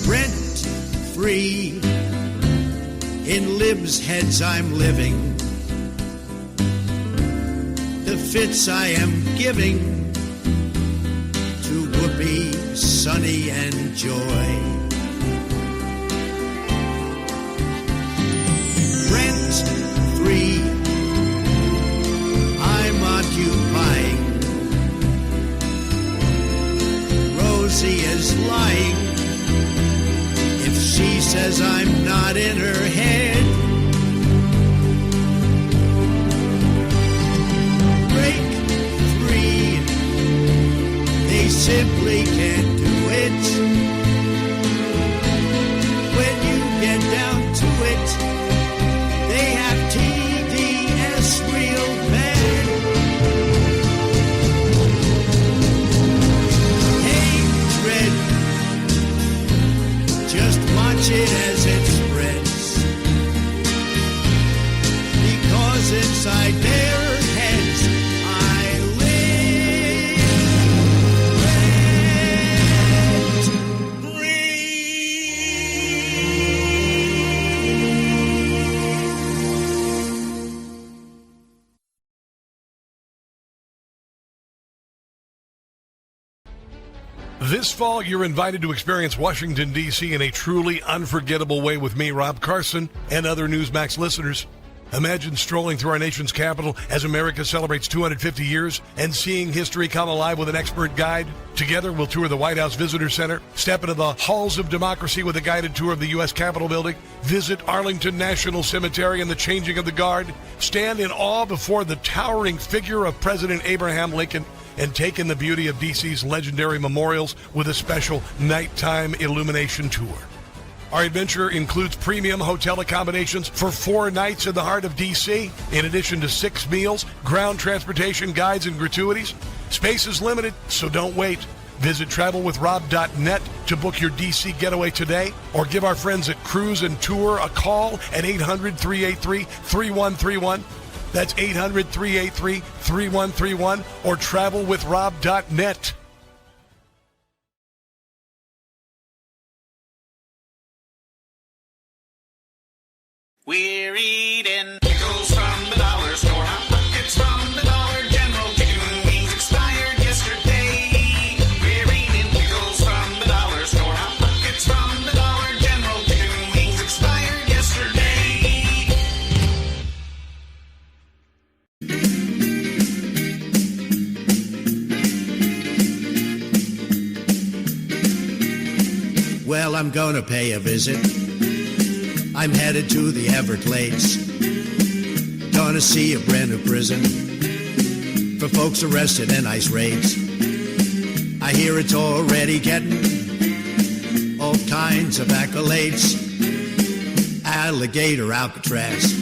Rent-free in libs' heads I'm living. The fits I am giving to Whoopi, Sonny, and Joy. Rent-free, I'm occupying. Rosie is lying if she says I'm not in her head. They simply can't do it. When you get down to it, they have TDS real bad. Hatred, just watch it as it spreads, because inside their heads I live. This fall, you're invited to experience Washington, D.C. in a truly unforgettable way with me, Rob Carson, and other Newsmax listeners. Imagine strolling through our nation's capital as America celebrates 250 years and seeing history come alive with an expert guide. Together, we'll tour the White House Visitor Center, step into the halls of democracy with a guided tour of the U.S. Capitol building, visit Arlington National Cemetery and the changing of the guard, stand in awe before the towering figure of President Abraham Lincoln, and take in the beauty of D.C.'s legendary memorials with a special nighttime illumination tour. Our adventure includes premium hotel accommodations for 4 nights in the heart of D.C., in addition to 6 meals, ground transportation, guides, and gratuities. Space is limited, so don't wait. Visit travelwithrob.net to book your D.C. getaway today, or give our friends at Cruise and Tour a call at 800-383-3131. That's 800-383-3131 or travelwithrob.net. We're eating pickles from the dollar store. Hot Pockets from the Dollar General. Chicken wings expired yesterday. We're eating pickles from the dollar store. Hot Pockets from the Dollar General. Chicken wings expired yesterday. Well, I'm gonna pay a visit. I'm headed to the Everglades. Gonna see a brand new prison for folks arrested in ICE raids. I I hear it's already getting all kinds of accolades. Alligator Alcatraz,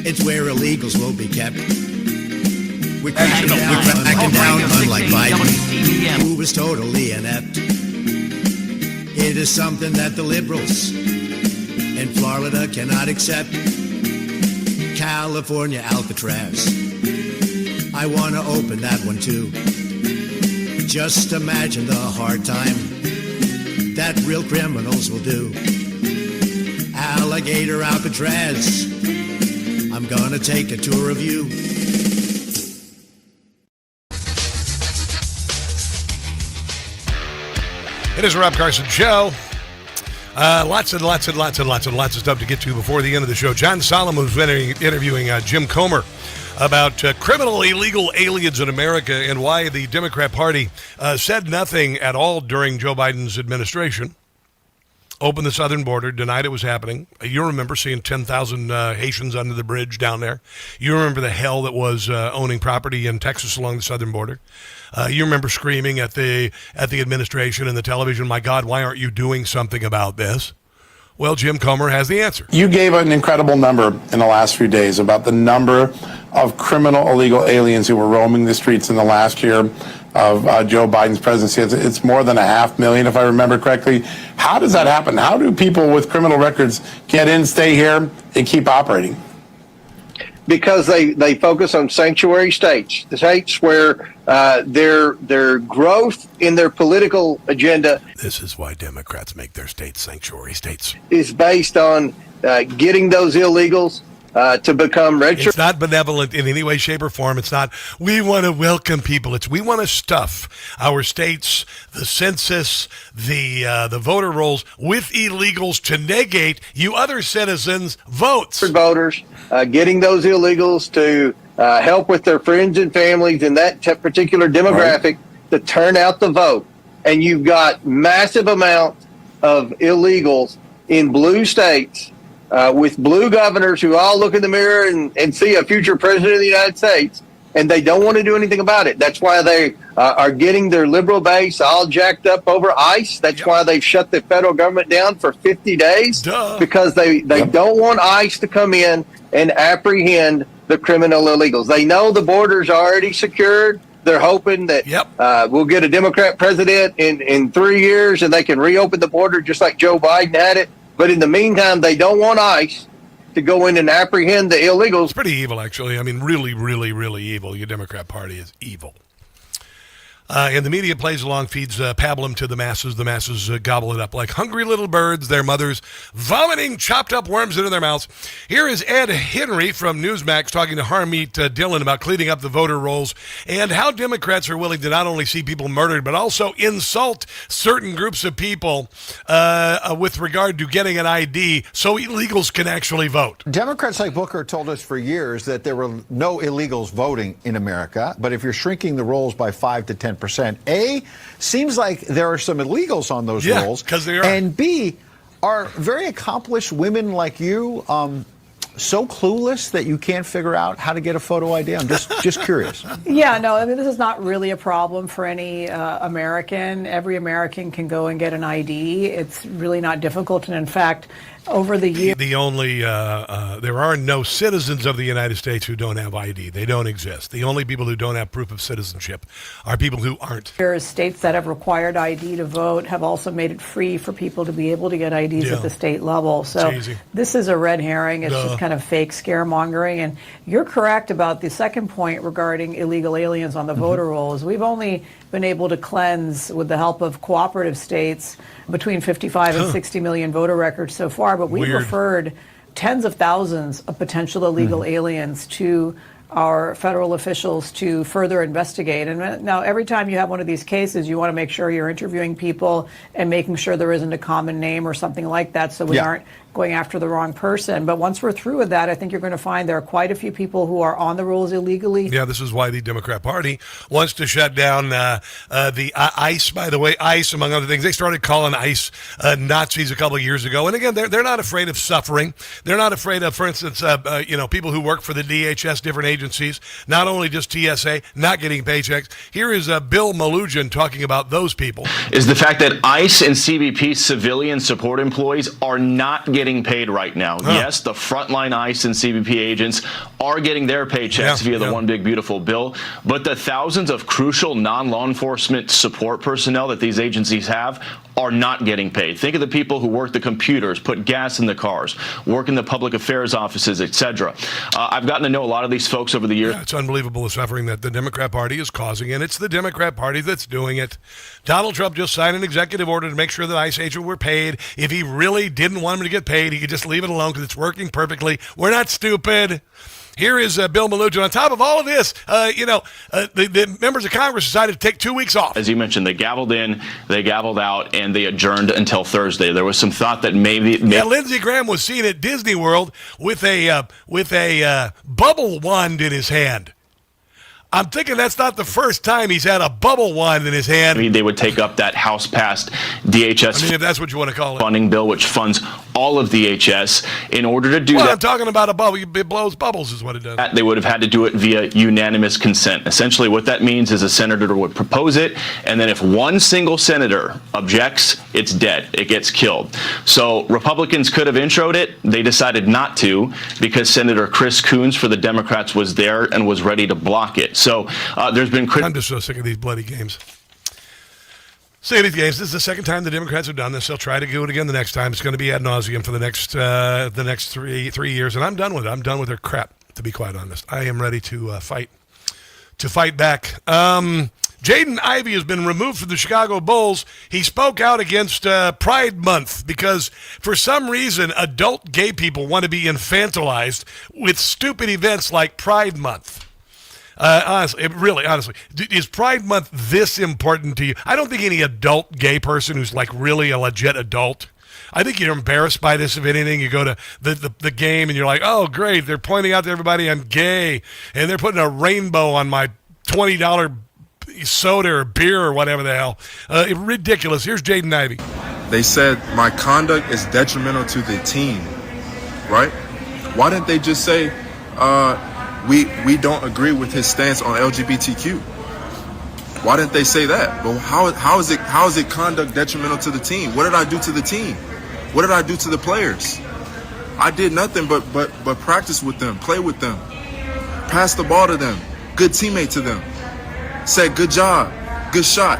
it's where illegals will be kept. We're cracking down, unlike Biden, who was totally inept. It is something that the liberals in Florida cannot accept. California Alcatraz, I want to open that one too. Just imagine the hard time that real criminals will do. Alligator Alcatraz, I'm gonna take a tour of you. It is a Rob Carson show. Lots of stuff to get to before the end of the show. John Solomon was interviewing Jim Comer about criminal illegal aliens in America and why the Democrat Party said nothing at all during Joe Biden's administration. Opened the southern border, denied it was happening. You remember seeing 10,000 Haitians under the bridge down there. You remember the hell that was owning property in Texas along the southern border. You remember screaming at the administration and the television, my God, why aren't you doing something about this? Well, Jim Comer has the answer. You gave an incredible number in the last few days about the number of criminal illegal aliens who were roaming the streets in the last year of Joe Biden's presidency. It's more than 500,000, if I remember correctly. How does that happen? How do people with criminal records get in, stay here, and keep operating? Because they focus on sanctuary states, the states where their growth in their political agenda. This is why Democrats make their states sanctuary states. Is based on getting those illegals to become registered. It's not benevolent in any way, shape, or form. It's not, we want to welcome people. It's, we want to stuff our states, the census, the voter rolls with illegals to negate you other citizens' votes. Voters, getting those illegals to help with their friends and families in that particular demographic to turn out the vote. And you've got massive amounts of illegals in blue states with blue governors who all look in the mirror and see a future president of the United States, and they don't want to do anything about it. That's why they are getting their liberal base all jacked up over ICE. That's why they've shut the federal government down for 50 days, because they don't want ICE to come in and apprehend the criminal illegals. They know the border's already secured. They're hoping that we'll get a Democrat president in 3 years and they can reopen the border just like Joe Biden had it. But in the meantime, they don't want ICE to go in and apprehend the illegals. It's pretty evil, actually. I mean, really, really, really evil. Your Democrat Party is evil. And the media plays along, feeds pablum to the masses. The masses gobble it up like hungry little birds, their mothers vomiting chopped up worms into their mouths. Here is Ed Henry from Newsmax talking to Harmeet Dillon about cleaning up the voter rolls and how Democrats are willing to not only see people murdered, but also insult certain groups of people with regard to getting an ID so illegals can actually vote. Democrats like Booker told us for years that there were no illegals voting in America, but if you're shrinking the rolls by 5 to 10%, A, seems like there are some illegals on those rolls. Because they are. And B, are very accomplished women like you so clueless that you can't figure out how to get a photo ID? I'm just curious. Yeah, no, I mean, this is not really a problem for any American. Every American can go and get an ID. It's really not difficult. And in fact, over the years, there are no citizens of the United States who don't have ID. They don't exist. The only people who don't have proof of citizenship are people who aren't. States that have required ID to vote have also made it free for people to be able to get IDs at the state level. So this is a red herring. It's just kind of fake scaremongering. And you're correct about the second point regarding illegal aliens on the voter rolls. We've only been able to cleanse, with the help of cooperative states, between 55 and 60 million voter records so far, but we've referred tens of thousands of potential illegal aliens to our federal officials to further investigate. And now every time you have one of these cases, you want to make sure you're interviewing people and making sure there isn't a common name or something like that, so we aren't going after the wrong person. But once we're through with that, I think you're going to find there are quite a few people who are on the rolls illegally. Yeah, this is why the Democrat Party wants to shut down the ICE, by the way. ICE, among other things. They started calling ICE Nazis a couple of years ago. And again, they're not afraid of suffering. They're not afraid of, for instance, people who work for the DHS, different agencies, not only just TSA, not getting paychecks. Here is Bill Malugin talking about those people. Is the fact that ICE and CBP civilian support employees are not getting paid right now. Yes, the frontline ICE and CBP agents are getting their paychecks via the One Big Beautiful Bill, but the thousands of crucial non-law enforcement support personnel that these agencies have are not getting paid. Think of the people who work the computers, put gas in the cars, work in the public affairs offices, etc. I've gotten to know a lot of these folks over the years. Yeah, it's unbelievable the suffering that the Democrat Party is causing, and it's the Democrat Party that's doing it. Donald Trump just signed an executive order to make sure that ICE agents were paid. If he really didn't want them to get paid, he could just leave it alone because it's working perfectly. We're not stupid. Here is Bill Malugin. On top of all of this, the members of Congress decided to take 2 weeks off. As you mentioned, they gavelled in, they gavelled out, and they adjourned until Thursday. There was some thought that maybe Lindsey Graham was seen at Disney World with a bubble wand in his hand. I'm thinking that's not the first time he's had a bubble wand in his hand. They would take up that House-passed DHS if that's what you want to call it. Funding bill, which funds all of DHS. In order to do that, I'm talking about a bubble. It blows bubbles is what it does. They would have had to do it via unanimous consent. Essentially, what that means is a senator would propose it, and then if one single senator objects, it's dead. It gets killed. So Republicans could have introed it. They decided not to because Senator Chris Coons for the Democrats was there and was ready to block it. So there's been I'm just so sick of these bloody games. Sick of these games. This is the second time the Democrats have done this. They'll try to do it again the next time. It's going to be ad nauseum for the next three years, and I'm done with it. I'm done with their crap, to be quite honest. I am ready to fight back. Jaden Ivey has been removed from the Chicago Bulls. He spoke out against Pride Month because for some reason adult gay people want to be infantilized with stupid events like Pride Month. Honestly, is Pride Month this important to you? I don't think any adult gay person who's like really a legit adult, I think you're embarrassed by this. If anything, you go to the game and you're like, oh, great, they're pointing out to everybody I'm gay, and they're putting a rainbow on my $20 soda or beer or whatever the hell. Ridiculous. Here's Jaden Ivey. They said my conduct is detrimental to the team, right? Why didn't they just say, we don't agree with his stance on LGBTQ? Why didn't they say that? Well, how is it conduct detrimental to the team? What did I do to the team? What did I do to the players? I did nothing but practice with them, play with them, pass the ball to them, good teammate to them. Said good job, good shot.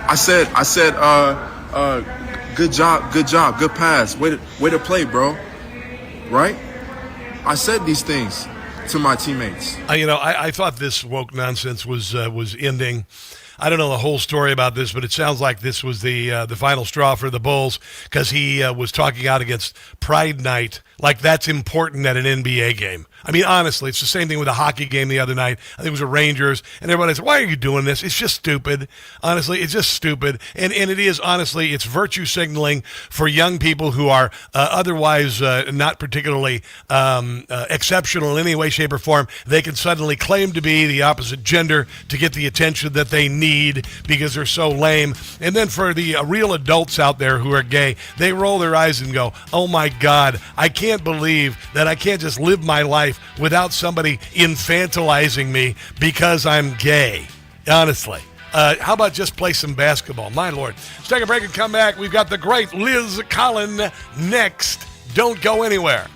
I said good job, good pass, way to play, bro. Right? I said these things to my teammates. I thought this woke nonsense was ending. I don't know the whole story about this, but it sounds like this was the final straw for the Bulls because he was talking out against Pride Night like that's important at an NBA game. I mean, honestly, it's the same thing with a hockey game the other night. I think it was the Rangers, and everybody said, why are you doing this? It's just stupid. Honestly, it's just stupid. And it is, honestly, it's virtue signaling for young people who are otherwise not particularly exceptional in any way, shape, or form. They can suddenly claim to be the opposite gender to get the attention that they need because they're so lame. And then for the real adults out there who are gay, they roll their eyes and go, oh my God, I can't believe that I can't just live my life without somebody infantilizing me because I'm gay. Honestly. How about just play some basketball? My Lord. Let's take a break and come back. We've got the great Liz Collin next. Don't go anywhere.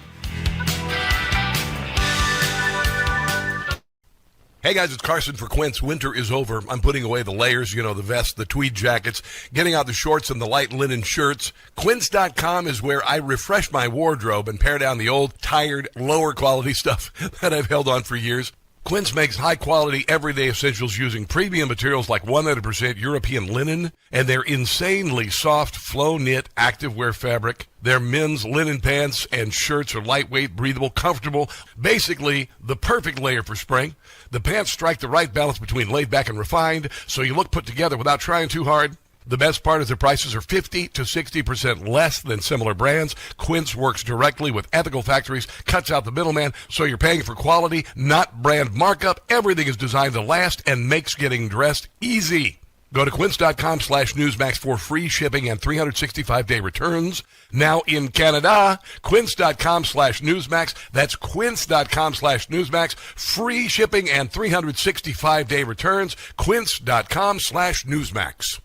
Hey guys, it's Carson for Quince. Winter is over. I'm putting away the layers, the vest, the tweed jackets, getting out the shorts and the light linen shirts. Quince.com is where I refresh my wardrobe and pare down the old, tired, lower quality stuff that I've held on for years. Quince makes high-quality, everyday essentials using premium materials like 100% European linen and their insanely soft, flow-knit activewear fabric. Their men's linen pants and shirts are lightweight, breathable, comfortable, basically the perfect layer for spring. The pants strike the right balance between laid back and refined, so you look put together without trying too hard. The best part is the prices are 50 to 60% less than similar brands. Quince works directly with ethical factories, cuts out the middleman, so you're paying for quality, not brand markup. Everything is designed to last and makes getting dressed easy. Go to quince.com/Newsmax for free shipping and 365-day returns. Now in Canada, quince.com/Newsmax. That's quince.com/Newsmax. Free shipping and 365-day returns. Quince.com/Newsmax.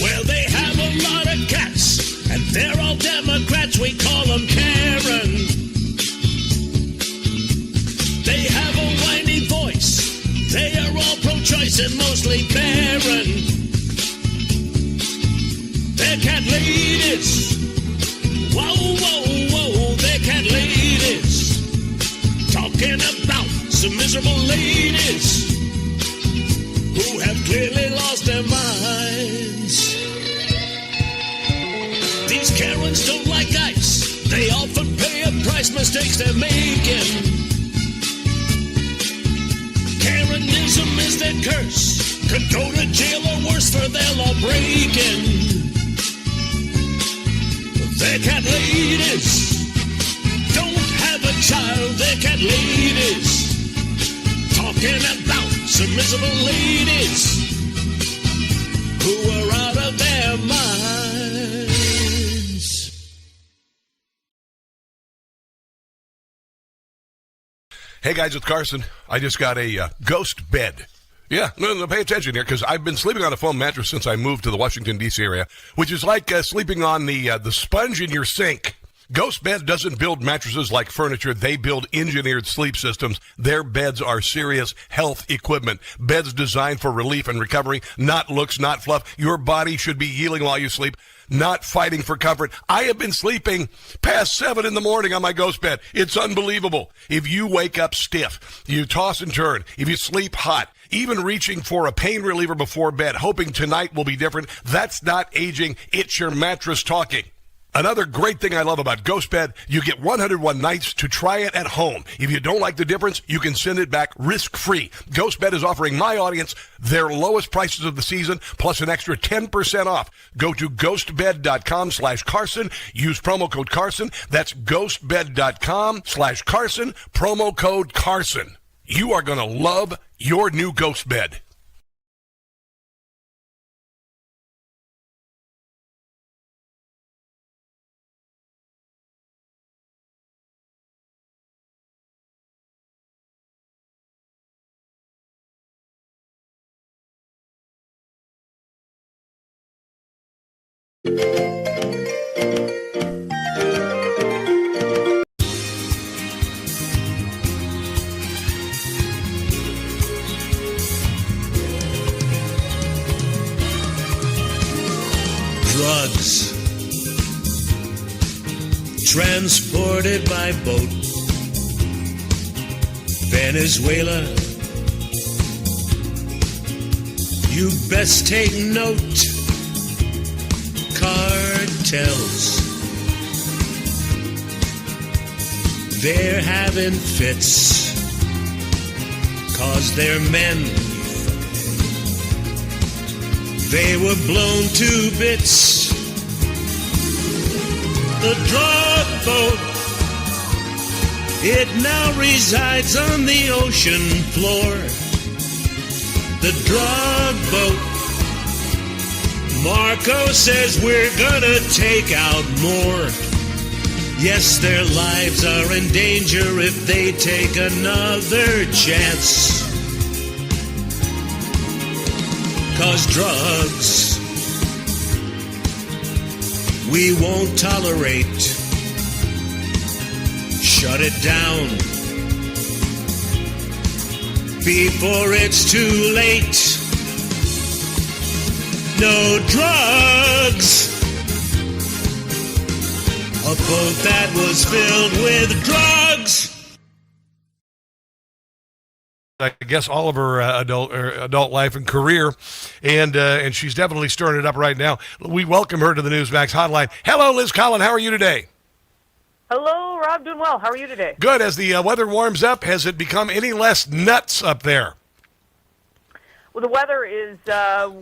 Well, they have a lot of cats, and they're all Democrats. We call them Karen. They have a whiny voice. They are all pro-choice and mostly barren. They're cat ladies. Whoa, whoa, whoa, they're cat ladies. Talking about some miserable ladies who have clearly lost their minds. These Karens don't like ice. They often pay a price, mistakes they're making. Karenism is their curse. Could go to jail or worse for their law breaking. They're cat ladies. Don't have a child, they're cat ladies. Talking about some miserable ladies who are out of their minds. Hey guys, it's Carson. I just got a ghost bed. Yeah, no, pay attention here, because I've been sleeping on a foam mattress since I moved to the Washington, D.C. area, which is like sleeping on the sponge in your sink. Ghost Bed doesn't build mattresses like furniture. They build engineered sleep systems. Their beds are serious health equipment. Beds designed for relief and recovery, not looks, not fluff. Your body should be healing while you sleep, not fighting for comfort. I have been sleeping past 7 in the morning on my Ghost Bed. It's unbelievable. If you wake up stiff, you toss and turn, if you sleep hot, even reaching for a pain reliever before bed, hoping tonight will be different, that's not aging. It's your mattress talking. Another great thing I love about Ghost Bed, you get 101 nights to try it at home. If you don't like the difference, you can send it back risk-free. Ghost Bed is offering my audience their lowest prices of the season, plus an extra 10% off. Go to ghostbed.com/Carson. Use promo code Carson. That's ghostbed.com/Carson. Promo code Carson. You are going to love your new Ghost Bed. Drugs transported by boat. Venezuela, you best take note. Cartels, they're having fits 'cause they're men. They were blown to bits. The drug boat, it now resides on the ocean floor. The drug boat, Marco says we're gonna take out more. Yes, their lives are in danger if they take another chance. 'Cause drugs, we won't tolerate. Shut it down before it's too late. No drugs. A boat that was filled with drugs. I guess all of her adult life and career, and she's definitely stirring it up right now. We welcome her to the Newsmax hotline. Hello, Liz Collin. How are you today? Hello, Rob. Doing well. How are you today? Good. As the weather warms up, has it become any less nuts up there? Well, the weather is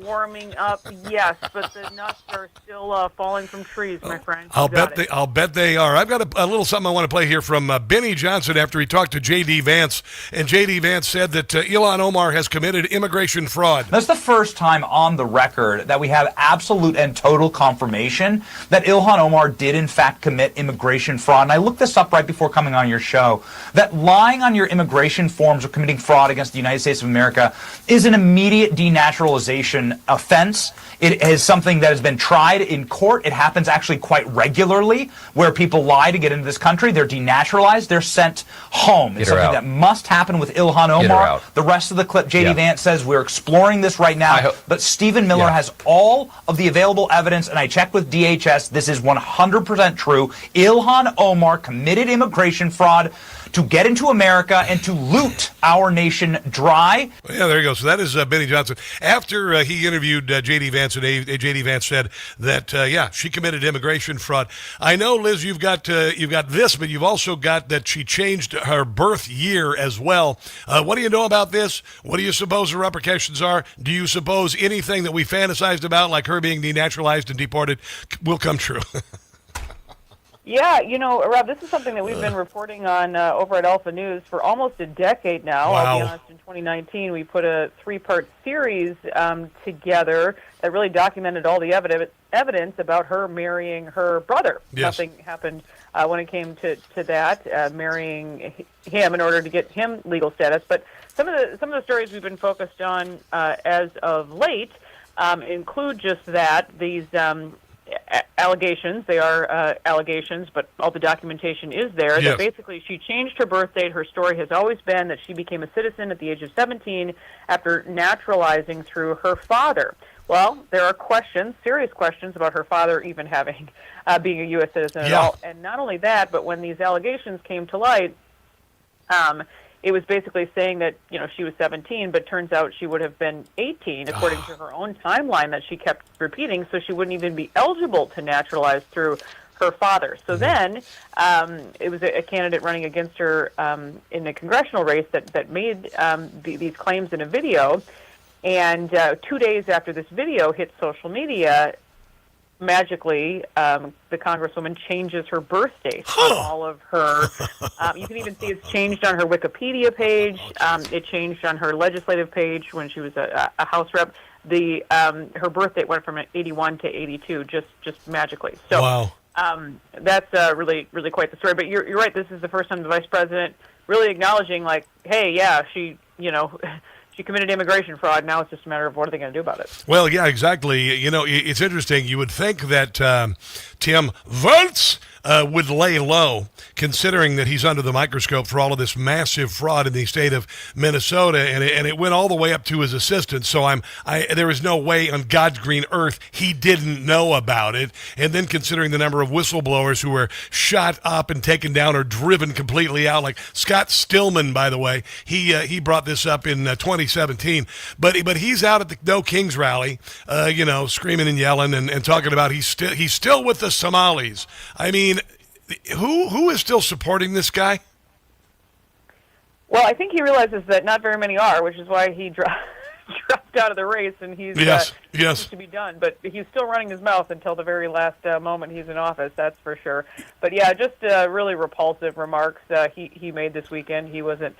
warming up, yes, but the nuts are still falling from trees, my friend. I'll bet they are. I've got a little something I want to play here from Benny Johnson after he talked to J.D. Vance, and J.D. Vance said that Ilhan Omar has committed immigration fraud. That's the first time on the record that we have absolute and total confirmation that Ilhan Omar did in fact commit immigration fraud. And I looked this up right before coming on your show, that lying on your immigration forms or committing fraud against the United States of America is an immediate denaturalization offense. It is something that has been tried in court. It happens actually quite regularly where people lie to get into this country. They're denaturalized. They're sent home. It's something that must happen with Ilhan Omar. The rest of the clip, J.D. Vance says we're exploring this right now, but Stephen Miller has all of the available evidence, and I checked with DHS. This is 100% true. Ilhan Omar committed immigration fraud to get into America and to loot our nation dry. Yeah, there you go. So that is Benny Johnson. After he interviewed J.D. Vance, and J.D. Vance said that, she committed immigration fraud. I know, Liz, you've got this, but you've also got that she changed her birth year as well. What do you know about this? What do you suppose the repercussions are? Do you suppose anything that we fantasized about, like her being denaturalized and deported, will come true? Yeah, Rob, this is something that we've been reporting on over at Alpha News for almost a decade now. Wow. I'll be honest, in 2019, we put a 3-part series together that really documented all the evidence about her marrying her brother. Yes. Nothing happened when it came to that, marrying him in order to get him legal status. But some of the stories we've been focused on as of late include just that, these allegations. They are allegations, but all the documentation is there. Yes. That basically she changed her birth date. Her story has always been that she became a citizen at the age of 17 after naturalizing through her father. Well, there are questions, serious questions, about her father even having being a U.S. citizen at all. And not only that, but when these allegations came to light, it was basically saying that, she was 17, but turns out she would have been 18, according to her own timeline that she kept repeating, so she wouldn't even be eligible to naturalize through her father. So then it was a candidate running against her in the congressional race that made these claims in a video, and 2 days after this video hit social media, magically, the Congresswoman changes her birth date on all of her. You can even see it's changed on her Wikipedia page. It changed on her legislative page when she was a House rep. Her birth date went from 81 to 82, just magically. So wow. That's really quite the story. But you're right. This is the first time the Vice President really acknowledging, like, hey, yeah, she committed immigration fraud. Now it's just a matter of what are they going to do about it. Well, yeah, exactly. It's interesting. You would think that Tim Walz would lay low, considering that he's under the microscope for all of this massive fraud in the state of Minnesota, and it went all the way up to his assistant. So there is no way on God's green earth he didn't know about it. And then considering the number of whistleblowers who were shot up and taken down or driven completely out, like Scott Stillman, by the way, he brought this up in 2017. But he's out at the No Kings rally, screaming and yelling and talking about he's still with the Somalis. I mean, who is still supporting this guy? Well, I think he realizes that not very many are, which is why he dropped out of the race, and he's to be done. But he's still running his mouth until the very last moment he's in office. That's for sure. But yeah, just really repulsive remarks he made this weekend. He wasn't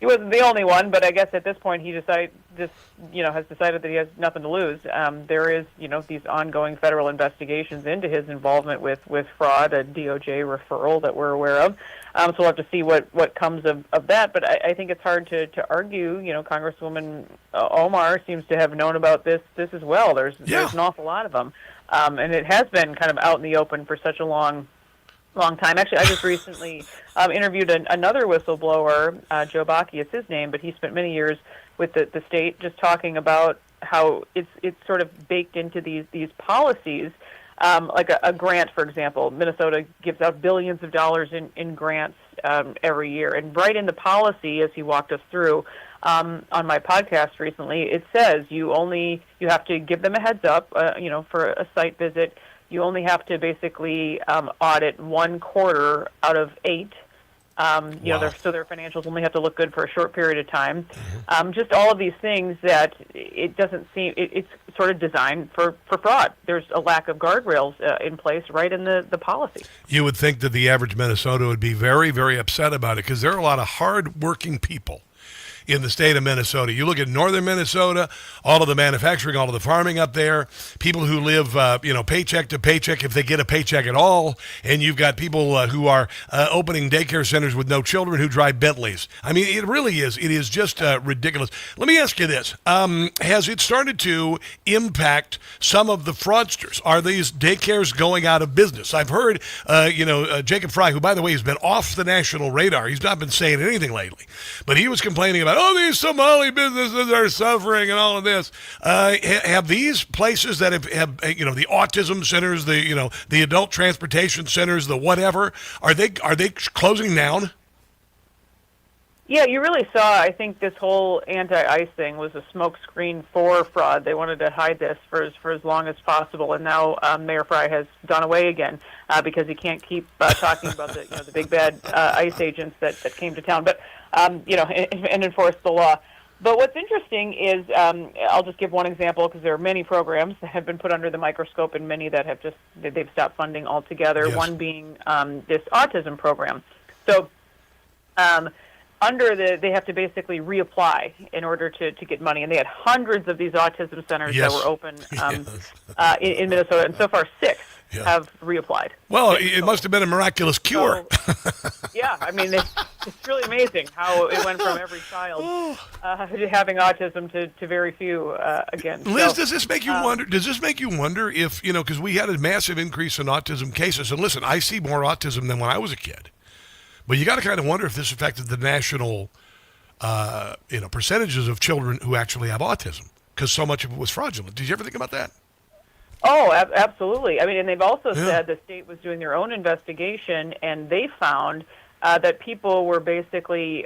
the only one, but I guess at this point he has decided that he has nothing to lose. There is, these ongoing federal investigations into his involvement with fraud, a DOJ referral that we're aware of. So we'll have to see what comes of that. But I think it's hard to argue. Congresswoman Omar seems to have known about this as well. There's an awful lot of them, and it has been kind of out in the open for such a long time. Actually, I just recently interviewed another whistleblower, Joe Bakke is his name, but he spent many years with the state, just talking about how it's sort of baked into these policies like a grant, for example. Minnesota gives out billions of dollars in grants every year. And right in the policy, as he walked us through on my podcast recently, it says you have to give them a heads up, for a site visit. You only have to basically audit 1 quarter out of 8. So their financials only have to look good for a short period of time. Just all of these things that it doesn't seem, it's sort of designed for fraud. There's a lack of guardrails in place right in the policy. You would think that the average Minnesota would be very, very upset about it because there are a lot of hard-working people in the state of Minnesota. You look at northern Minnesota, all of the manufacturing, all of the farming up there, people who live, paycheck to paycheck if they get a paycheck at all, and you've got people who are opening daycare centers with no children who drive Bentleys. I mean, it really is. It is just ridiculous. Let me ask you this. Has it started to impact some of the fraudsters? Are these daycares going out of business? I've heard, Jacob Fry, who, by the way, has been off the national radar. He's not been saying anything lately, but he was complaining about, these Somali businesses are suffering and all of this. Have these places that have the autism centers, the adult transportation centers, the whatever, are they closing down? Yeah, you really saw, I think this whole anti-ICE thing was a smokescreen for fraud. They wanted to hide this for as long as possible, and now Mayor Fry has gone away again because he can't keep talking about the big bad ICE agents that came to town, but and enforce the law. But what's interesting is, I'll just give one example because there are many programs that have been put under the microscope and many that have they've stopped funding altogether. Yes. One being this autism program. So they have to basically reapply in order to get money, and they had hundreds of these autism centers that were open in Minnesota, and so far 6 have reapplied. Well, it must have been a miraculous cure. Yeah, I mean, it's really amazing how it went from every child having autism to very few again. Liz, does this make you wonder? Does this make you wonder if because we had a massive increase in autism cases, and listen, I see more autism than when I was a kid. But you got to kind of wonder if this affected the national, percentages of children who actually have autism, because so much of it was fraudulent. Did you ever think about that? Oh, absolutely. I mean, and they've also said the state was doing their own investigation, and they found that people were basically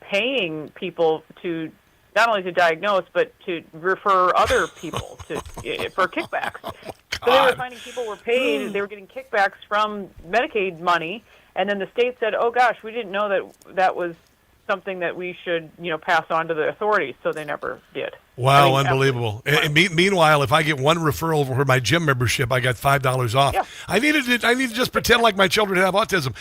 paying people to not only to diagnose, but to refer other people for kickbacks. So they were finding people were paid, they were getting kickbacks from Medicaid money. And then the state said, "Oh gosh, we didn't know that was something that we should, pass on to the authorities." So they never did. Wow, unbelievable! And meanwhile, if I get one referral for my gym membership, I got $5 off. Yeah. I need to just pretend like my children have autism.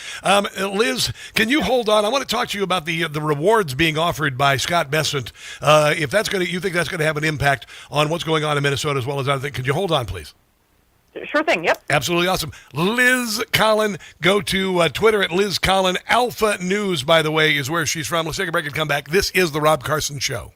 Liz, can you hold on? I want to talk to you about the rewards being offered by Scott Bessent. If you think that's going to have an impact on what's going on in Minnesota as well as other things, could you hold on, please? Sure thing, yep. Absolutely awesome. Liz Collin, go to Twitter at Liz Collin. Alpha News, by the way, is where she's from. Let's take a break and come back. This is The Rob Carson Show.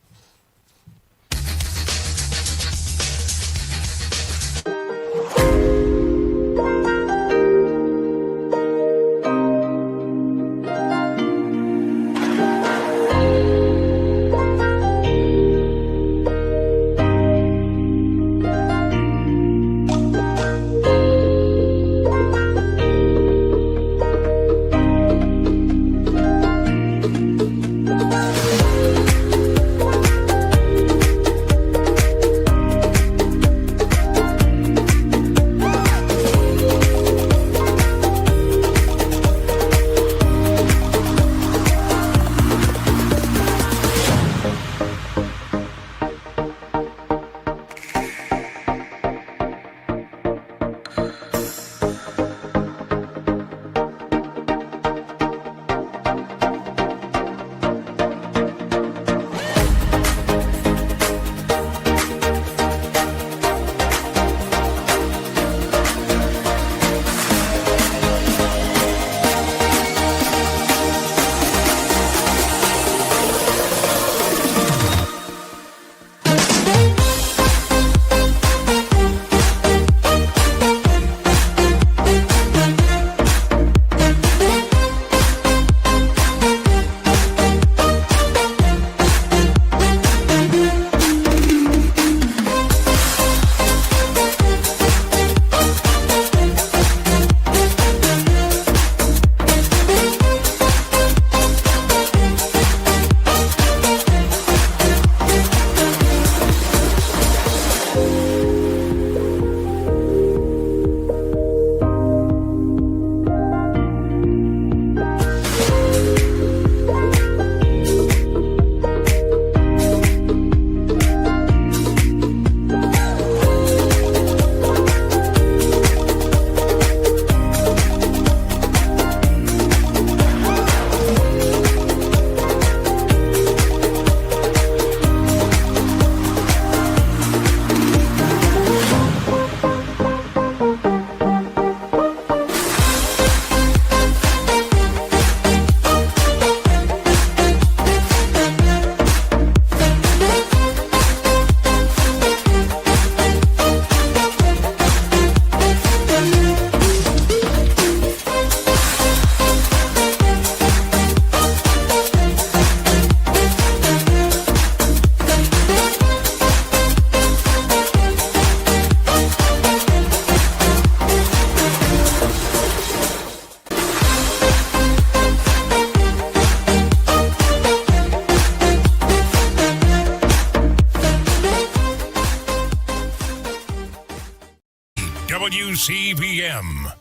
WCBM.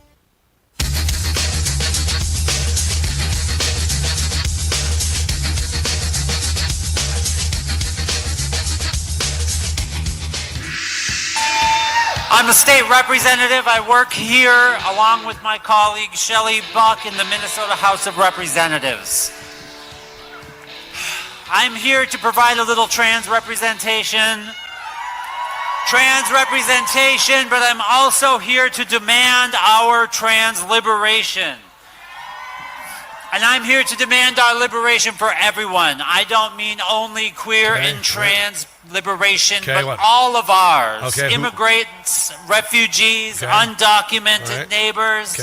I'm a state representative. I work here along with my colleague Shelley Buck in the Minnesota House of Representatives. I'm here to provide a little trans representation, but I'm also here to demand our trans liberation. And I'm here to demand our liberation for everyone. I don't mean only queer and trans liberation, but all of ours. Immigrants, refugees, undocumented neighbors,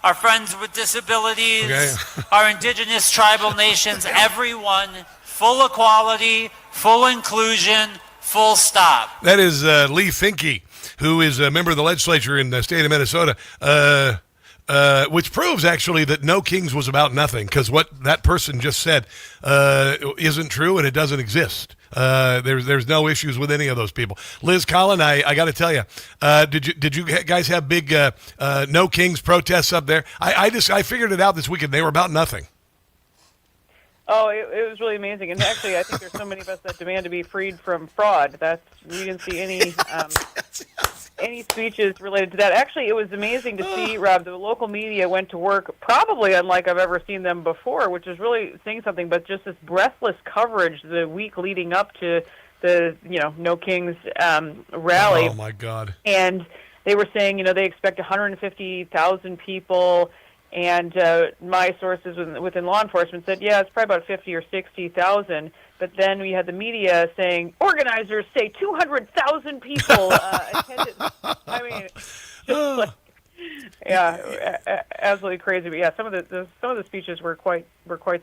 our friends with disabilities, our indigenous tribal nations, everyone, full equality, full inclusion, full stop. That is Lee Finke, who is a member of the legislature in the state of Minnesota. Which proves actually that No Kings was about nothing, because what that person just said isn't true and it doesn't exist. There's no issues with any of those people. Liz Collin, I got to tell you, did you guys have big No Kings protests up there? I figured it out this weekend. They were about nothing. Oh, it was really amazing. And actually, I think there's so many of us that demand to be freed from fraud. We didn't see any speeches related to that. Actually, it was amazing to see, Rob, the local media went to work probably unlike I've ever seen them before, which is really saying something, but just this breathless coverage the week leading up to the, No Kings rally. Oh, my God. And they were saying, they expect 150,000 people. And my sources within law enforcement said, yeah, it's probably about 50 or 60,000. But then we had the media saying, organizers say 200,000 people attended. I mean, just like, absolutely crazy. But yeah, some of the speeches were quite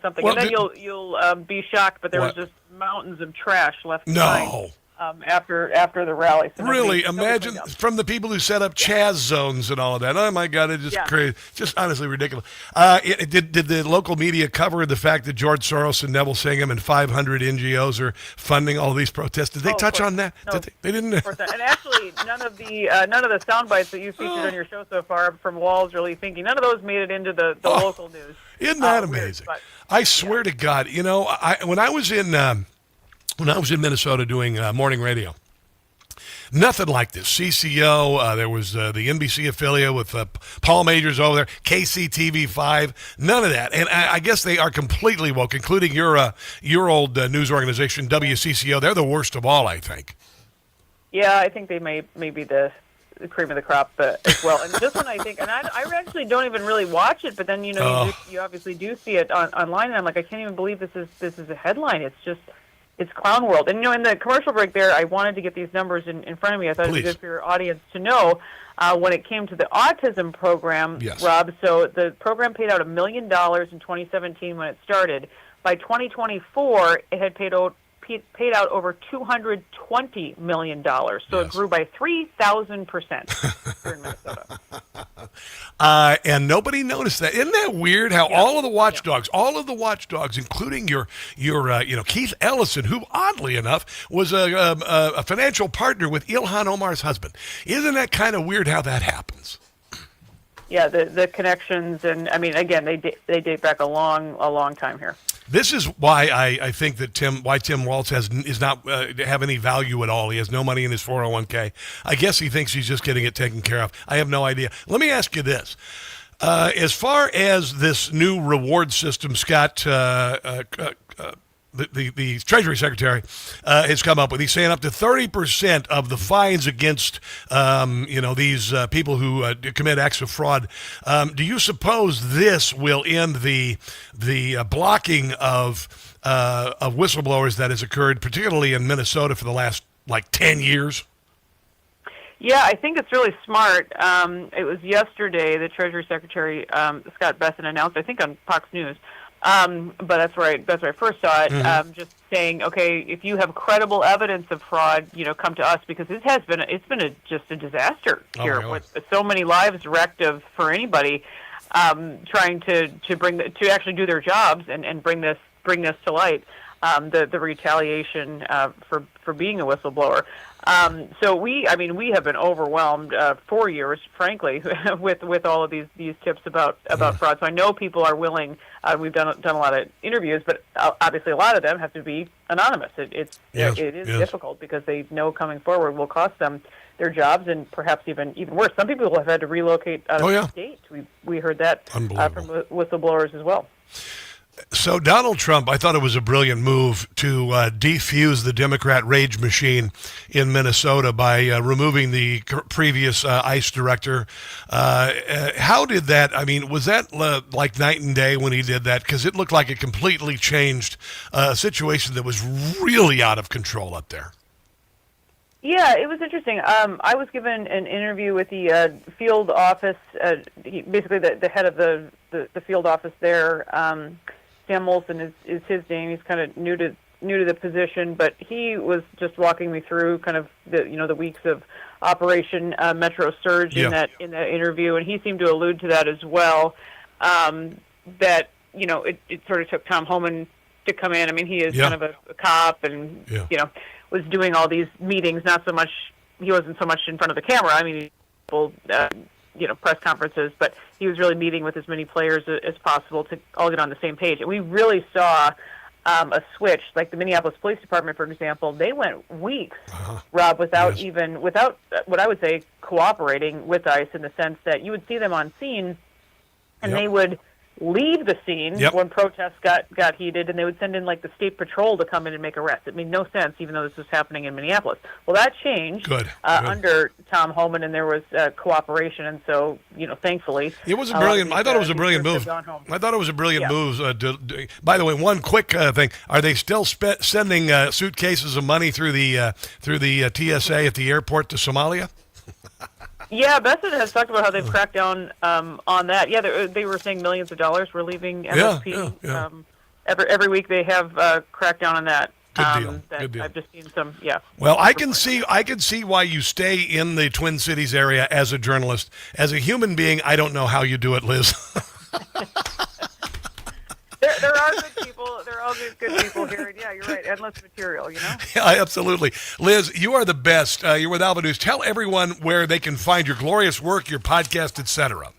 something. Well, and then you'll be shocked, but there was just mountains of trash left behind. After the rally. So really, imagine from the people who set up Chaz zones and all of that. Oh my God, it's just crazy. Just honestly ridiculous. Did the local media cover the fact that George Soros and Neville Singham and 500 NGOs are funding all these protests? Did they touch on that? No, they didn't. Of course not. And actually, none of the sound bites that you featured on your show so far from Walls Really Thinking, none of those made it into the local news. Isn't that amazing? But, I swear to God, when I was in Minnesota doing morning radio, nothing like this. CCO, there was the NBC affiliate with Paul Majors over there, KCTV5, none of that. And I guess they are completely woke, including your old news organization, WCCO. They're the worst of all, I think. Yeah, I think they may be the cream of the crop as well. And this one, I think, and I actually don't even really watch it, but then you obviously do see it online, and I'm like, I can't even believe this is a headline. It's clown world. And, in the commercial break there, I wanted to get these numbers in front of me. I thought it was good for your audience to know when it came to the autism program, Rob. So the program paid out $1 million in 2017 when it started. By 2024, it had paid out over $220 million. So it grew by 3,000% here in Minnesota. And nobody noticed that. Isn't that weird how all of the watchdogs, including your Keith Ellison, who oddly enough was a financial partner with Ilhan Omar's husband. Isn't that kind of weird how that happens? Yeah, the connections, and I mean, again, they date back a long time here. This is why I think that Tim Walz is not have any value at all. He has no money in his 401k. I guess he thinks he's just getting it taken care of. I have no idea. Let me ask you this. As far as this new reward system, Scott, the Treasury Secretary has come up with, he's saying up to 30% of the fines against these people who commit acts of fraud. Do you suppose this will end the blocking of whistleblowers that has occurred, particularly in Minnesota, for the last 10 years? Yeah, I think it's really smart. It was yesterday the Treasury Secretary Scott Bessent announced, I think on Fox News. But that's where I first saw it. Mm-hmm. Just saying, okay, if you have credible evidence of fraud, come to us, because it's been just a disaster here with so many lives wrecked for anybody trying to actually do their jobs and bring this to light. the retaliation for being a whistleblower. So we have been overwhelmed for years, frankly, with all of these tips about fraud. So I know people are willing. We've done a lot of interviews, but obviously a lot of them have to be anonymous. It is difficult because they know coming forward will cost them their jobs and perhaps even worse. Some people have had to relocate out of the state. We heard that from whistleblowers as well. So Donald Trump, I thought it was a brilliant move to defuse the Democrat rage machine in Minnesota by removing the previous ICE director. How did that, was that like night and day when he did that? Because it looked like it completely changed a situation that was really out of control up there. Yeah, it was interesting. I was given an interview with the field office, basically the head of the field office there. Sam Olson is his name. He's kind of new to the position, but he was just walking me through kind of the weeks of Operation Metro Surge in that interview, and he seemed to allude to that as well. That it sort of took Tom Homan to come in. I mean, he is kind of a cop, and was doing all these meetings. Not so much. He wasn't so much in front of the camera. I mean, people. Press conferences, but he was really meeting with as many players as possible to all get on the same page. And we really saw a switch. Like the Minneapolis Police Department, for example, they went weeks, Rob, without what I would say cooperating with ICE, in the sense that you would see them on scene, and they would leave the scene when protests got heated, and they would send in like the state patrol to come in and make arrests. It made no sense, even though this was happening in Minneapolis. Well, that changed under Tom Homan, and there was cooperation, and so thankfully it was a brilliant. I thought it was a brilliant move. I thought it was a brilliant move. By the way, one quick thing: are they still sending suitcases of money through the TSA at the airport to Somalia? Yeah, Besson has talked about how they've cracked down on that. Yeah, they were saying millions of dollars were leaving MSP. Every week they have cracked down on that. Good deal. I've just seen some. Yeah. Well, I can see why you stay in the Twin Cities area as a journalist. As a human being, I don't know how you do it, Liz. There are good people. There are all these good people here, and yeah, you're right. Endless material, Yeah, absolutely. Liz, you are the best. You're with Alpha News. Tell everyone where they can find your glorious work, your podcast, etc.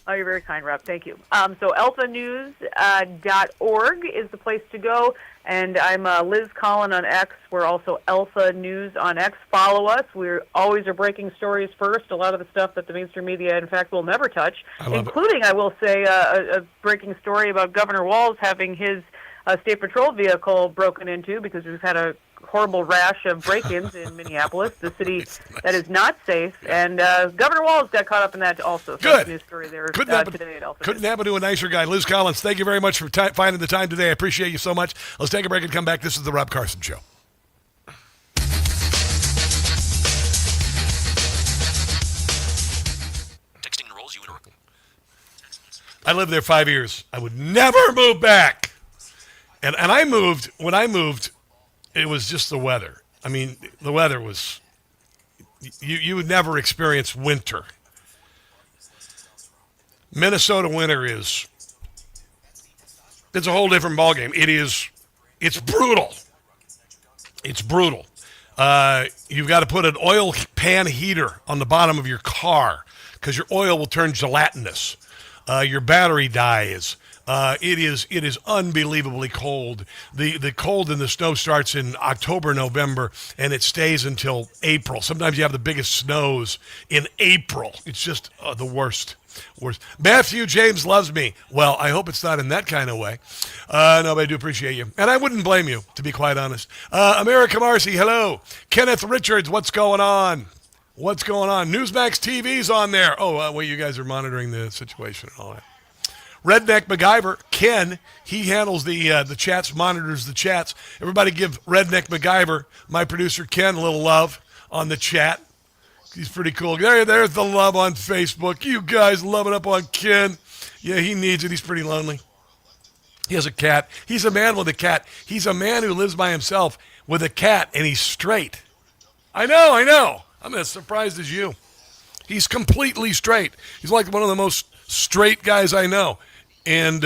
Oh, you're very kind, Rob. Thank you. So alphanews.org is the place to go. And I'm Liz Collin on X. We're also Alpha News on X. Follow us. We always are breaking stories first. A lot of the stuff that the mainstream media, in fact, will never touch, including, I will say, a breaking story about Governor Walz having his State Patrol vehicle broken into, because we've had a horrible rash of break-ins in Minneapolis, the city that is not safe. And Governor Walz got caught up in that also. So good. News story there couldn't happen to a nicer guy. Liz Collins, thank you very much for finding the time today. I appreciate you so much. Let's take a break and come back. This is the Rob Carson Show. Texting enrolls you in Oracle. I lived there 5 years. I would never move back. And I moved, when I moved, it was just the weather. I mean, the weather was, you would never experience winter. Minnesota winter it's a whole different ballgame. It's brutal. It's brutal. You've got to put an oil pan heater on the bottom of your car because your oil will turn gelatinous. Your battery dies. It is unbelievably cold. The cold and the snow starts in October, November, and it stays until April. Sometimes you have the biggest snows in April. It's just the worst. Matthew James loves me. Well, I hope it's not in that kind of way. No, but I do appreciate you. And I wouldn't blame you, to be quite honest. America Marcy, hello. Kenneth Richards, what's going on? What's going on? Newsmax TV's on there. Oh, well, you guys are monitoring the situation and all that. Redneck MacGyver, Ken, he handles the chats, monitors the chats. Everybody give Redneck MacGyver, my producer Ken, a little love on the chat. He's pretty cool. There's the love on Facebook. You guys love it up on Ken. Yeah, he needs it. He's pretty lonely. He has a cat. He's a man with a cat. He's a man who lives by himself with a cat, and he's straight. I know. I'm as surprised as you. He's completely straight. He's like one of the most straight guys I know. And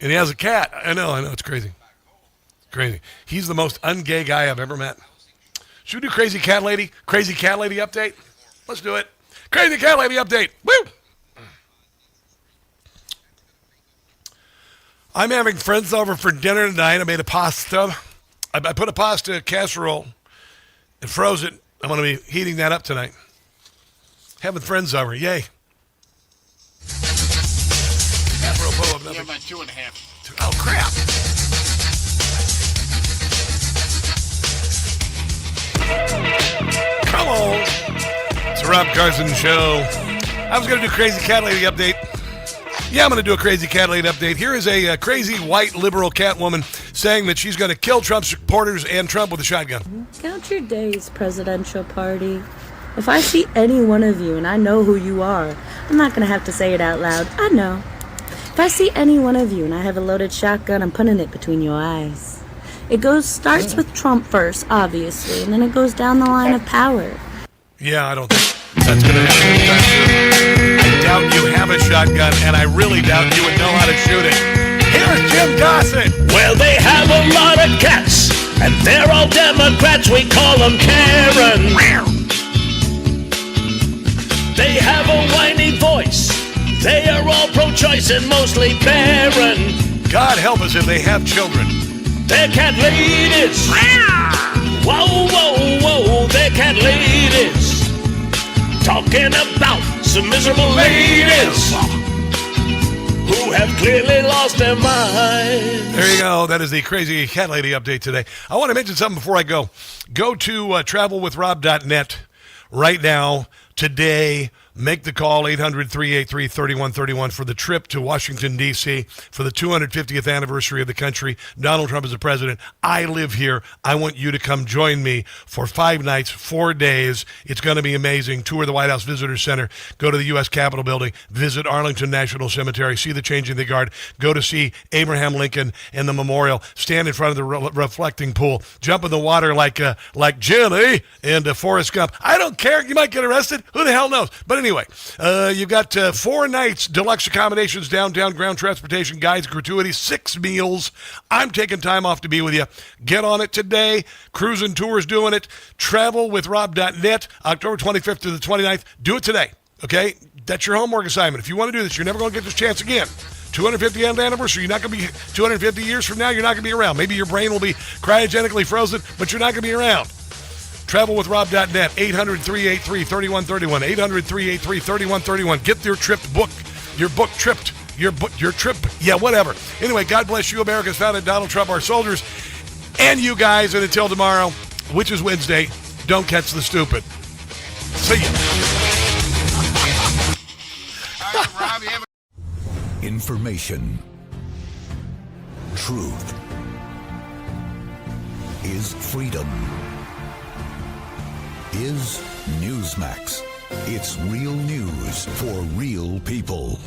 And he has a cat. I know. It's crazy. Crazy. He's the most ungay guy I've ever met. Should we do Crazy Cat Lady? Crazy Cat Lady update? Let's do it. Crazy Cat Lady update. Woo! I'm having friends over for dinner tonight. I made a pasta. I put a pasta casserole and froze it. I'm going to be heating that up tonight. Having friends over. Yay. Apropos of nothing. Yeah, about 2.5. Oh, crap. Come on. It's the Rob Carson Show. I was going to do Crazy Cat Lady update. Yeah, I'm going to do a Crazy Cat Lady update. Here is a crazy white liberal cat woman saying that she's going to kill Trump supporters and Trump with a shotgun. Count your days, presidential party. If I see any one of you and I know who you are, I'm not going to have to say it out loud. I know. If I see any one of you and I have a loaded shotgun, I'm putting it between your eyes. It starts with Trump first, obviously, and then it goes down the line of power. Yeah, I don't think that's going to happen. I doubt you have a shotgun, and I really doubt you would know how to shoot it. Here's Jim Gossett. Well, they have a lot of cats, and they're all Democrats. We call them Karen. They have a whiny voice. They are all pro-choice and mostly barren. God help us if they have children. They're cat ladies. Whoa, whoa, whoa, they're cat ladies. Talking about some miserable ladies who have clearly lost their minds. There you go. That is the Crazy Cat Lady update today. I want to mention something before I go. Go to travelwithrob.net right now, today. Make the call, 800-383-3131 for the trip to Washington, D.C. for the 250th anniversary of the country. Donald Trump is the president. I live here. I want you to come join me for 5 nights, 4 days. It's going to be amazing. Tour the White House Visitor Center. Go to the U.S. Capitol Building. Visit Arlington National Cemetery. See the changing of the guard. Go to see Abraham Lincoln and the memorial. Stand in front of the reflecting pool. Jump in the water like Jenny and Forrest Gump. I don't care. You might get arrested. Who the hell knows? But anyway, you've got 4 nights, deluxe accommodations, downtown, ground transportation, guides, gratuities, 6 meals. I'm taking time off to be with you. Get on it today. Cruising Tours doing it. Travelwithrob.net, October 25th to the 29th. Do it today, okay? That's your homework assignment. If you want to do this, you're never going to get this chance again. 250th anniversary. You're not going to be 250 years from now. You're not going to be around. Maybe your brain will be cryogenically frozen, but you're not going to be around. Travelwithrob.net, 800-383-3131, 800-383-3131. Get your trip booked, your trip, yeah, whatever. Anyway, God bless you, America's founded Donald Trump, our soldiers, and you guys. And until tomorrow, which is Wednesday, don't catch the stupid. See ya. Information. Truth is freedom. Is Newsmax. It's real news for real people.